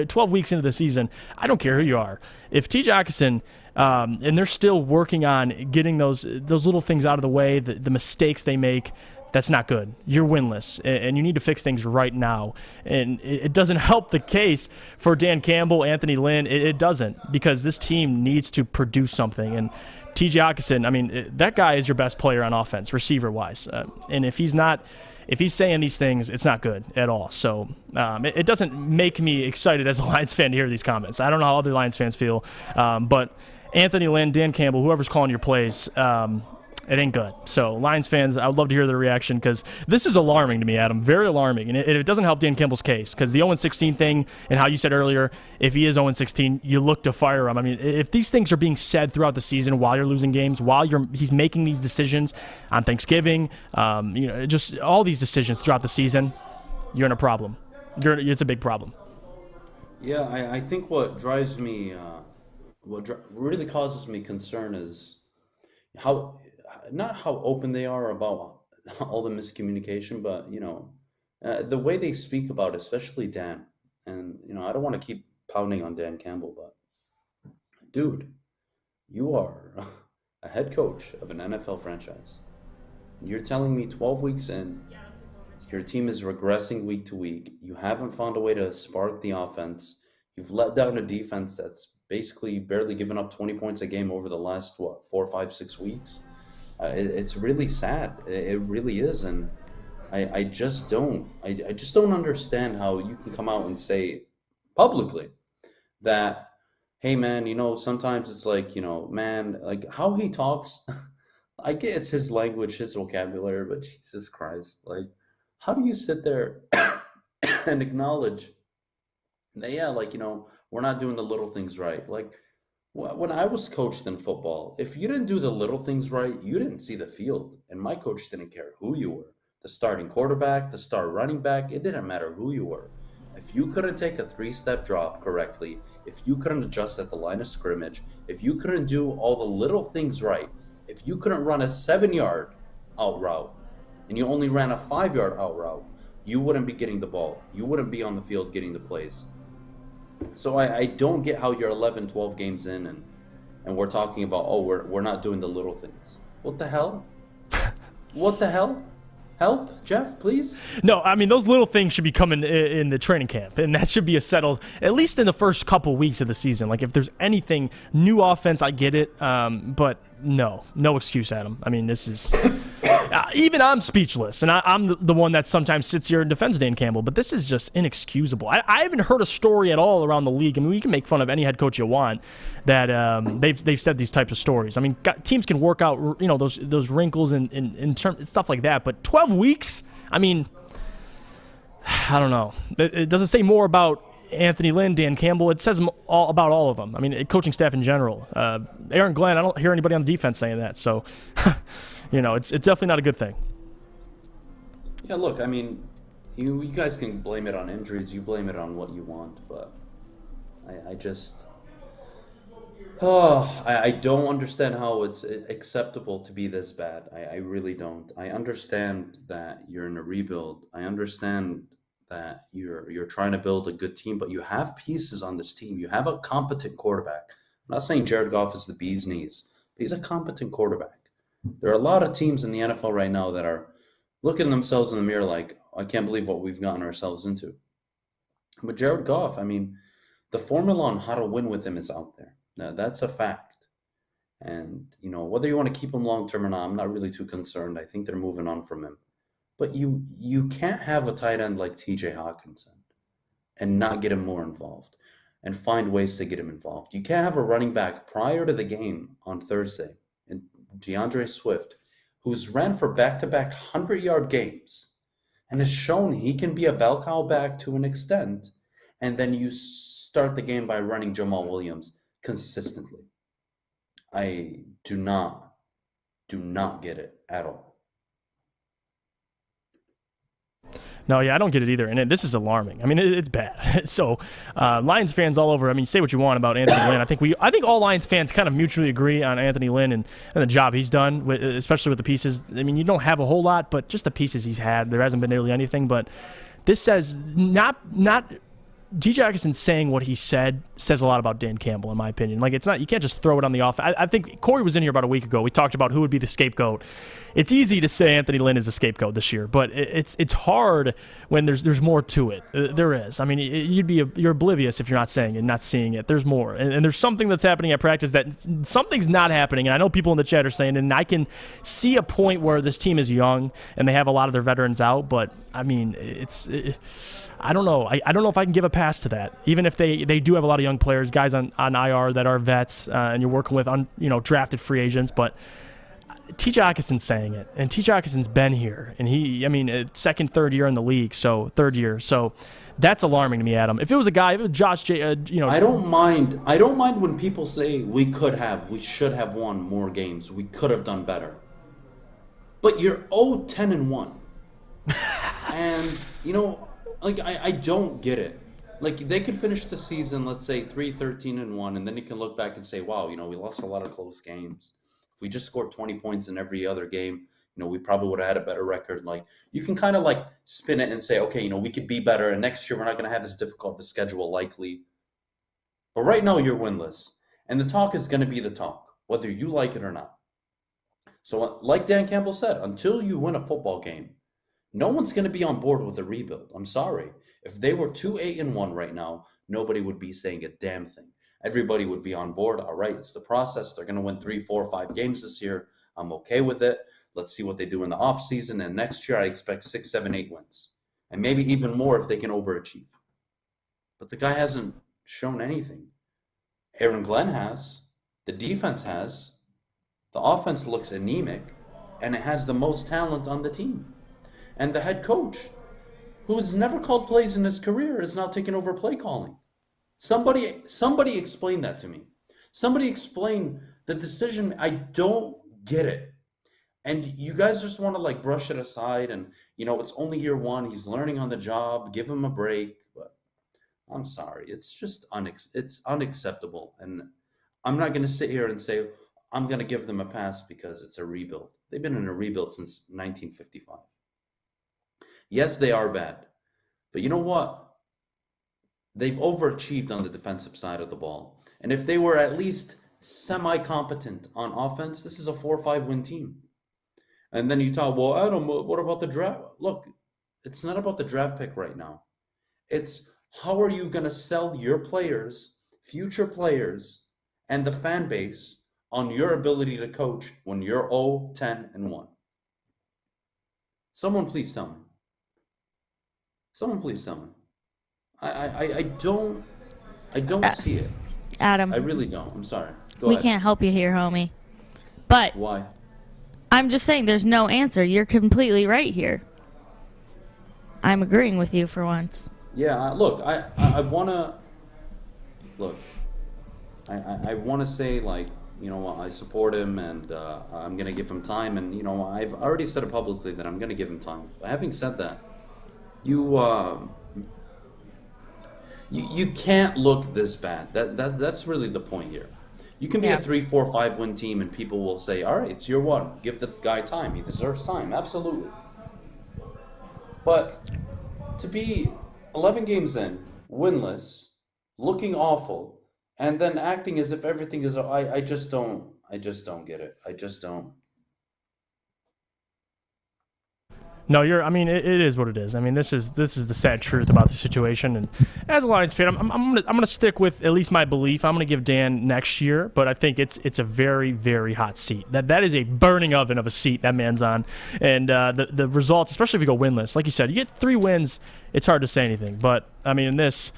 12 weeks into the season, I don't care who you are. If T.J. Hawkinson, and they're still working on getting those little things out of the way, the mistakes they make, that's not good. You're winless, and you need to fix things right now. And it doesn't help the case for Dan Campbell, Anthony Lynn. It doesn't, because this team needs to produce something. And T.J. Hawkinson, I mean, that guy is your best player on offense, receiver-wise. And if he's saying these things, it's not good at all. So it doesn't make me excited as a Lions fan to hear these comments. I don't know how other Lions fans feel. But Anthony Lynn, Dan Campbell, whoever's calling your plays, it ain't good. So Lions fans, I would love to hear their reaction, because this is alarming to me, Adam. Very alarming. And it doesn't help Dan Campbell's case, because the 0-16 thing, and how you said earlier, if he is 0-16, you look to fire him. I mean, if these things are being said throughout the season while you're losing games, while he's making these decisions on Thanksgiving, just all these decisions throughout the season, you're in a problem. It's a big problem. Yeah, I think what drives me, really causes me concern is not how open they are about all the miscommunication, but the way they speak about it, especially Dan. And I don't want to keep pounding on Dan Campbell, but dude, you are a head coach of an NFL franchise. You're telling me 12 weeks in, your team is regressing week to week. You haven't found a way to spark the offense. You've let down a defense that's basically barely given up 20 points a game over the last 4, 5, 6 weeks. It's really sad. It really is, and I just don't understand how you can come out and say publicly that, hey man, sometimes it's like, man, like how he talks. I get it's his language, his vocabulary, but Jesus Christ, like, how do you sit there and acknowledge that, yeah, like, we're not doing the little things right? Like, when I was coached in football, if you didn't do the little things right, you didn't see the field. And my coach didn't care who you were. The starting quarterback, the star running back, it didn't matter who you were. If you couldn't take a 3-step drop correctly, if you couldn't adjust at the line of scrimmage, if you couldn't do all the little things right, if you couldn't run a 7-yard out route, and you only ran a 5-yard out route, you wouldn't be getting the ball. You wouldn't be on the field getting the plays. So I don't get how you're 11, 12 games in and we're talking about, we're not doing the little things. What the hell? What the hell? Help, Jeff, please? No, I mean, those little things should be coming in the training camp, and that should be settled at least in the first couple weeks of the season. Like, if there's anything, new offense, I get it, but no excuse, Adam. I mean, this is... even I'm speechless, and I'm the one that sometimes sits here and defends Dan Campbell, but this is just inexcusable. I haven't heard a story at all around the league. I mean, we can make fun of any head coach you want that they've said these types of stories. I mean, teams can work out those wrinkles and stuff like that, but 12 weeks? I mean, I don't know. It doesn't say more about Anthony Lynn, Dan Campbell, it says all about all of them. I mean, coaching staff in general. Aaron Glenn, I don't hear anybody on the defense saying that. So, it's definitely not a good thing. Yeah, look, I mean, you guys can blame it on injuries. You blame it on what you want, but I just... I don't understand how it's acceptable to be this bad. I really don't. I understand that you're in a rebuild. I understand that you're trying to build a good team, but you have pieces on this team. You have a competent quarterback. I'm not saying Jared Goff is the bee's knees, but he's a competent quarterback. There are a lot of teams in the NFL right now that are looking themselves in the mirror like, I can't believe what we've gotten ourselves into. But Jared Goff, I mean, the formula on how to win with him is out there. Now, that's a fact. And, whether you want to keep him long-term or not, I'm not really too concerned. I think they're moving on from him. But you can't have a tight end like TJ Hawkinson and not get him more involved and find ways to get him involved. You can't have a running back prior to the game on Thursday, and DeAndre Swift, who's ran for back-to-back 100-yard games and has shown he can be a bell cow back to an extent, and then you start the game by running Jamal Williams consistently. I do not get it at all. No, yeah, I don't get it either, and this is alarming. I mean, it's bad. So, Lions fans all over. I mean, say what you want about Anthony Lynn. I think all Lions fans kind of mutually agree on Anthony Lynn and the job he's done, especially with the pieces. I mean, you don't have a whole lot, but just the pieces he's had, there hasn't been nearly anything. But this says not. TJ Hawkinson saying what he said says a lot about Dan Campbell, in my opinion. Like, it's not, you can't just throw it on the off. I think Corey was in here about a week ago. We talked about who would be the scapegoat. It's easy to say Anthony Lynn is a scapegoat this year, but it's hard when there's more to it. There is. I mean, you're oblivious if you're not saying it, not seeing it. There's more, and there's something that's happening at practice that something's not happening. And I know people in the chat are saying, and I can see a point where this team is young and they have a lot of their veterans out, but I mean, I don't know. I don't know if I can give a pass to that. Even if they do have a lot of young players, guys on IR that are vets, and you're working with drafted free agents. But TJ Hawkinson's saying it, and TJ Hawkinson's been here, and second, third year in the league, so third year. So that's alarming to me, Adam. If it was a guy, if it was Josh, I don't mind. I don't mind when people say we should have won more games, we could have done better. But you're 10-1, and I don't get it. Like, they could finish the season, let's say 3-13-1, and then you can look back and say, wow, we lost a lot of close games. If we just scored 20 points in every other game, we probably would have had a better record. Like, you can kind of spin it and say, okay, we could be better, and next year we're not going to have as difficult of a schedule likely. But right now you're winless, and the talk is going to be the talk, whether you like it or not. So like Dan Campbell said, until you win a football game, no one's going to be on board with a rebuild. I'm sorry. If they were 2-8-1 right now, nobody would be saying a damn thing. Everybody would be on board. All right, it's the process. They're going to win 3, 4, 5 games this year. I'm okay with it. Let's see what they do in the offseason. And next year, I expect 6, 7, 8 wins. And maybe even more if they can overachieve. But the guy hasn't shown anything. Aaron Glenn has. The defense has. The offense looks anemic. And it has the most talent on the team. And the head coach, who has never called plays in his career, is now taking over play calling. Somebody explain that to me. Somebody explain the decision. I don't get it. And you guys just want to brush it aside and, it's only year one. He's learning on the job. Give him a break. But I'm sorry. It's just it's unacceptable. And I'm not going to sit here and say I'm going to give them a pass because it's a rebuild. They've been in a rebuild since 1955. Yes, they are bad. But you know what? They've overachieved on the defensive side of the ball. And if they were at least semi-competent on offense, this is a 4 or 5 win team. And then you talk, well, Adam, what about the draft? Look, it's not about the draft pick right now. It's how are you going to sell your players, future players, and the fan base on your ability to coach when you're 0-10-1? Someone please tell me. Someone please tell me. I don't see it. Adam. I really don't. I'm sorry. Go we ahead. can't help you here, homie. But why? I'm just saying there's no answer. You're completely right here. I'm agreeing with you for once. Yeah, look, I wanna look. I want to say, like, I support him, and I'm gonna give him time, and I've already said it publicly that I'm gonna give him time. But having said that, you can't look this bad. That's really the point here. You can be a 3, 4, 5 win team, and people will say, "All right, it's year one. Give the guy time. He deserves time." Absolutely. But to be 11 games in, winless, looking awful, and then acting as if everything is, I just don't get it. I just don't. No, it is what it is. I mean, this is the sad truth about the situation. And as a Lions fan, I'm gonna stick with at least my belief. I'm gonna give Dan next year, but I think it's a very, very hot seat. That is a burning oven of a seat that man's on. And the results, especially if you go winless, like you said, you get 3 wins, it's hard to say anything. But I mean, in this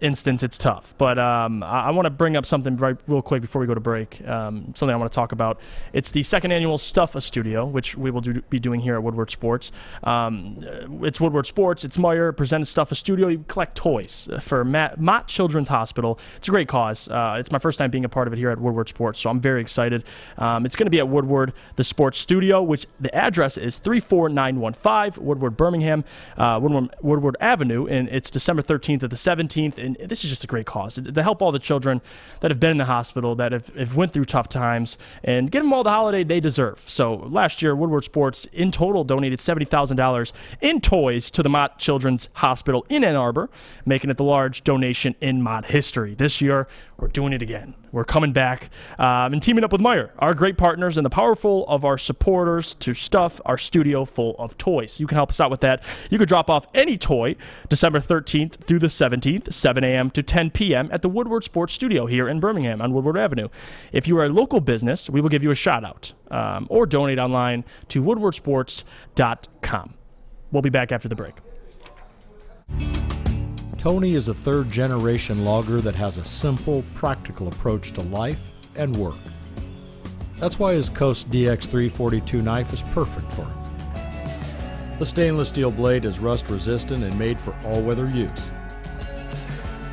instance, it's tough. But I want to bring up something real quick before we go to break. Something I want to talk about. It's the second annual Stuff a Studio, which we will be doing here at Woodward Sports. It's Woodward Sports. It's Meyer presented Stuff a Studio. You collect toys for Mott Children's Hospital. It's a great cause. It's my first time being a part of it here at Woodward Sports, so I'm very excited. It's going to be at Woodward, the Sports Studio, which the address is 34915 Woodward, Birmingham, Woodward Avenue, and it's December 13th at the 7th. And this is just a great cause to help all the children that have been in the hospital, that have went through tough times, and give them all the holiday they deserve. So last year, Woodward Sports in total donated $70,000 in toys to the Mott Children's Hospital in Ann Arbor, making it the large donation in Mott history. This year, we're doing it again. We're coming back and teaming up with Meyer, our great partners, and the powerful of our supporters to stuff our studio full of toys. You can help us out with that. You can drop off any toy December 13th through the 17th, 7 a.m. to 10 p.m. at the Woodward Sports Studio here in Birmingham on Woodward Avenue. If you are a local business, we will give you a shout-out or donate online to woodwardsports.com. We'll be back after the break. Tony is a third-generation logger that has a simple, practical approach to life and work. That's why his Coast DX342 knife is perfect for him. The stainless steel blade is rust-resistant and made for all-weather use.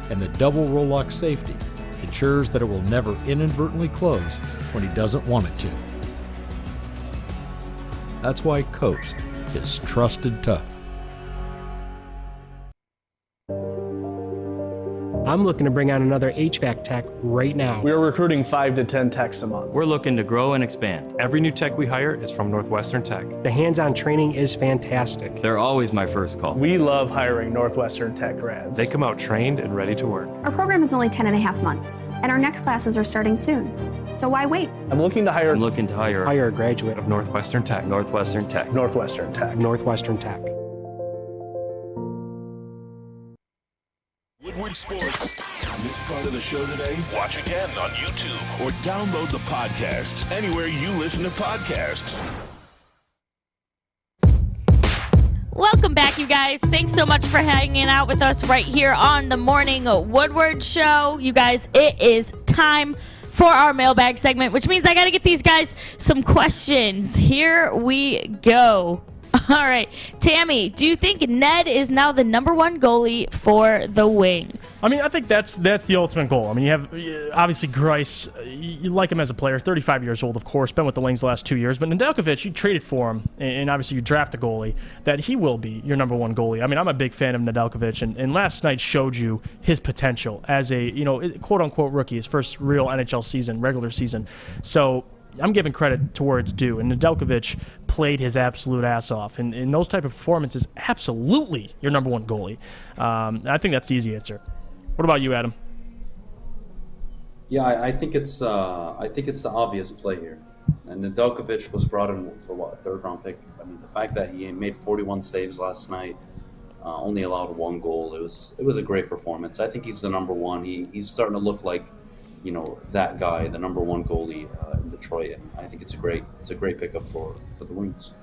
And the double roll-lock safety ensures that it will never inadvertently close when he doesn't want it to. That's why Coast is trusted tough. I'm looking to bring on another HVAC tech right now. We are recruiting 5 to 10 techs a month. We're looking to grow and expand. Every new tech we hire is from Northwestern Tech. The hands-on training is fantastic. They're always my first call. We love hiring Northwestern Tech grads. They come out trained and ready to work. Our program is only 10.5 months, and our next classes are starting soon. So why wait? I'm looking to hire Hire a graduate of Northwestern Tech. Northwestern Tech. Northwestern Tech. Northwestern Tech. Woodward Sports. Missed part of the show today? Watch again on YouTube or download the podcast anywhere you listen to podcasts. Welcome back, you guys. Thanks so much for hanging out with us right here on the Morning Woodward Show. You guys, it is time for our mailbag segment, which means I got to get these guys some questions. Here we go. All right, Tammy, do you think Ned is now the #1 goalie for the Wings? I mean, I think that's the ultimate goal. I mean, you have obviously Grice. You like him as a player, 35 years old, of course, been with the Wings the last 2 years. But Nedeljkovic, you traded for him, and obviously you draft a goalie that he will be your #1 goalie. I mean, I'm a big fan of Nedeljkovic, and last night showed you his potential as a quote unquote rookie, his first real NHL season, regular season. So I'm giving credit to where it's due, and Nedeljkovic played his absolute ass off. And in those type of performances, absolutely your #1 goalie. I think that's the easy answer. What about you, Adam? Yeah, I think it's the obvious play here. And Nedeljkovic was brought in for what, a 3rd-round pick? I mean, the fact that he made 41 saves last night, only allowed 1 goal, it was a great performance. I think he's the #1. He's starting to look like, that guy, the #1 goalie in Detroit, and I think it's a great pickup for the Wings.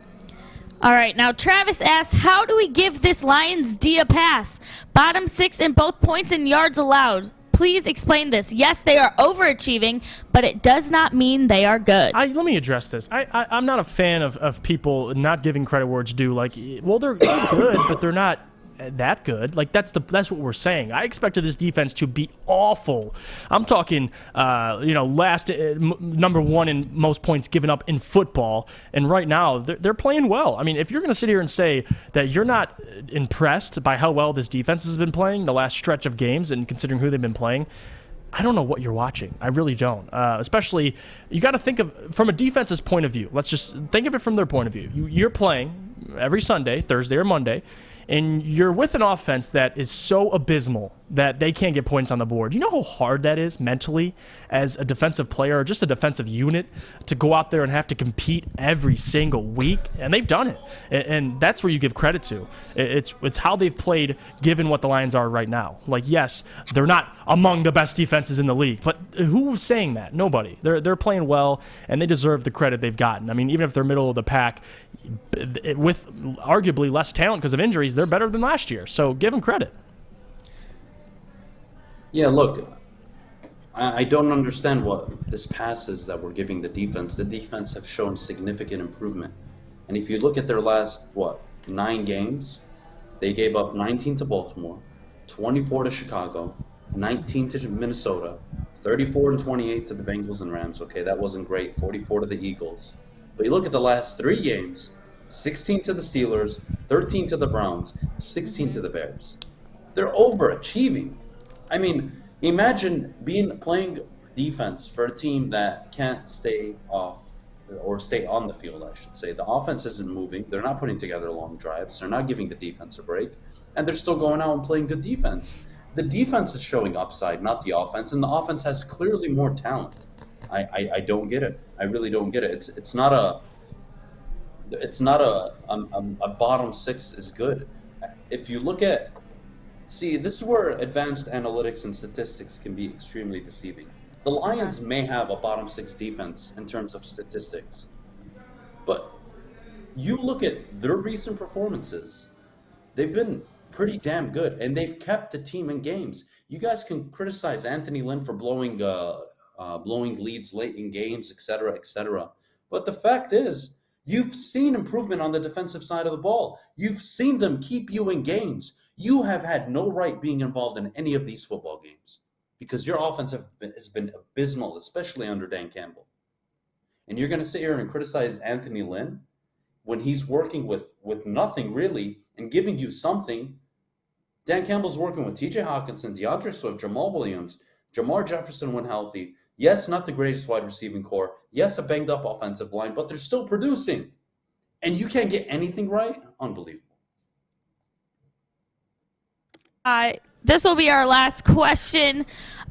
All right, now Travis asks, how do we give this Lions D a pass? Bottom 6 in both points and yards allowed. Please explain this. Yes, they are overachieving, but it does not mean they are good. Let me address this. I'm not a fan of people not giving credit where it's due. Like, well, they're good, but they're not that good. Like that's what we're saying. I expected this defense to be awful. I'm talking, last number one in most points given up in football, and right now they're playing well. I mean, if you're going to sit here and say that you're not impressed by how well this defense has been playing the last stretch of games, and considering who they've been playing, I don't know what you're watching. I really don't. Especially, you got to think of from a defense's point of view. Let's just think of it from their point of view. You're playing every Sunday, Thursday, or Monday, and you're with an offense that is so abysmal that they can't get points on the board. You know how hard that is mentally as a defensive player or just a defensive unit to go out there and have to compete every single week? And they've done it. And that's where you give credit to. It's how they've played given what the Lions are right now. Like, yes, they're not among the best defenses in the league, but who's saying that? Nobody. They're playing well, and they deserve the credit they've gotten. I mean, even if they're middle of the pack, with arguably less talent because of injuries, they're better than last year. So give them credit. Yeah, look, I don't understand what this pass is that we're giving the defense. The defense have shown significant improvement. And if you look at their last, 9 games, they gave up 19 to Baltimore, 24 to Chicago, 19 to Minnesota, 34 and 28 to the Bengals and Rams. Okay, that wasn't great. 44 to the Eagles. But you look at the last 3 games, 16 to the Steelers, 13 to the Browns, 16 to the Bears. They're overachieving. I mean, imagine playing defense for a team that can't stay off or stay on the field, I should say. The offense isn't moving. They're not putting together long drives. They're not giving the defense a break. And they're still going out and playing good defense. The defense is showing upside, not the offense. And the offense has clearly more talent. I don't get it. I really don't get it. It's not a bottom 6 is good. If you look at, this is where advanced analytics and statistics can be extremely deceiving. The Lions may have a bottom 6 defense in terms of statistics, but you look at their recent performances, they've been pretty damn good, and they've kept the team in games. You guys can criticize Anthony Lynn for blowing leads late in games, etc. But the fact is, you've seen improvement on the defensive side of the ball. You've seen them keep you in games. You have had no right being involved in any of these football games because your offense has been abysmal, especially under Dan Campbell. And you're going to sit here and criticize Anthony Lynn when he's working with nothing really and giving you something. Dan Campbell's working with TJ Hawkinson, DeAndre Swift, Jamal Williams, Jamar Jefferson when healthy. Yes, not the greatest wide receiving core. Yes, a banged up offensive line, but they're still producing. And you can't get anything right? Unbelievable. This will be our last question.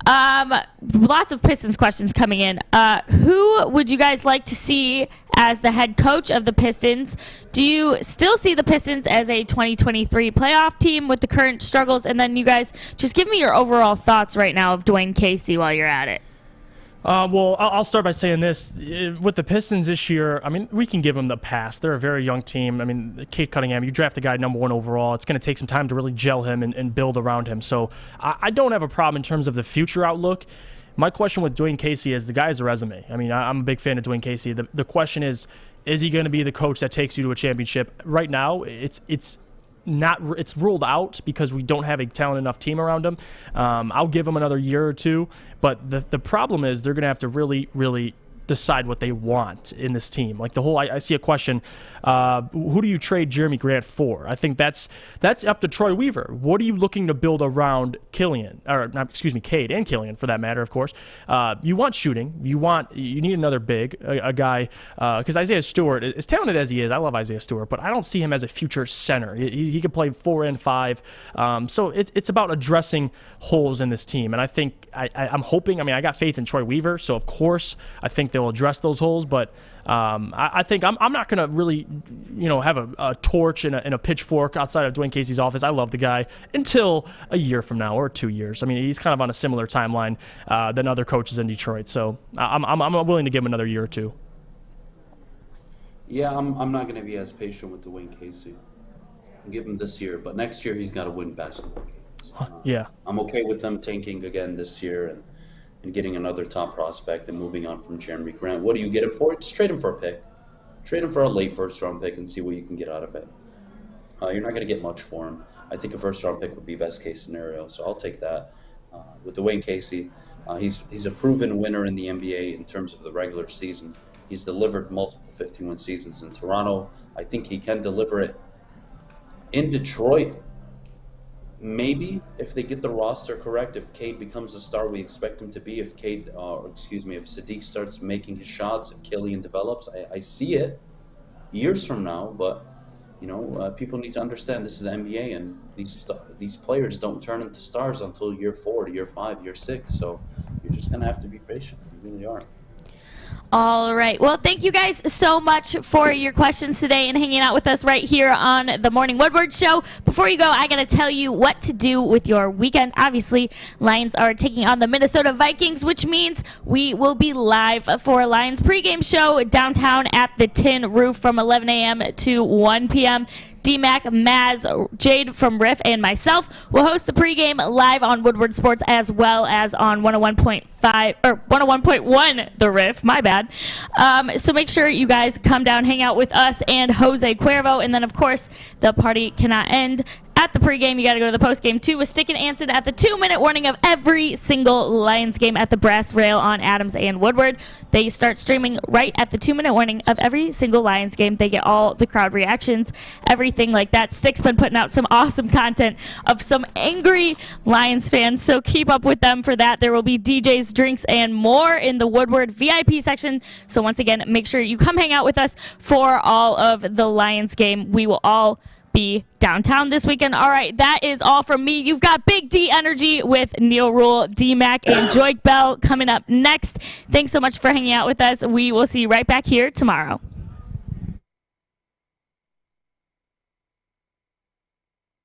Lots of Pistons questions coming in. Who would you guys like to see as the head coach of the Pistons? Do you still see the Pistons as a 2023 playoff team with the current struggles? And then you guys just give me your overall thoughts right now of Dwayne Casey while you're at it. Well, I'll start by saying this. With the Pistons this year, I mean, we can give them the pass. They're a very young team. I mean, Cade Cunningham, you draft a guy number 1 overall. It's going to take some time to really gel him and build around him. So I don't have a problem in terms of the future outlook. My question with Dwayne Casey is the guy has a resume. I mean, I'm a big fan of Dwayne Casey. The question is he going to be the coach that takes you to a championship? Right now, it's ruled out because we don't have a talented enough team around him. I'll give him another year or two, but the problem is they're going to have to really, really decide what they want in this team. Like the whole, I see a question, who do you trade Jeremy Grant for? I think that's up to Troy Weaver. What are you looking to build around Cade and Killian for that matter, of course. You want shooting. You need another big, a guy, because Isaiah Stewart, as talented as he is, I love Isaiah Stewart, but I don't see him as a future center. He could play 4 and 5. So it's about addressing holes in this team. And I think I'm hoping, I got faith in Troy Weaver, so of course I think they'll address those holes, but I think I'm not going to really, have a torch and a pitchfork outside of Dwayne Casey's office. I love the guy until a year from now or 2 years. I mean, he's kind of on a similar timeline than other coaches in Detroit, so I'm willing to give him another year or two. Yeah, I'm not going to be as patient with Dwayne Casey. I'll give him this year, but next year he's got to win basketball games. Yeah. I'm okay with them tanking again this year and getting another top prospect and moving on from Jeremy Grant. What do you get him for? Just trade him for a pick. Trade him for a late first-round pick and see what you can get out of it. You're not going to get much for him. I think a first-round pick would be best case scenario, so I'll take that. With Dwayne Casey, he's a proven winner in the NBA in terms of the regular season. He's delivered multiple 15-win seasons in Toronto. I think he can deliver it in Detroit. Maybe if they get the roster correct, if Cade becomes the star we expect him to be, if Sadiq starts making his shots, if Killian develops, I see it years from now. But people need to understand this is the NBA, and these players don't turn into stars until year 4, year 5, year 6. So you're just gonna have to be patient. You really are. All right. Well, thank you guys so much for your questions today and hanging out with us right here on the Morning Woodward Show. Before you go, I got to tell you what to do with your weekend. Obviously, Lions are taking on the Minnesota Vikings, which means we will be live for a Lions pregame show downtown at the Tin Roof from 11 a.m. to 1 p.m. D-Mac, Maz, Jade from Riff, and myself will host the pregame live on Woodward Sports as well as on 101.5 or 101.1 The Riff. My bad. So make sure you guys come down, hang out with us and Jose Cuervo, and then of course the party cannot end at the pregame. You got to go to the postgame too with Stick and Anson at the 2-minute warning of every single Lions game at the Brass Rail on Adams and Woodward. They start streaming right at the 2-minute warning of every single Lions game. They get all the crowd reactions, everything like that. Stick's been putting out some awesome content of some angry Lions fans, so keep up with them for that. There will be DJs, drinks, and more in the Woodward VIP section. So once again, make sure you come hang out with us for all of the Lions game. We will all be downtown this weekend. All right, that is all from me. You've got Big D Energy with Neil Rule, D-Mac, and Joik Bell coming up next. Thanks so much for hanging out with us. We will see you right back here tomorrow.